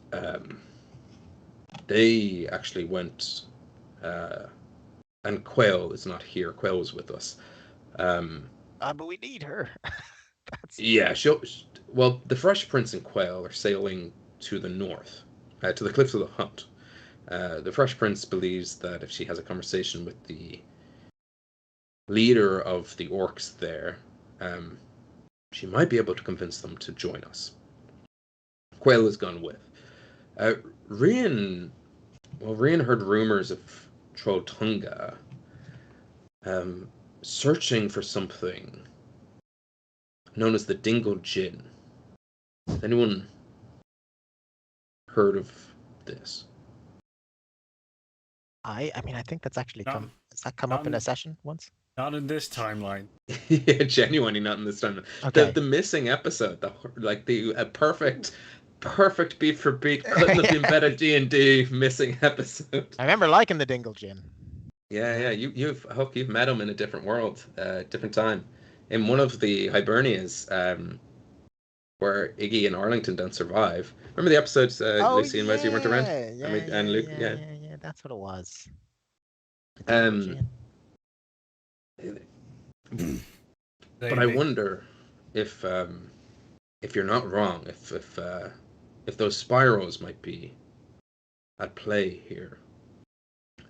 S1: They actually went, and Quail is not here. Quail was with us.
S2: but we need her.
S1: Yeah, well, the Fresh Prince and Quail are sailing to the north, to the Cliffs of the Hunt. The Fresh Prince believes that if she has a conversation with the leader of the orcs there, she might be able to convince them to join us. Quail has gone with. Rian heard rumors of Trolltunga searching for something known as the Dingle Gin. Has anyone heard of this?
S2: I mean, I think that's actually come. Has that come up in a session once?
S4: Not in this timeline.
S1: Yeah, genuinely not in this time.
S2: Okay.
S1: The missing episode, the perfect beat for beat, couldn't have been better D&D missing episode.
S2: I remember liking the Dingle Gin.
S1: Yeah. You've met him in a different world, different time, in one of the Hibernias, where Iggy and Arlington don't survive. Remember the episodes Lucy and Wesley weren't around, and Luke. Yeah,
S2: that's what it was.
S1: But I wonder if you're not wrong, if those spirals might be at play here.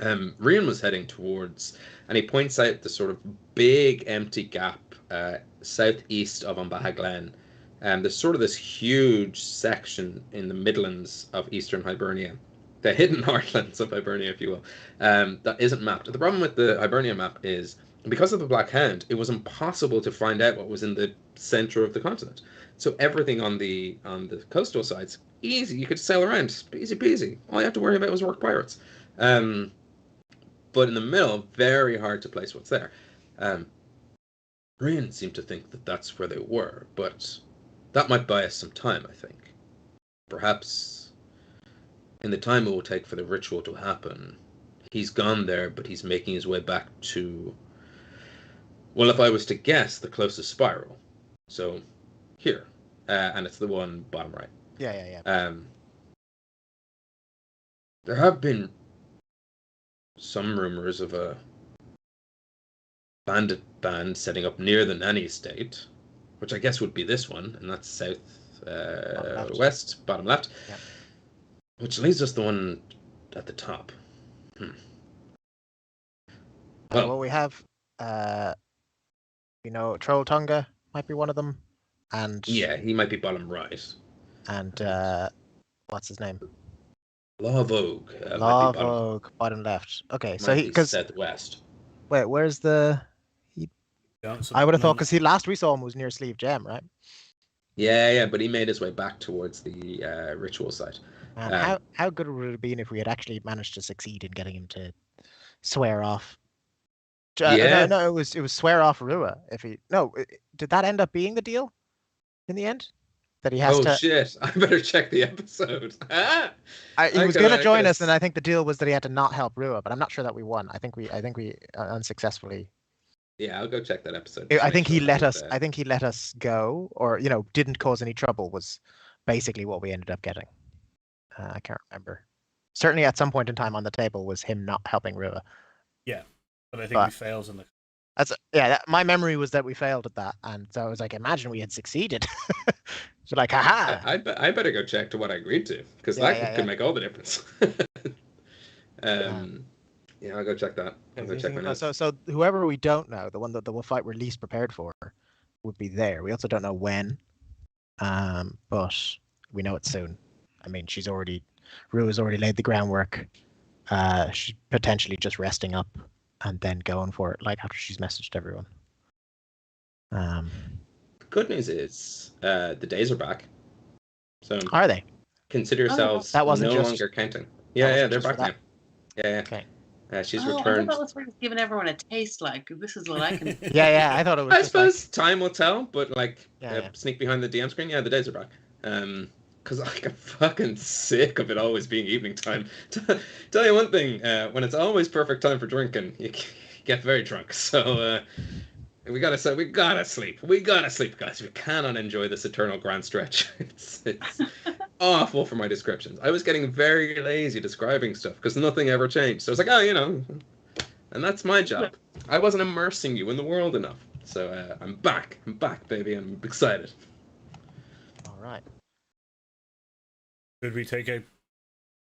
S1: Rian was heading towards, and he points out the sort of big empty gap southeast of Umbaha Glen. There's sort of this huge section in the Midlands of Eastern Hibernia, the hidden heartlands of Hibernia, if you will, that isn't mapped. The problem with the Hibernia map is, because of the Black Hound, it was impossible to find out what was in the center of the continent. So everything on the coastal sides, easy, you could sail around, easy peasy. All you have to worry about was orc pirates. But in the middle, very hard to place what's there. Rian seemed to think that that's where they were, but that might buy us some time, I think. Perhaps in the time it will take for the ritual to happen, he's gone there, but he's making his way back to, well, if I was to guess, the closest spiral. So, here. And it's the one bottom right.
S2: Yeah.
S1: There have been some rumors of a bandit band setting up near the Nanny estate, which I guess would be this one, and that's south west, bottom left.
S2: Yeah.
S1: Which leaves us the one at the top.
S2: Well, we have, Trolltunga might be one of them, and
S1: yeah, he might be bottom right.
S2: And what's his name?
S1: Law Vogue.
S2: Law Vogue, bottom left. Okay, so he because
S1: southwest.
S2: Wait, where's the? I would have thought because last we saw him was near Sleeve Gem, right?
S1: Yeah, but he made his way back towards the ritual site.
S2: And
S1: Um,
S2: how good would it have been if we had actually managed to succeed in getting him to swear off?
S1: yeah.
S2: No, it was swear off Rua. If he did that end up being the deal in the end? That he has
S1: Oh
S2: to.
S1: shit! I better check the episode.
S2: He was going to join us, and
S1: I
S2: I think the deal was that he had to not help Rua. But I'm not sure that we won. I think we unsuccessfully.
S1: Yeah, I'll go check that episode.
S2: I
S1: To make
S2: think he
S1: sure
S2: let
S1: that
S2: us. I think he let us go, or didn't cause any trouble. Was basically what we ended up getting. I can't remember. Certainly, at some point in time on the table was him not helping Rua.
S4: Yeah, but I think we failed in the.
S2: My memory was that we failed at that, and so I was like, imagine we had succeeded. So like, haha.
S1: I better go check to what I agreed to, because that could make all the difference. Yeah, I'll go check that. I'll go check my notes.
S2: So whoever we don't know, the one that we'll fight we're least prepared for, would be there. We also don't know when, but we know it soon. I mean, Rua's already laid the groundwork. She's potentially just resting up and then going for it, like after she's messaged everyone.
S1: The good news is the days are back. So
S2: are they?
S1: Consider yourselves
S2: that wasn't
S1: no
S2: just,
S1: longer counting. Yeah, they're back now. Yeah.
S2: Okay.
S1: She's
S3: I
S1: returned.
S3: thought we're just giving everyone a taste. Like, this is what I can.
S2: Yeah. I thought it was.
S1: I suppose time will tell, but like
S2: Yeah.
S1: sneak behind the DM screen. Yeah, the days are back. Because I get fucking sick of it always being evening time. Tell you one thing, when it's always perfect time for drinking, you get very drunk. So we gotta sleep. We gotta sleep, guys. We cannot enjoy this eternal grand stretch. It's awful for my descriptions. I was getting very lazy describing stuff because nothing ever changed. So I was like, and that's my job. I wasn't immersing you in the world enough. So I'm back. I'm back, baby. I'm excited.
S2: All right.
S4: Should we take out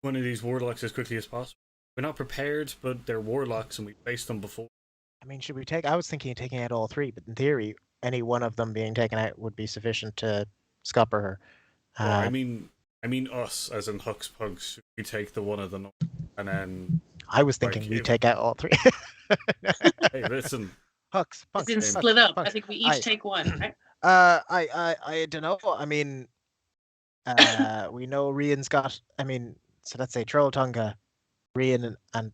S4: one of these warlocks as quickly as possible? We're not prepared, but they're warlocks and we faced them before.
S2: I mean, I was thinking of taking out all three, but in theory, any one of them being taken out would be sufficient to scupper her.
S4: I mean us, as in Huck's pugs. Should we take the one of them and then...
S2: I was thinking we take out all three.
S4: Hey, listen.
S2: Huck's
S3: punks. It's split up. Punks. I think we each take one, right?
S2: I don't know. I mean, we know Rian's got... I mean, so let's say Trolltunga, Rian and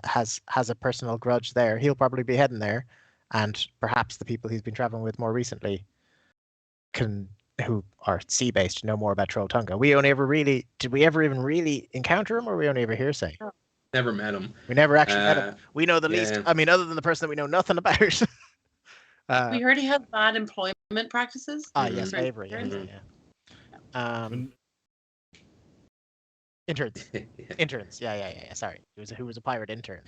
S2: has a personal grudge there. He'll probably be heading there, and perhaps the people he's been traveling with more recently who are sea based know more about Trolltunga. Did we ever even really encounter him, or we only ever hearsay?
S1: Never met him.
S2: We never actually met him. We know the least. I mean, other than the person that we know nothing about.
S3: We heard he had bad employment practices.
S2: Yes, Avery. Interns. Yeah. Sorry, who was a pirate intern.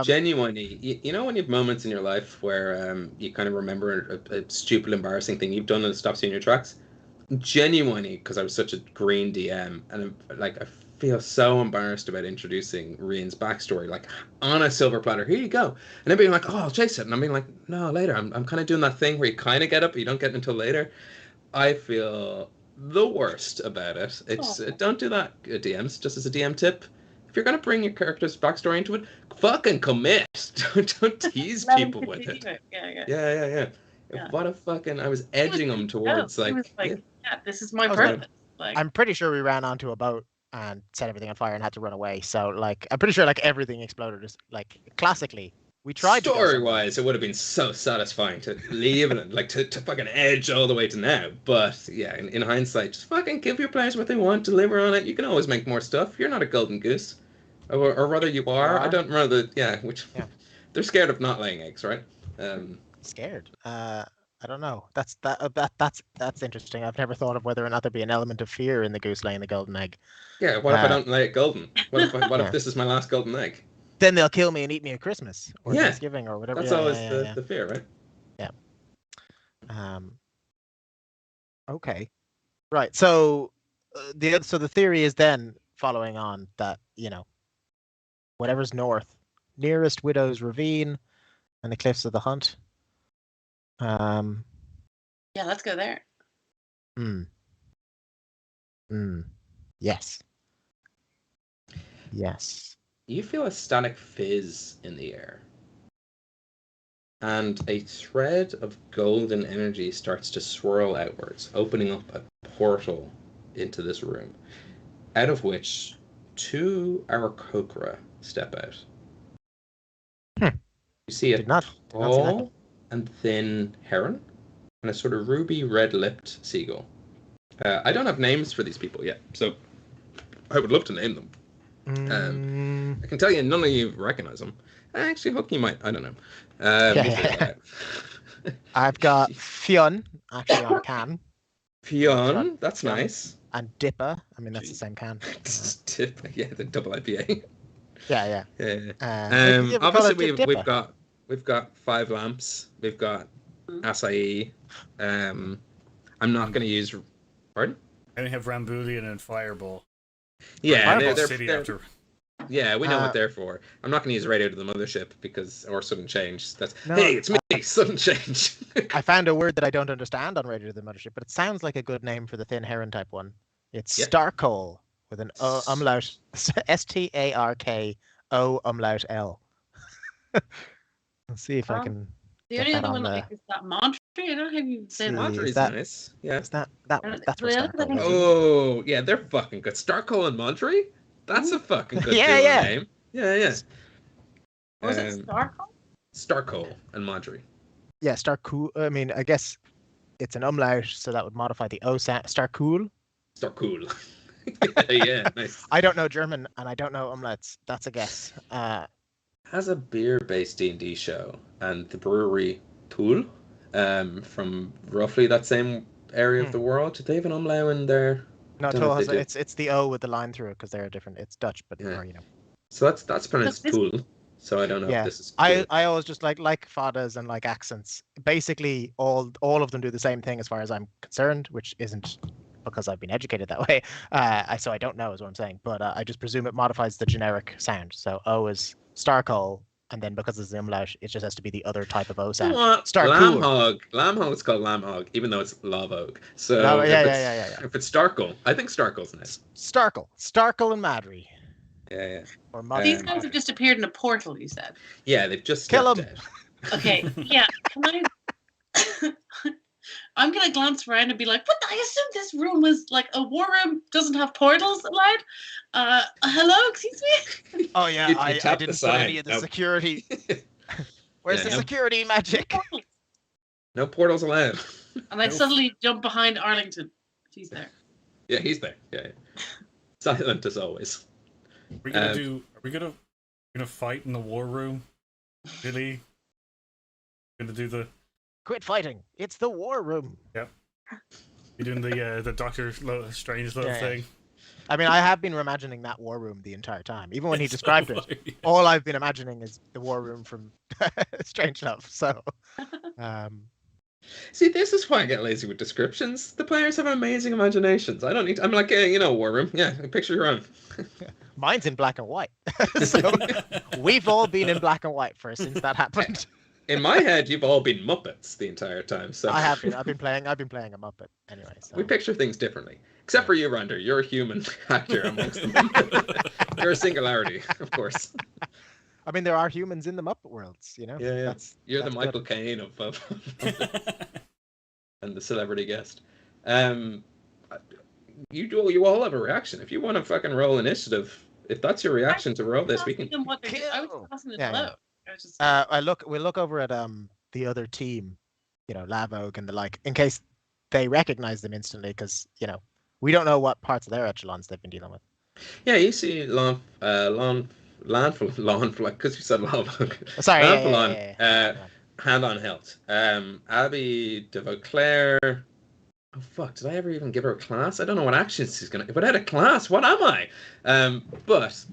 S1: Genuinely, you know when you have moments in your life where you kind of remember a stupid, embarrassing thing you've done and it stops you in your tracks? Genuinely, because I was such a green DM, and I feel so embarrassed about introducing Rian's backstory, like on a silver platter. Here you go, and then being like, "Oh, I'll chase it," and I'm being like, "No, later." I'm kind of doing that thing where you kind of get it, but you don't get it until later. I feel the worst about it. It's don't do that, DMs. Just as a DM tip, if you're gonna bring your character's backstory into it, fucking commit. Don't tease people with it. Yeah. What a fucking... I was edging them towards
S3: this is my purpose.
S2: I'm pretty sure we ran onto a boat and set everything on fire and had to run away. So I'm pretty sure everything exploded. Just classically. We tried.
S1: Story-wise, it would have been so satisfying to leave it, to fucking edge all the way to now. But yeah, in hindsight, just fucking give your players what they want, deliver on it. You can always make more stuff. You're not a golden goose, or rather, you are. I don't remember they're scared of not laying eggs, right?
S2: Scared. I don't know. That's interesting. I've never thought of whether or not there'd be an element of fear in the goose laying the golden egg.
S1: Yeah. What if I don't lay it golden? What if this is my last golden egg?
S2: Then they'll kill me and eat me at Christmas or Thanksgiving or whatever.
S1: That's always the fear, right?
S2: Yeah. Okay. Right. So the theory is then following on that whatever's north, nearest Widow's Ravine, and the Cliffs of the Hunt.
S3: Yeah, let's go there.
S2: Yes. Yes.
S1: You feel a static fizz in the air. and a thread of golden energy starts to swirl outwards, opening up a portal into this room, out of which two Aarakocra step out. You see a
S2: Did not see that
S1: tall and thin heron and a sort of ruby red-lipped seagull. I don't have names for these people yet, so I would love to name them. I can tell you none of you recognize them. Actually, Huck, you might. I don't know.
S2: I've got Fionn actually on a can.
S1: Fionn, that's nice.
S2: And Dipper. I mean, that's the same can.
S1: Dipper, yeah, the double IPA.
S2: Yeah.
S1: Obviously, we've got Five Lamps. We've got acai. I'm not going to use. Pardon?
S4: And we have Rambulian and Fireball.
S1: Yeah,
S4: they're
S1: yeah, we know what they're for. I'm not going to use Radio to the Mothership or Sudden Change. Hey, it's me, Sudden Change.
S2: I found a word that I don't understand on Radio to the Mothership, but it sounds like a good name for the thin heron type one. It's Starkole with an umlaut, Starko umlaut L. Let's see if I can.
S3: The only other one is that Monterey. I don't know how you say that.
S1: Monterey's nice. Yeah.
S2: That's what Starkole is.
S1: Oh, yeah, they're fucking good. Starkole and Monterey? That's a fucking good name. Yeah.
S3: Was it Starkole?
S1: Starkole and Monterey.
S2: Yeah, Starkole. I mean, I guess it's an umlaut, so that would modify the O sound. Starkole.
S1: Starkole. Yeah, nice.
S2: I don't know German, and I don't know umlauts. That's a guess.
S1: Has a beer-based D&D show, and the brewery Tool, from roughly that same area of the world. Do they have an umlaut in there?
S2: No, Tool has it's the O with the line through it because they're different. It's Dutch, but or,
S1: So that's pronounced Tool. So I don't know if this is. Cool.
S2: I always just like fadas and like accents. Basically, all of them do the same thing as far as I'm concerned, which isn't because I've been educated that way. So I don't know is what I'm saying, but I just presume it modifies the generic sound. So O is Starkole, and then because it's the umlaut, it just has to be the other type of O sound.
S1: Starkole. Lamb hog is called lamb hog, even though it's lavog. So if it's Starkole, I think Starkole's nice.
S2: Starkole and Madry.
S1: Yeah.
S2: Or
S3: these guys have just appeared in a portal. You said.
S1: Yeah, they've just
S2: kill them.
S3: Okay. Yeah. Can I? I'm gonna glance around and be like, "What? I assume this room was like a war room. Doesn't have portals allowed." Hello, excuse me.
S2: Oh yeah, I didn't put any of the security. Where's the security magic?
S1: No portals allowed.
S3: And I suddenly jump behind Arlington. He's there.
S1: Yeah, he's there. Yeah. Silent as always.
S4: Are we gonna fight in the war room? Really? Gonna do the.
S2: Quit fighting! It's the war room.
S4: Yep. You're doing the Doctor Strange little thing.
S2: I mean, I have been imagining that war room the entire time. Even when he described it, all I've been imagining is the war room from Strangelove. So,
S1: see, this is why I get lazy with descriptions. The players have amazing imaginations. I don't need. I'm like, war room. Yeah, picture your own.
S2: Mine's in black and white. So we've all been in black and white since that happened.
S1: In my head, you've all been Muppets the entire time. So
S2: I have been. I've been playing a Muppet anyway. So.
S1: We picture things differently, except for you, Rander. You're a human actor amongst them. You're a singularity, of course.
S2: I mean, there are humans in the Muppet worlds,
S1: Yeah. You're the Michael Caine of and the celebrity guest. You all have a reaction. If you want to fucking roll initiative, if that's your reaction to roll this, we can.
S3: I was passing it low.
S2: We'll look over at the other team, Lavog and the like, in case they recognize them instantly, because we don't know what parts of their echelons they've been dealing with.
S1: Yeah, you see Landful, because you said Lavog.
S2: Sorry,
S1: hand on hilt. Abby de Vauclair. Oh fuck! Did I ever even give her a class? I don't know what actions she's gonna. Without a class, what am I? But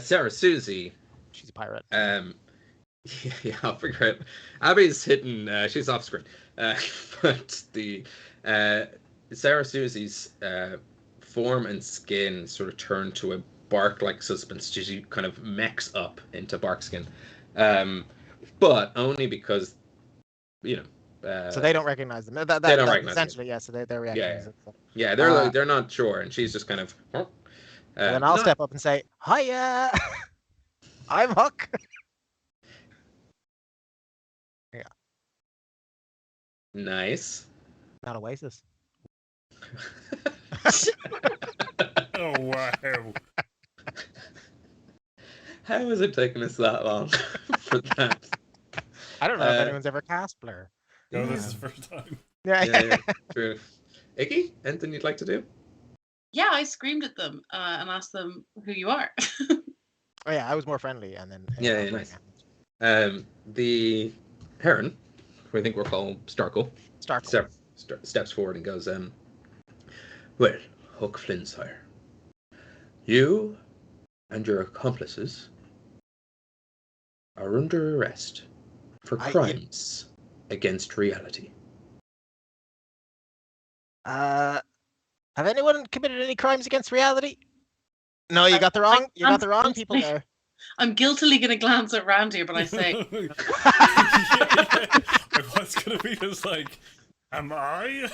S1: Sarah Susie.
S2: She's a pirate.
S1: Yeah, I'll figure it. Abby's hitting. She's off screen. But the Sarah Susie's form and skin sort of turn to a bark-like substance. She kind of mechs up into bark skin, but only because
S2: so they don't recognize them. They don't recognize essentially, them. Yeah. So they're reacting.
S1: Yeah, they're not sure, and she's just kind of.
S2: And I'll step up and say, "Hiya, I'm Huck."
S1: Nice.
S2: Not Oasis.
S4: Oh wow!
S1: How has it taken us that long for that?
S2: I don't know if anyone's ever cast Blur.
S4: No, this is the first time.
S1: Yeah, true. Iggy, anything you'd like to do?
S3: Yeah, I screamed at them and asked them who you are.
S2: Oh yeah, I was more friendly, and then
S1: Yeah, nice. The Heron, who I think we'll call Starkle, steps forward and goes, well, Huck Flintsire, you and your accomplices are under arrest for crimes against reality.
S2: Have anyone committed any crimes against reality? No, you got the wrong people there.
S3: I'm guiltily going to glance at Randy, but I say...
S4: What's going to be just like, am I?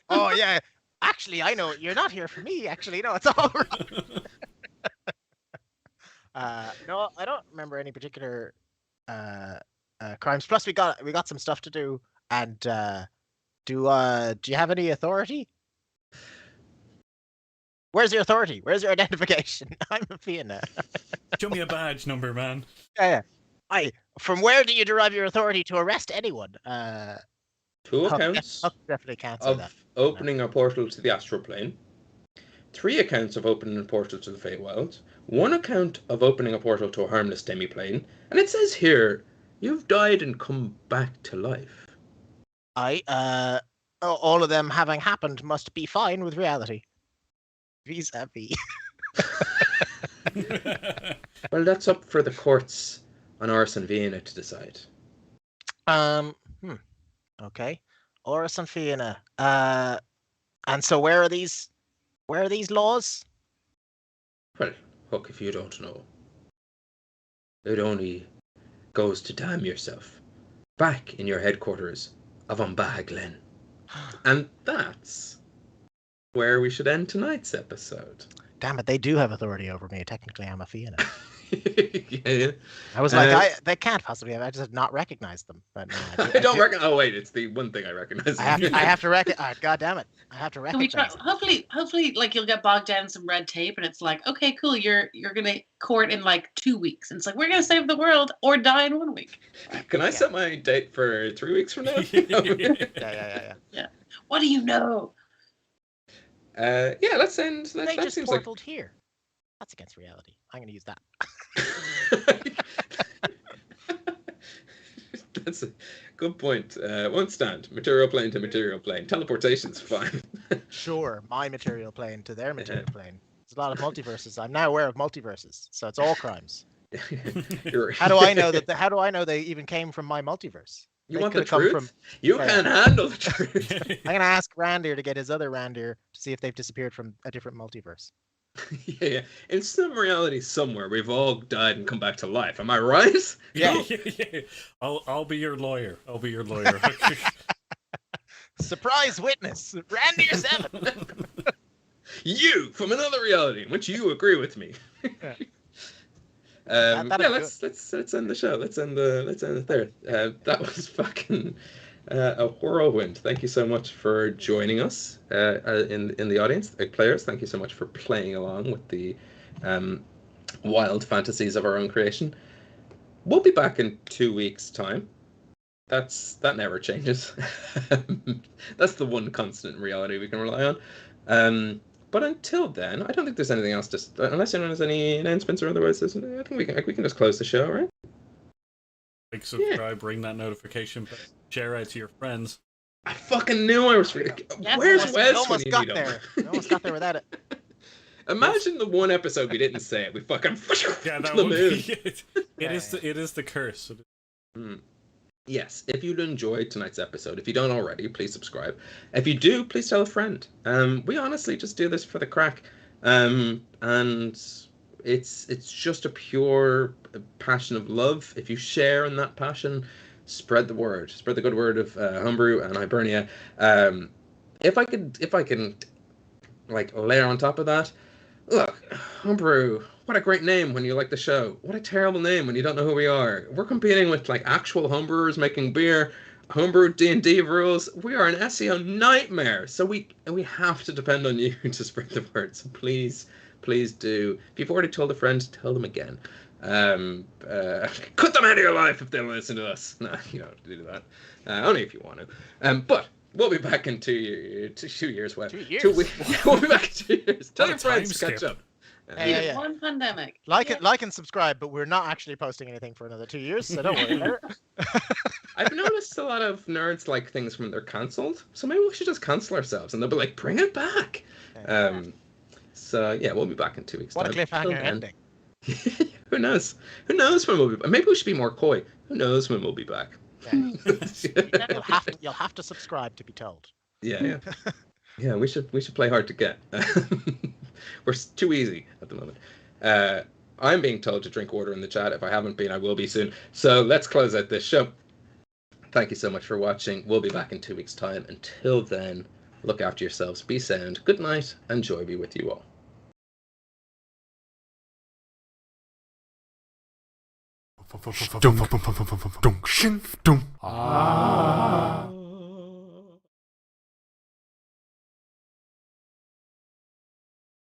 S2: Oh, yeah. Actually, I know. You're not here for me. Actually, no, it's all right. No, I don't remember any particular crimes. Plus, we got some stuff to do. And do you have any authority? Where's your authority? Where's your identification? I'm a Fianna.
S4: Show me a badge number, man.
S2: Yeah. From where do you derive your authority to arrest anyone?
S1: 2 accounts
S2: Huck definitely can't say that.
S1: Opening a portal to the astral plane. 3 accounts of opening a portal to the Feywild. 1 account of opening a portal to a harmless demiplane. And it says here, you've died and come back to life.
S2: All of them having happened must be fine with reality. Vis-a-vis.
S1: Well, that's up for the courts on Oris and Vienna to decide.
S2: Okay. Oris and Vienna. And so where are these laws?
S1: Well, Huck, if you don't know, it only goes to damn yourself back in your headquarters of Umbah Glen. And that's where we should end tonight's episode.
S2: Damn it, they do have authority over me. Technically, I'm a Fianna.
S1: Yeah.
S2: I was like, they can't possibly have. I just have not recognized them. But no,
S1: I don't recognize. Oh wait, it's the one thing I recognize.
S2: I have to recognize. God damn it! I have to recognize.
S3: Hopefully, like you'll get bogged down in some red tape, and it's like, okay, cool, you're gonna court in like 2 weeks, and it's like we're gonna save the world or die in 1 week.
S1: Can I set my date for 3 weeks from now?
S2: Yeah.
S3: What do you know?
S1: Yeah, let's end.
S2: They
S1: That
S2: just
S1: seems
S2: portaled here. That's against reality. I'm going to use that.
S1: That's a good point. Won't stand. Material plane to material plane. Teleportation's fine.
S2: Sure, my material plane to their material plane. There's a lot of multiverses. I'm now aware of multiverses, so it's all crimes. How do I know that? How do I know they even came from my multiverse?
S1: You want the truth? You can't handle the truth.
S2: I'm gonna ask Randir to get his other Randir to see if they've disappeared from a different multiverse.
S1: Yeah. In some reality somewhere, we've all died and come back to life. Am I right?
S4: Yeah. I'll be your lawyer.
S2: Surprise witness, Randir 7.
S1: You from another reality in which you agree with me. Let's end the show. Let's end the third. That was fucking a whirlwind. Thank you so much for joining us in the audience, players. Thank you so much for playing along with the wild fantasies of our own creation. We'll be back in 2 weeks' time. That never changes. That's the one constant reality we can rely on. But until then, I don't think there's anything else. Just unless anyone has any announcements or otherwise, I think we can just close the show, right?
S4: Like, subscribe, ring that notification, share out to your friends.
S1: I fucking knew I was. Where's Wes when you need him?
S2: We almost got there without it.
S1: Imagine the one episode we didn't say it. We fucking
S4: that would be it. It is the curse.
S1: Yes, if you enjoyed tonight's episode, if you don't already, please subscribe. If you do, please tell a friend. We honestly just do this for the crack, and it's just a pure passion of love. If you share in that passion, spread the word, spread the good word of Homebrew and Hibernia. If I can, like, layer on top of that, look, Homebrew. What a great name when you like the show. What a terrible name when you don't know who we are. We're competing with like actual homebrewers making beer. Homebrew D&D rules. We are an SEO nightmare, so we have to depend on you to spread the word. So please do. If you've already told a friend, tell them again. Cut them out of your life if they listen to us. No, you don't have to do that. Only if you want to. But we'll be back in 2 years. 2 years. What?
S2: 2 years.
S1: 2 weeks. We'll be back in 2 years. Tell your
S4: What a time
S1: friends to catch
S4: skip.
S1: up.
S2: Yeah.
S3: One pandemic.
S2: Like and subscribe, but we're not actually posting anything for another 2 years, so don't worry about it.
S1: I've noticed a lot of nerds like things when they're cancelled, so maybe we should just cancel ourselves, and they'll be like, "Bring it back." So yeah, we'll be back in 2 weeks.
S2: What a
S1: time.
S2: cliffhanger ending.
S1: Who knows? Who knows when we'll be back? Maybe we should be more coy. Who knows when we'll be back?
S2: Yeah. You'll have to subscribe to be told.
S1: Yeah. We should play hard to get. We're too easy at the moment. I'm being told to drink water in the chat. If I haven't been, I will be soon. So let's close out this show. Thank you so much for watching. We'll be back in 2 weeks' time. Until then, look after yourselves. Be sound. Good night, and joy be with you all.
S5: Ah.